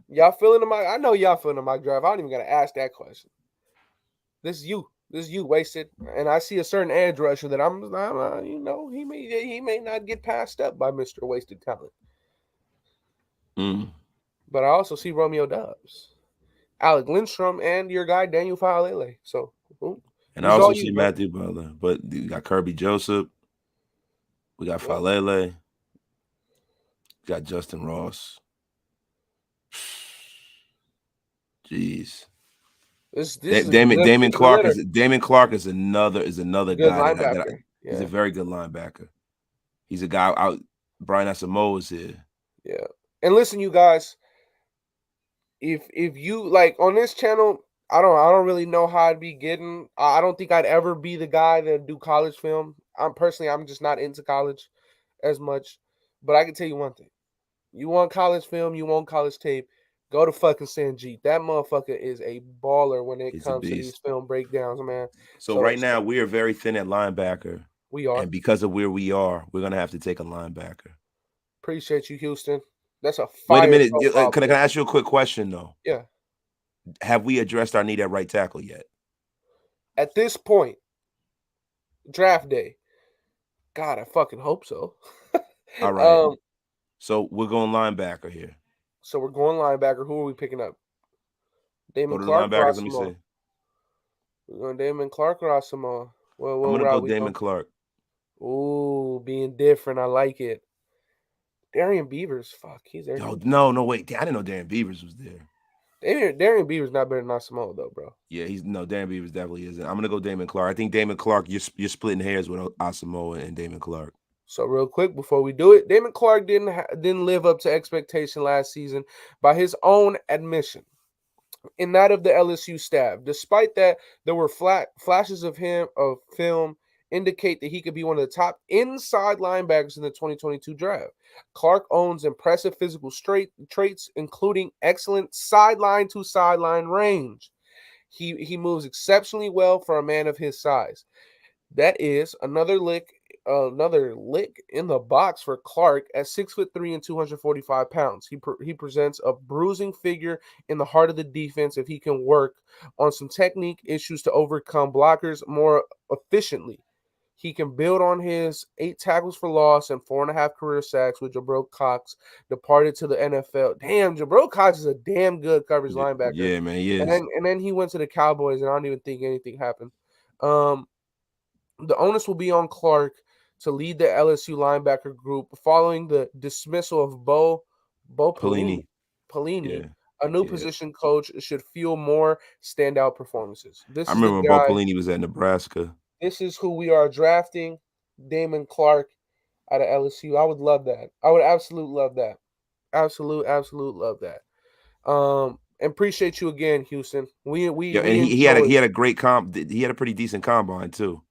Speaker 1: Y'all feeling the mock? I know y'all feeling the mock draft. I don't even gotta ask that question. This is you. This is you, Wasted. And I see a certain edge rusher that he may not get passed up by Mr. Wasted Talent.
Speaker 2: Mm.
Speaker 1: But I also see Romeo Dubs, Alec Lindstrom, and your guy Daniel Faalele. So
Speaker 2: And I
Speaker 1: this is all
Speaker 2: also
Speaker 1: you,
Speaker 2: see
Speaker 1: bro.
Speaker 2: Matthew Butler, but we got Kirby Joseph, we got
Speaker 1: Yep.
Speaker 2: Falele, we got Justin Ross. Jeez.
Speaker 1: This is a
Speaker 2: Damon
Speaker 1: good pick
Speaker 2: Damon
Speaker 1: of the
Speaker 2: Clark
Speaker 1: litter.
Speaker 2: is another
Speaker 1: Good
Speaker 2: guy that
Speaker 1: linebacker.
Speaker 2: he's a
Speaker 1: Yeah.
Speaker 2: very good linebacker. He's a guy out. Brian Asamoah is here.
Speaker 1: Yeah. And listen, you guys, if you like on this channel, I don't really know how I'd be getting. I don't think I'd ever be the guy that do college film. I'm just not into college as much. But I can tell you one thing. You want college film, you want college tape, go to fucking Sanjeet. That motherfucker is a baller when it
Speaker 2: He's a
Speaker 1: comes to these
Speaker 2: beast.
Speaker 1: film breakdowns, man.
Speaker 2: So
Speaker 1: So
Speaker 2: right now we are very thin at linebacker,
Speaker 1: we are.
Speaker 2: and because of where we are, we're gonna have to take a linebacker.
Speaker 1: Appreciate you, Houston. That's a
Speaker 2: Wait a
Speaker 1: fire
Speaker 2: minute.
Speaker 1: profile
Speaker 2: Can I
Speaker 1: pick.
Speaker 2: ask you a quick question though?
Speaker 1: Yeah.
Speaker 2: Have we addressed our need at right tackle yet?
Speaker 1: At this point, draft day. God, I fucking hope so.
Speaker 2: All right.
Speaker 1: um,
Speaker 2: So we're going linebacker here.
Speaker 1: so we're going linebacker. Who are we picking up?
Speaker 2: Go
Speaker 1: Damon
Speaker 2: to the
Speaker 1: Clark or
Speaker 2: linebackers. Let me
Speaker 1: Asamoah?
Speaker 2: see.
Speaker 1: We're going Damon Clark or Asamoah? Well,
Speaker 2: I'm
Speaker 1: what
Speaker 2: gonna go
Speaker 1: route we
Speaker 2: Damon
Speaker 1: go?
Speaker 2: Clark.
Speaker 1: Ooh, being different. I like it. Darian Beavers. Fuck, he's there.
Speaker 2: Yo, no, wait. I didn't know Darren Beavers was there.
Speaker 1: Darian Beavers not better than Asamoah though, bro.
Speaker 2: Yeah, Darren Beavers definitely isn't. I'm gonna go Damon Clark. I think Damon Clark. You're splitting hairs with Asamoah and Damon Clark.
Speaker 1: So real quick before we do it, Damon Clark didn't live up to expectation last season by his own admission, and that of the LSU staff. Despite that, there were flashes of him of film indicate that he could be one of the top inside linebackers in the 2022 draft. Clark owns impressive physical traits, including excellent sideline to sideline range. He moves exceptionally well for a man of his size. That is another lick in the box for Clark at 6'3" and 245 pounds. He presents a bruising figure in the heart of the defense if he can work on some technique issues to overcome blockers more efficiently. He can build on his 8 tackles for loss and 4.5 career sacks with Jabril Cox departed to the NFL. Damn, Jabril Cox is a damn good coverage linebacker.
Speaker 2: Yeah, man, he
Speaker 1: And
Speaker 2: is.
Speaker 1: then he went to the Cowboys, and I don't even think anything happened. Um, the onus will be on Clark to lead the LSU linebacker group following the dismissal of Bo Pelini.
Speaker 2: Pelini.
Speaker 1: Pelini,
Speaker 2: Yeah,
Speaker 1: a new
Speaker 2: yeah.
Speaker 1: position coach should fuel more standout performances.
Speaker 2: I
Speaker 1: This is the
Speaker 2: remember when Bo
Speaker 1: guy.
Speaker 2: Pelini was at Nebraska.
Speaker 1: This is who we are drafting. Damon Clark out of LSU. I would love that. I would absolutely love that. Absolute love that. And appreciate you again, Houston.
Speaker 2: Yeah, and
Speaker 1: We
Speaker 2: he
Speaker 1: enjoyed.
Speaker 2: had a great comp. He had a pretty decent combine too.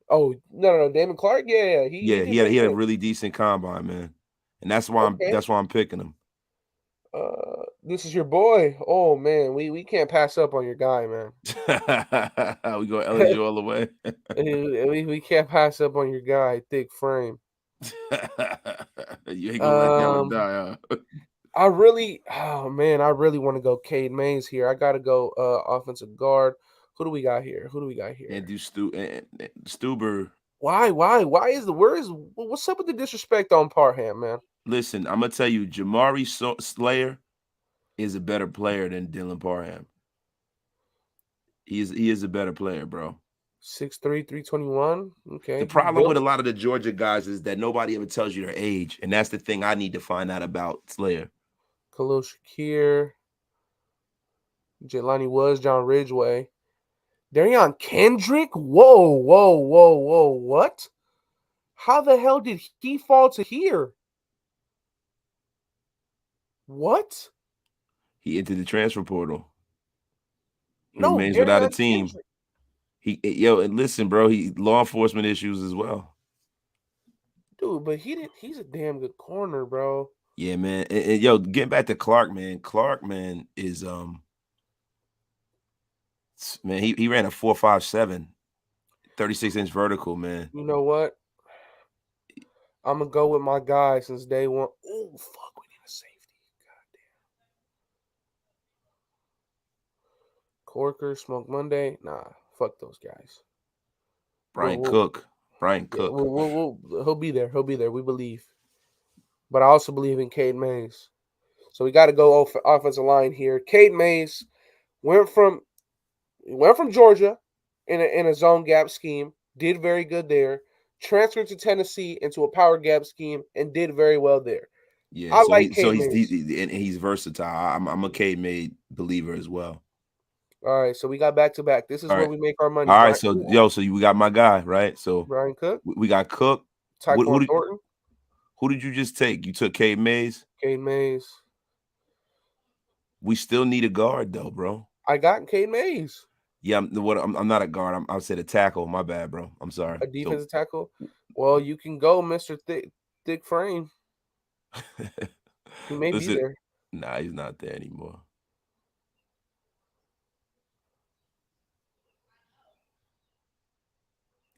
Speaker 1: Oh no, Damon Clark. Yeah. He
Speaker 2: Yeah,
Speaker 1: did pretty
Speaker 2: he had a
Speaker 1: good.
Speaker 2: really decent combine, man. And
Speaker 1: Okay.
Speaker 2: that's why I'm picking him.
Speaker 1: This is your boy. Oh man, we can't pass up on your guy, man.
Speaker 2: We go LSU all the way.
Speaker 1: We can't pass up on your guy, thick frame.
Speaker 2: You ain't gonna let that one
Speaker 1: Um,
Speaker 2: die, huh?
Speaker 1: oh man, I really want to go Cade Mays here. I gotta go offensive guard. Who do we got here? Who do we got here?
Speaker 2: And do Stuber.
Speaker 1: Why is what's up with the disrespect on Parham, man?
Speaker 2: Listen, I'm gonna tell you, Slayer is a better player than Dylan Parham. He is a better player, bro.
Speaker 1: 6'3", 321.
Speaker 2: The
Speaker 1: Okay, he's
Speaker 2: problem with
Speaker 1: built.
Speaker 2: a lot of the Georgia guys is that nobody ever tells you their age, and that's the thing I need to find out about Slayer.
Speaker 1: Khalil Shakir, Jelani Woods, John Ridgeway. Darion Kendrick? Whoa. What? How the hell did he fall to here? What?
Speaker 2: He entered the transfer portal. He
Speaker 1: No,
Speaker 2: remains without a
Speaker 1: Darion
Speaker 2: team.
Speaker 1: Kendrick.
Speaker 2: And listen, bro, he law enforcement issues as well.
Speaker 1: Dude, but he's a damn good corner, bro.
Speaker 2: Yeah, man. And, getting back to Clark, man. Clark, man, is Man, he ran a 4.57, 36-inch vertical, man.
Speaker 1: You know what? I'm gonna go with my guy since day one. Oh fuck, we need a safety. Corker, Smoke Monday. Nah, fuck those guys. We'll,
Speaker 2: Brian
Speaker 1: we'll
Speaker 2: Cook. Brian
Speaker 1: yeah,
Speaker 2: Cook.
Speaker 1: he'll be there. He'll be there. We believe. But I also believe in Cade Mays. So we got to go offensive line here. Cade Mays went from Georgia in a zone gap scheme, did very good there. Transferred to Tennessee into a power gap scheme and did very well there.
Speaker 2: Yeah,
Speaker 1: I
Speaker 2: so
Speaker 1: like
Speaker 2: he so
Speaker 1: Cade
Speaker 2: he's
Speaker 1: Mays.
Speaker 2: and he's versatile. I'm a Cade Made believer as well.
Speaker 1: All right, so we got back to back. This is
Speaker 2: All
Speaker 1: where
Speaker 2: right.
Speaker 1: we make our money.
Speaker 2: All right, so we got my guy, right? So
Speaker 1: Brian Cook,
Speaker 2: we got Cook. What
Speaker 1: Tyquan Thornton,
Speaker 2: who did you just take? You took Cade Mays.
Speaker 1: Cade Mays.
Speaker 2: We still need a guard though, bro.
Speaker 1: I got Cade Mays,
Speaker 2: Yeah, I'm not a guard. I said a tackle. My bad, bro. I'm sorry.
Speaker 1: a
Speaker 2: So
Speaker 1: defensive tackle. Well, you can go, Mister Thick Frame. He may be
Speaker 2: listen,
Speaker 1: there.
Speaker 2: nah, he's not there anymore.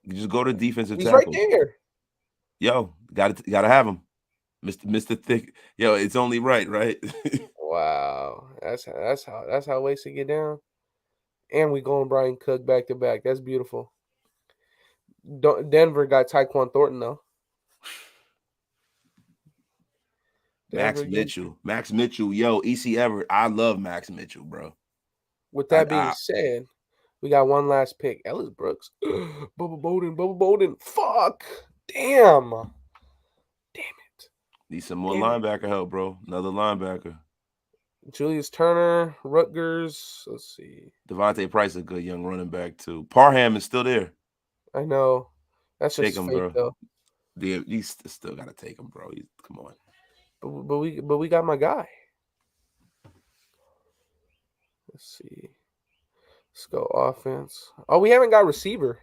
Speaker 2: You just go to defensive
Speaker 1: He's right
Speaker 2: tackle.
Speaker 1: there.
Speaker 2: Yo, gotta have him. Mr. Thick. Yo, it's only right, right?
Speaker 1: Wow, that's how wasted get down. And we going Brian Cook back to back. That's beautiful. Denver got Tyquan Thornton though.
Speaker 2: Max
Speaker 1: Denver getting.
Speaker 2: Mitchell. Max Mitchell. Yo, EC Everett. I love Max Mitchell, bro.
Speaker 1: With
Speaker 2: I,
Speaker 1: that being
Speaker 2: I
Speaker 1: said, we got one last pick. Ellis Brooks. Bubba Bolden. Fuck. Damn. Damn it.
Speaker 2: need some more
Speaker 1: Damn it.
Speaker 2: linebacker help, bro. Another linebacker.
Speaker 1: Julius Turner, Rutgers. Let's see.
Speaker 2: Devontae Price is a good young running back too. Parham is still there.
Speaker 1: I know. That's
Speaker 2: Take
Speaker 1: just
Speaker 2: him,
Speaker 1: fake
Speaker 2: bro.
Speaker 1: though.
Speaker 2: You still gotta take him, bro. Come on.
Speaker 1: But we got my guy. Let's see. Let's go offense. Oh, we haven't got receiver.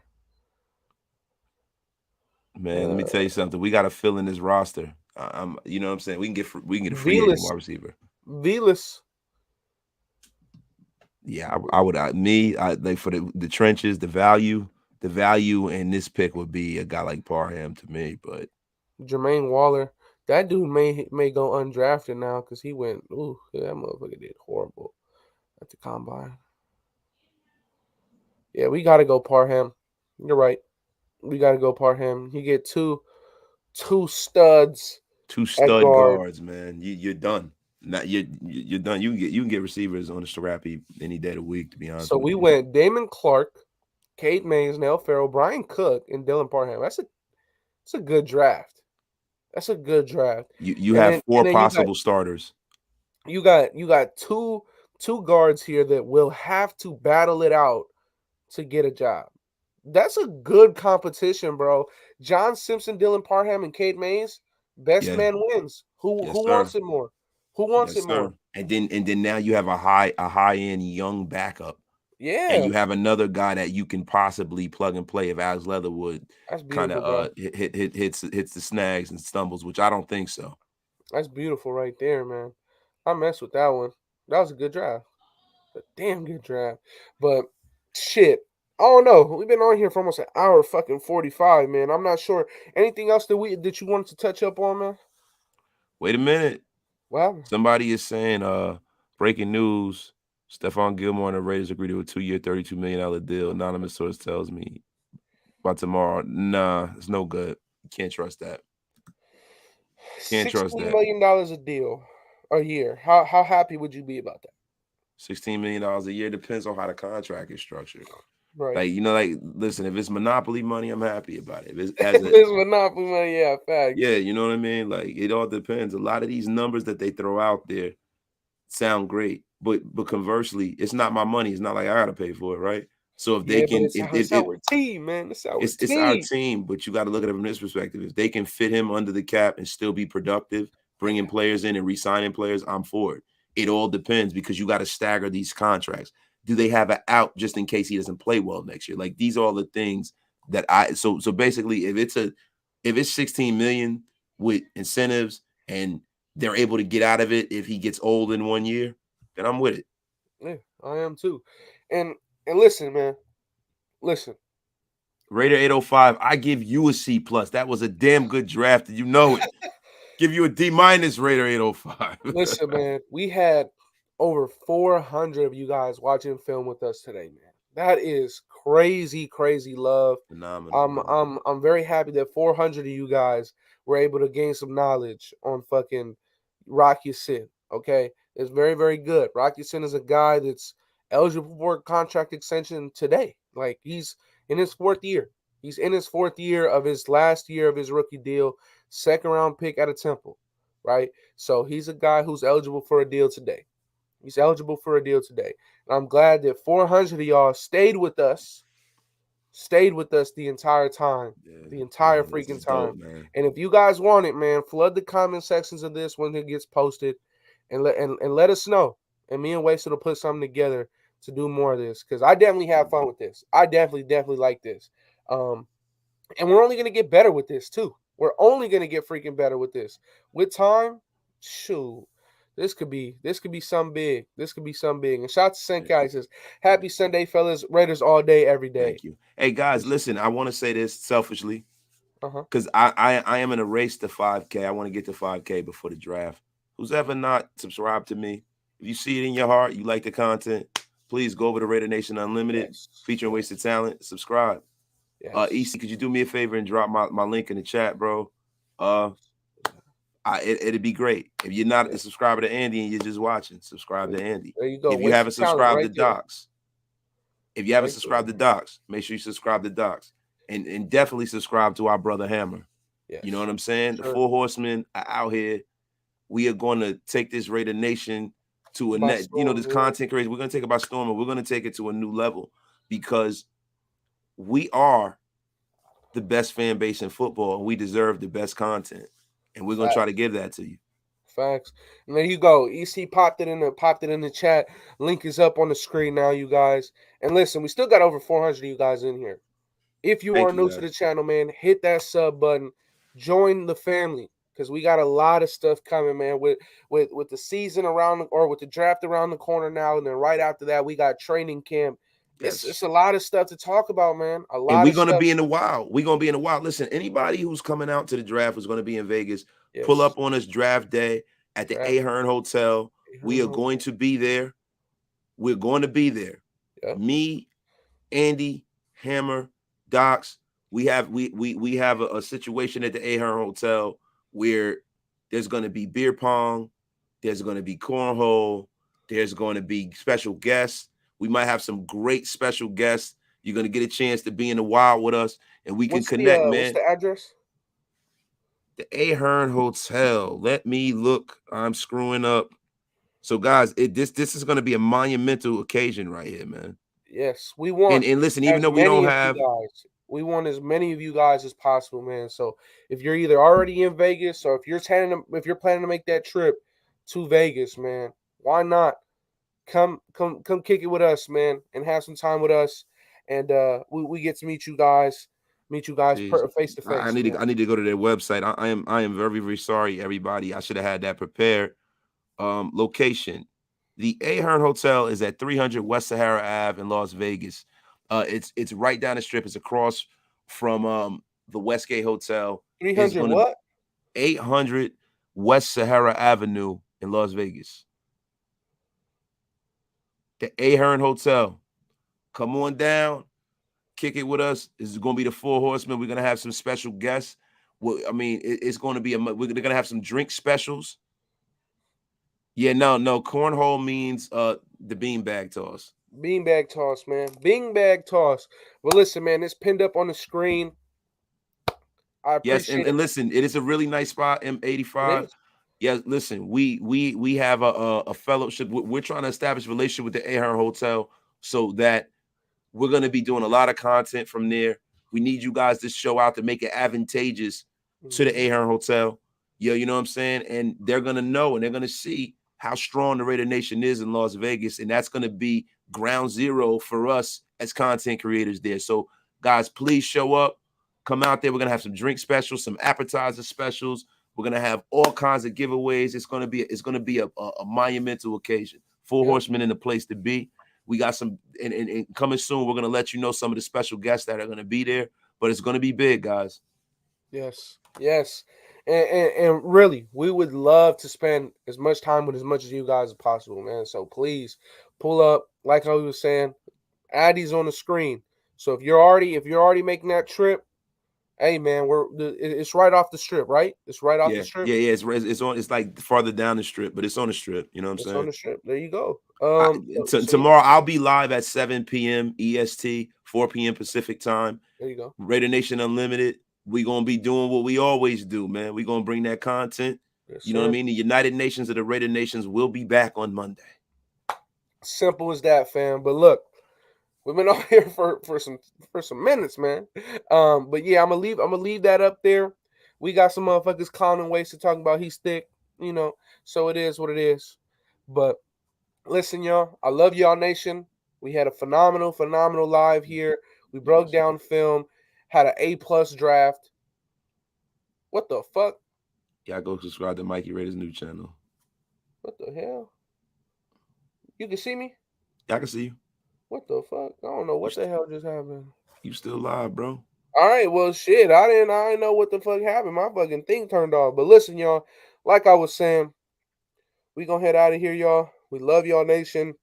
Speaker 2: Man, let me
Speaker 1: Uh
Speaker 2: tell you something. We got to fill in this roster. You know what I'm saying. We can get a free agent
Speaker 1: Velas.
Speaker 2: wide receiver.
Speaker 1: Velas.
Speaker 2: Yeah, I would. I like for the trenches, the value in this pick would be a guy like Parham to me. But
Speaker 1: Jermaine Waller. That dude may go undrafted now because he went. Ooh, yeah, that motherfucker did horrible at the combine. Yeah, we gotta go Parham. You're right. We gotta go Parham. You get two studs
Speaker 2: two
Speaker 1: at
Speaker 2: stud
Speaker 1: guard.
Speaker 2: guards, man. You're done. Not you're done. You can get receivers on the scrappy any day of the week. To be honest
Speaker 1: So
Speaker 2: with
Speaker 1: we
Speaker 2: you,
Speaker 1: went Damon Clark, Kate Mays, Nell Farrell, Brian Cook, and Dylan Parham. That's a good draft. That's a good draft.
Speaker 2: you
Speaker 1: And
Speaker 2: have
Speaker 1: then
Speaker 2: four
Speaker 1: and then you got
Speaker 2: possible starters.
Speaker 1: two guards here that will have to battle it out to get a job. That's a good competition, bro. John Simpson, Dylan Parham, and Kate Mays. Best
Speaker 2: Yeah,
Speaker 1: man wins. Who
Speaker 2: yes,
Speaker 1: who
Speaker 2: sir.
Speaker 1: wants it more? Who wants
Speaker 2: Yes,
Speaker 1: it
Speaker 2: sir.
Speaker 1: more?
Speaker 2: And then now you have a high end young backup, and
Speaker 1: Yeah,
Speaker 2: you have another guy that you can possibly plug and play if Alex Leatherwood
Speaker 1: that's
Speaker 2: kind
Speaker 1: beautiful,
Speaker 2: of
Speaker 1: bro.
Speaker 2: hits the snags and stumbles, which I don't think so.
Speaker 1: That's beautiful right there, man. I messed with that one. That was a good draft. A damn good draft. But shit. I don't know. We've been on here for almost an hour fucking 45, man. I'm not sure. Anything else that you wanted to touch up on, man?
Speaker 2: Wait a minute.
Speaker 1: Well,
Speaker 2: Somebody is saying, breaking news. Stephon Gilmore and the Raiders agreed to a 2-year, $32 million deal. Anonymous source tells me by tomorrow. Nah, it's no good. Can't trust that. Can't trust
Speaker 1: $16
Speaker 2: that.
Speaker 1: million a deal a year. How happy would you be about that?
Speaker 2: $16 million a year depends on how the contract is structured.
Speaker 1: Right.
Speaker 2: Like, like, listen, if it's monopoly money, I'm happy about it. If it has
Speaker 1: If
Speaker 2: a
Speaker 1: it's monopoly money, yeah,
Speaker 2: yeah,
Speaker 1: facts.
Speaker 2: you know what I mean? Like, it all depends. A lot of these numbers that they throw out there sound great, but conversely, it's not my money. It's not like I gotta pay for it, right? So if they
Speaker 1: Yeah, but
Speaker 2: can,
Speaker 1: it's
Speaker 2: if
Speaker 1: our team, man. It's our
Speaker 2: it's our
Speaker 1: team.
Speaker 2: team, but you got to look at it from this perspective. If they can fit him under the cap and still be productive, bringing players in and re-signing players, I'm for it. It all depends because you got to stagger these contracts. Do they have an out just in case he doesn't play well next year? Like these are all the things that so basically if it's 16 million with incentives and they're able to get out of it if he gets old in 1 year, then I'm with it.
Speaker 1: Yeah, I am too. And And listen, man, listen.
Speaker 2: Raider 805, I give you a C plus. That was a damn good draft. You know it. Give you a D minus, Raider 805.
Speaker 1: Listen, man, we had over 400 of you guys watching film with us today, man. That is crazy, crazy love.
Speaker 2: Phenomenal,
Speaker 1: I'm
Speaker 2: man.
Speaker 1: I'm I'm very happy that 400 of you guys were able to gain some knowledge on fucking Rocky Sin. Okay, it's very, very good. Rocky Sin is a guy that's eligible for a contract extension today. Like he's in his fourth year. He's in his fourth year of his last year of his rookie deal. Second round pick at a Temple, right? So he's a guy who's eligible for a deal today. He's eligible for a deal today. And I'm glad that 400 of y'all stayed with us the entire time,
Speaker 2: Yeah,
Speaker 1: the entire
Speaker 2: man, this is
Speaker 1: freaking time.
Speaker 2: dope, man.
Speaker 1: And if you guys want it, man, flood the comment sections of this when it gets posted, and let us know. And me and Wasted will put something together to do more of this because I definitely have fun with this. I definitely like this. Um, and we're only gonna get better with this too. We're only gonna get freaking better with this. With time, shoot. This could be some big. This could be some big. And shout out to Senkai. He says, "Happy Sunday, fellas. Raiders all day, every day."
Speaker 2: Thank you. Hey guys,
Speaker 1: Appreciate
Speaker 2: listen, I want to say this selfishly
Speaker 1: it. Uh-huh.
Speaker 2: because I am in a race to 5K. I want to get to 5K before the draft. Who's ever not subscribed to me? If you see it in your heart, you like the content, please go over to Raider Nation Unlimited,
Speaker 1: Yes.
Speaker 2: featuring
Speaker 1: Yes.
Speaker 2: Wasted Talent. Subscribe.
Speaker 1: Yes.
Speaker 2: EC, could you do me a favor and drop my link in the chat, bro? Uh, it'd be great. If you're not a
Speaker 1: Yes.
Speaker 2: subscriber to Andy and you're just watching, subscribe to Andy.
Speaker 1: There you go.
Speaker 2: If you haven't
Speaker 1: Wasted talent
Speaker 2: subscribed to
Speaker 1: right there.
Speaker 2: Docs, if you haven't
Speaker 1: Right there.
Speaker 2: subscribed to Docs, make sure you subscribe to Docs. And definitely subscribe to our brother Hammer. You know what
Speaker 1: Yes.
Speaker 2: I'm saying? The
Speaker 1: Sure.
Speaker 2: Four Horsemen are out here. We are going to take this Raider Nation to a
Speaker 1: By
Speaker 2: net,
Speaker 1: storm,
Speaker 2: this
Speaker 1: man.
Speaker 2: content creation. We're going to take it by storm and we're going to take it to a new level because we are the best fan base in football and we deserve the best content. And we're going to try to
Speaker 1: Facts.
Speaker 2: give that to you.
Speaker 1: Facts. And there you go. EC popped it in the chat. Link is up on the screen now, you guys. And listen, we still got over 400 of you guys in here. If you are
Speaker 2: Thank you,
Speaker 1: new to the
Speaker 2: guys.
Speaker 1: channel, man, hit that sub button. Join the family because we got a lot of stuff coming, man. With the season around or with the draft around the corner now, and then right after that, we got training camp.
Speaker 2: Yes.
Speaker 1: It's a lot of stuff to talk about, man. A
Speaker 2: And
Speaker 1: lot
Speaker 2: we're
Speaker 1: of
Speaker 2: gonna
Speaker 1: stuff.
Speaker 2: be in the wild. We're gonna be in the wild. Listen, anybody who's coming out to the draft who's gonna be in Vegas, pull
Speaker 1: Yes,
Speaker 2: up on us draft day at the
Speaker 1: draft.
Speaker 2: Ahern Hotel. We are going to be there. We're going to be there.
Speaker 1: Yep.
Speaker 2: Me, Andy, Hammer, Docs. We have a situation at the Ahern Hotel where there's going to be beer pong, there's going to be cornhole, there's going to be special guests. We might have some great special guests. You're going to get a chance to be in the wild with us, and we can connect,
Speaker 1: What's
Speaker 2: man.
Speaker 1: the address?
Speaker 2: The Ahern Hotel. Let me look. I'm screwing up. So, guys, this is going to be a monumental occasion right here, man.
Speaker 1: Yes, we want
Speaker 2: And listen, even
Speaker 1: as
Speaker 2: though we don't
Speaker 1: many of you
Speaker 2: have
Speaker 1: guys. We want as many of you guys as possible, man. So if you're either already in Vegas or if you're planning to make that trip to Vegas, man, why not come kick it with us, man, and have some time with us, and we get to meet you guys
Speaker 2: Jeez,
Speaker 1: face to face, man.
Speaker 2: I need to go to their website. I am very very sorry, everybody. I should have had that prepared. Location: the Ahern Hotel is at 300 West Sahara Ave in Las Vegas. It's right down the strip. It's across from the Westgate Hotel. Is
Speaker 1: 300
Speaker 2: going to
Speaker 1: what?
Speaker 2: 800 West Sahara Avenue in Las Vegas. The Ahern Hotel. Come on down. Kick it with us. This is going to be the Four Horsemen. We're going to have some special guests. Well, I mean, it's going to be we're going to have some drink specials. Yeah, no. Cornhole means the beanbag toss.
Speaker 1: Beanbag toss, man. Beanbag toss. Well, listen, man, it's pinned up on the screen. I
Speaker 2: Yes,
Speaker 1: appreciate it.
Speaker 2: and listen, it is a really nice spot.
Speaker 1: It
Speaker 2: M85.
Speaker 1: is.
Speaker 2: Yeah, listen, we have a fellowship. We're trying to establish a relationship with the Ahern Hotel so that we're going to be doing a lot of content from there. We need you guys to show out to make it advantageous to the
Speaker 1: Mm-hmm.
Speaker 2: Ahern Hotel. Yeah, you know what I'm saying? And they're going to know and they're going to see how strong the Raider Nation is in Las Vegas. And that's going to be ground zero for us as content creators there. So, guys, please show up. Come out there. We're going to have some drink specials, some appetizer specials. We're going to have all kinds of giveaways. It's going to be a monumental occasion. Four
Speaker 1: Yep.
Speaker 2: Horsemen in the place to be. We got some, and coming soon, we're going to let you know some of the special guests that are going to be there, but it's going to be big, guys.
Speaker 1: Yes, yes. And really, we would love to spend as much time with as much of you guys as possible, man. So please pull up, like I was saying, Addy's on the screen. So if you're already making that trip, hey man, it's right off the strip, right? It's right off the
Speaker 2: Yeah,
Speaker 1: strip.
Speaker 2: yeah, yeah. It's on. It's like farther down the strip, but it's on the strip. You know what I'm
Speaker 1: It's on
Speaker 2: saying?
Speaker 1: the strip. There you go.
Speaker 2: I,
Speaker 1: So yeah,
Speaker 2: tomorrow I'll be live at 7 p.m. EST, 4 p.m. Pacific time.
Speaker 1: there you go.
Speaker 2: Raider Nation Unlimited. We gonna be doing what we always do, man. We gonna bring that content.
Speaker 1: Yes,
Speaker 2: You know what I
Speaker 1: sir.
Speaker 2: mean? The United Nations of the Raider Nations will be back on Monday.
Speaker 1: Simple as that, fam. But look, we've been on here for some minutes, man. But yeah, I'm gonna leave that up there. We got some motherfuckers clowning ways to talk about he's thick, you know. So it is what it is. But listen, y'all, I love y'all nation. We had a phenomenal live here. We broke
Speaker 2: Yes.
Speaker 1: down film, had an A+ draft. What the fuck?
Speaker 2: Y'all go subscribe to Mikey Raiders' new channel.
Speaker 1: What the hell? You can see me?
Speaker 2: Y'all can see you.
Speaker 1: What the fuck? I don't know
Speaker 2: You,
Speaker 1: what the hell just happened.
Speaker 2: you still live, bro.
Speaker 1: All right, well, shit. I didn't know what the fuck happened. My fucking thing turned off. But listen, y'all. Like I was saying, we gonna head out of here, y'all. We love y'all, nation.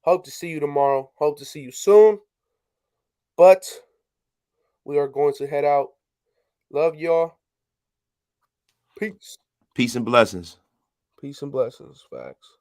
Speaker 1: Hope to see you tomorrow. Hope to see you soon. But we are going to head out. Love y'all. Peace.
Speaker 2: Peace and blessings.
Speaker 1: Peace and blessings. Facts.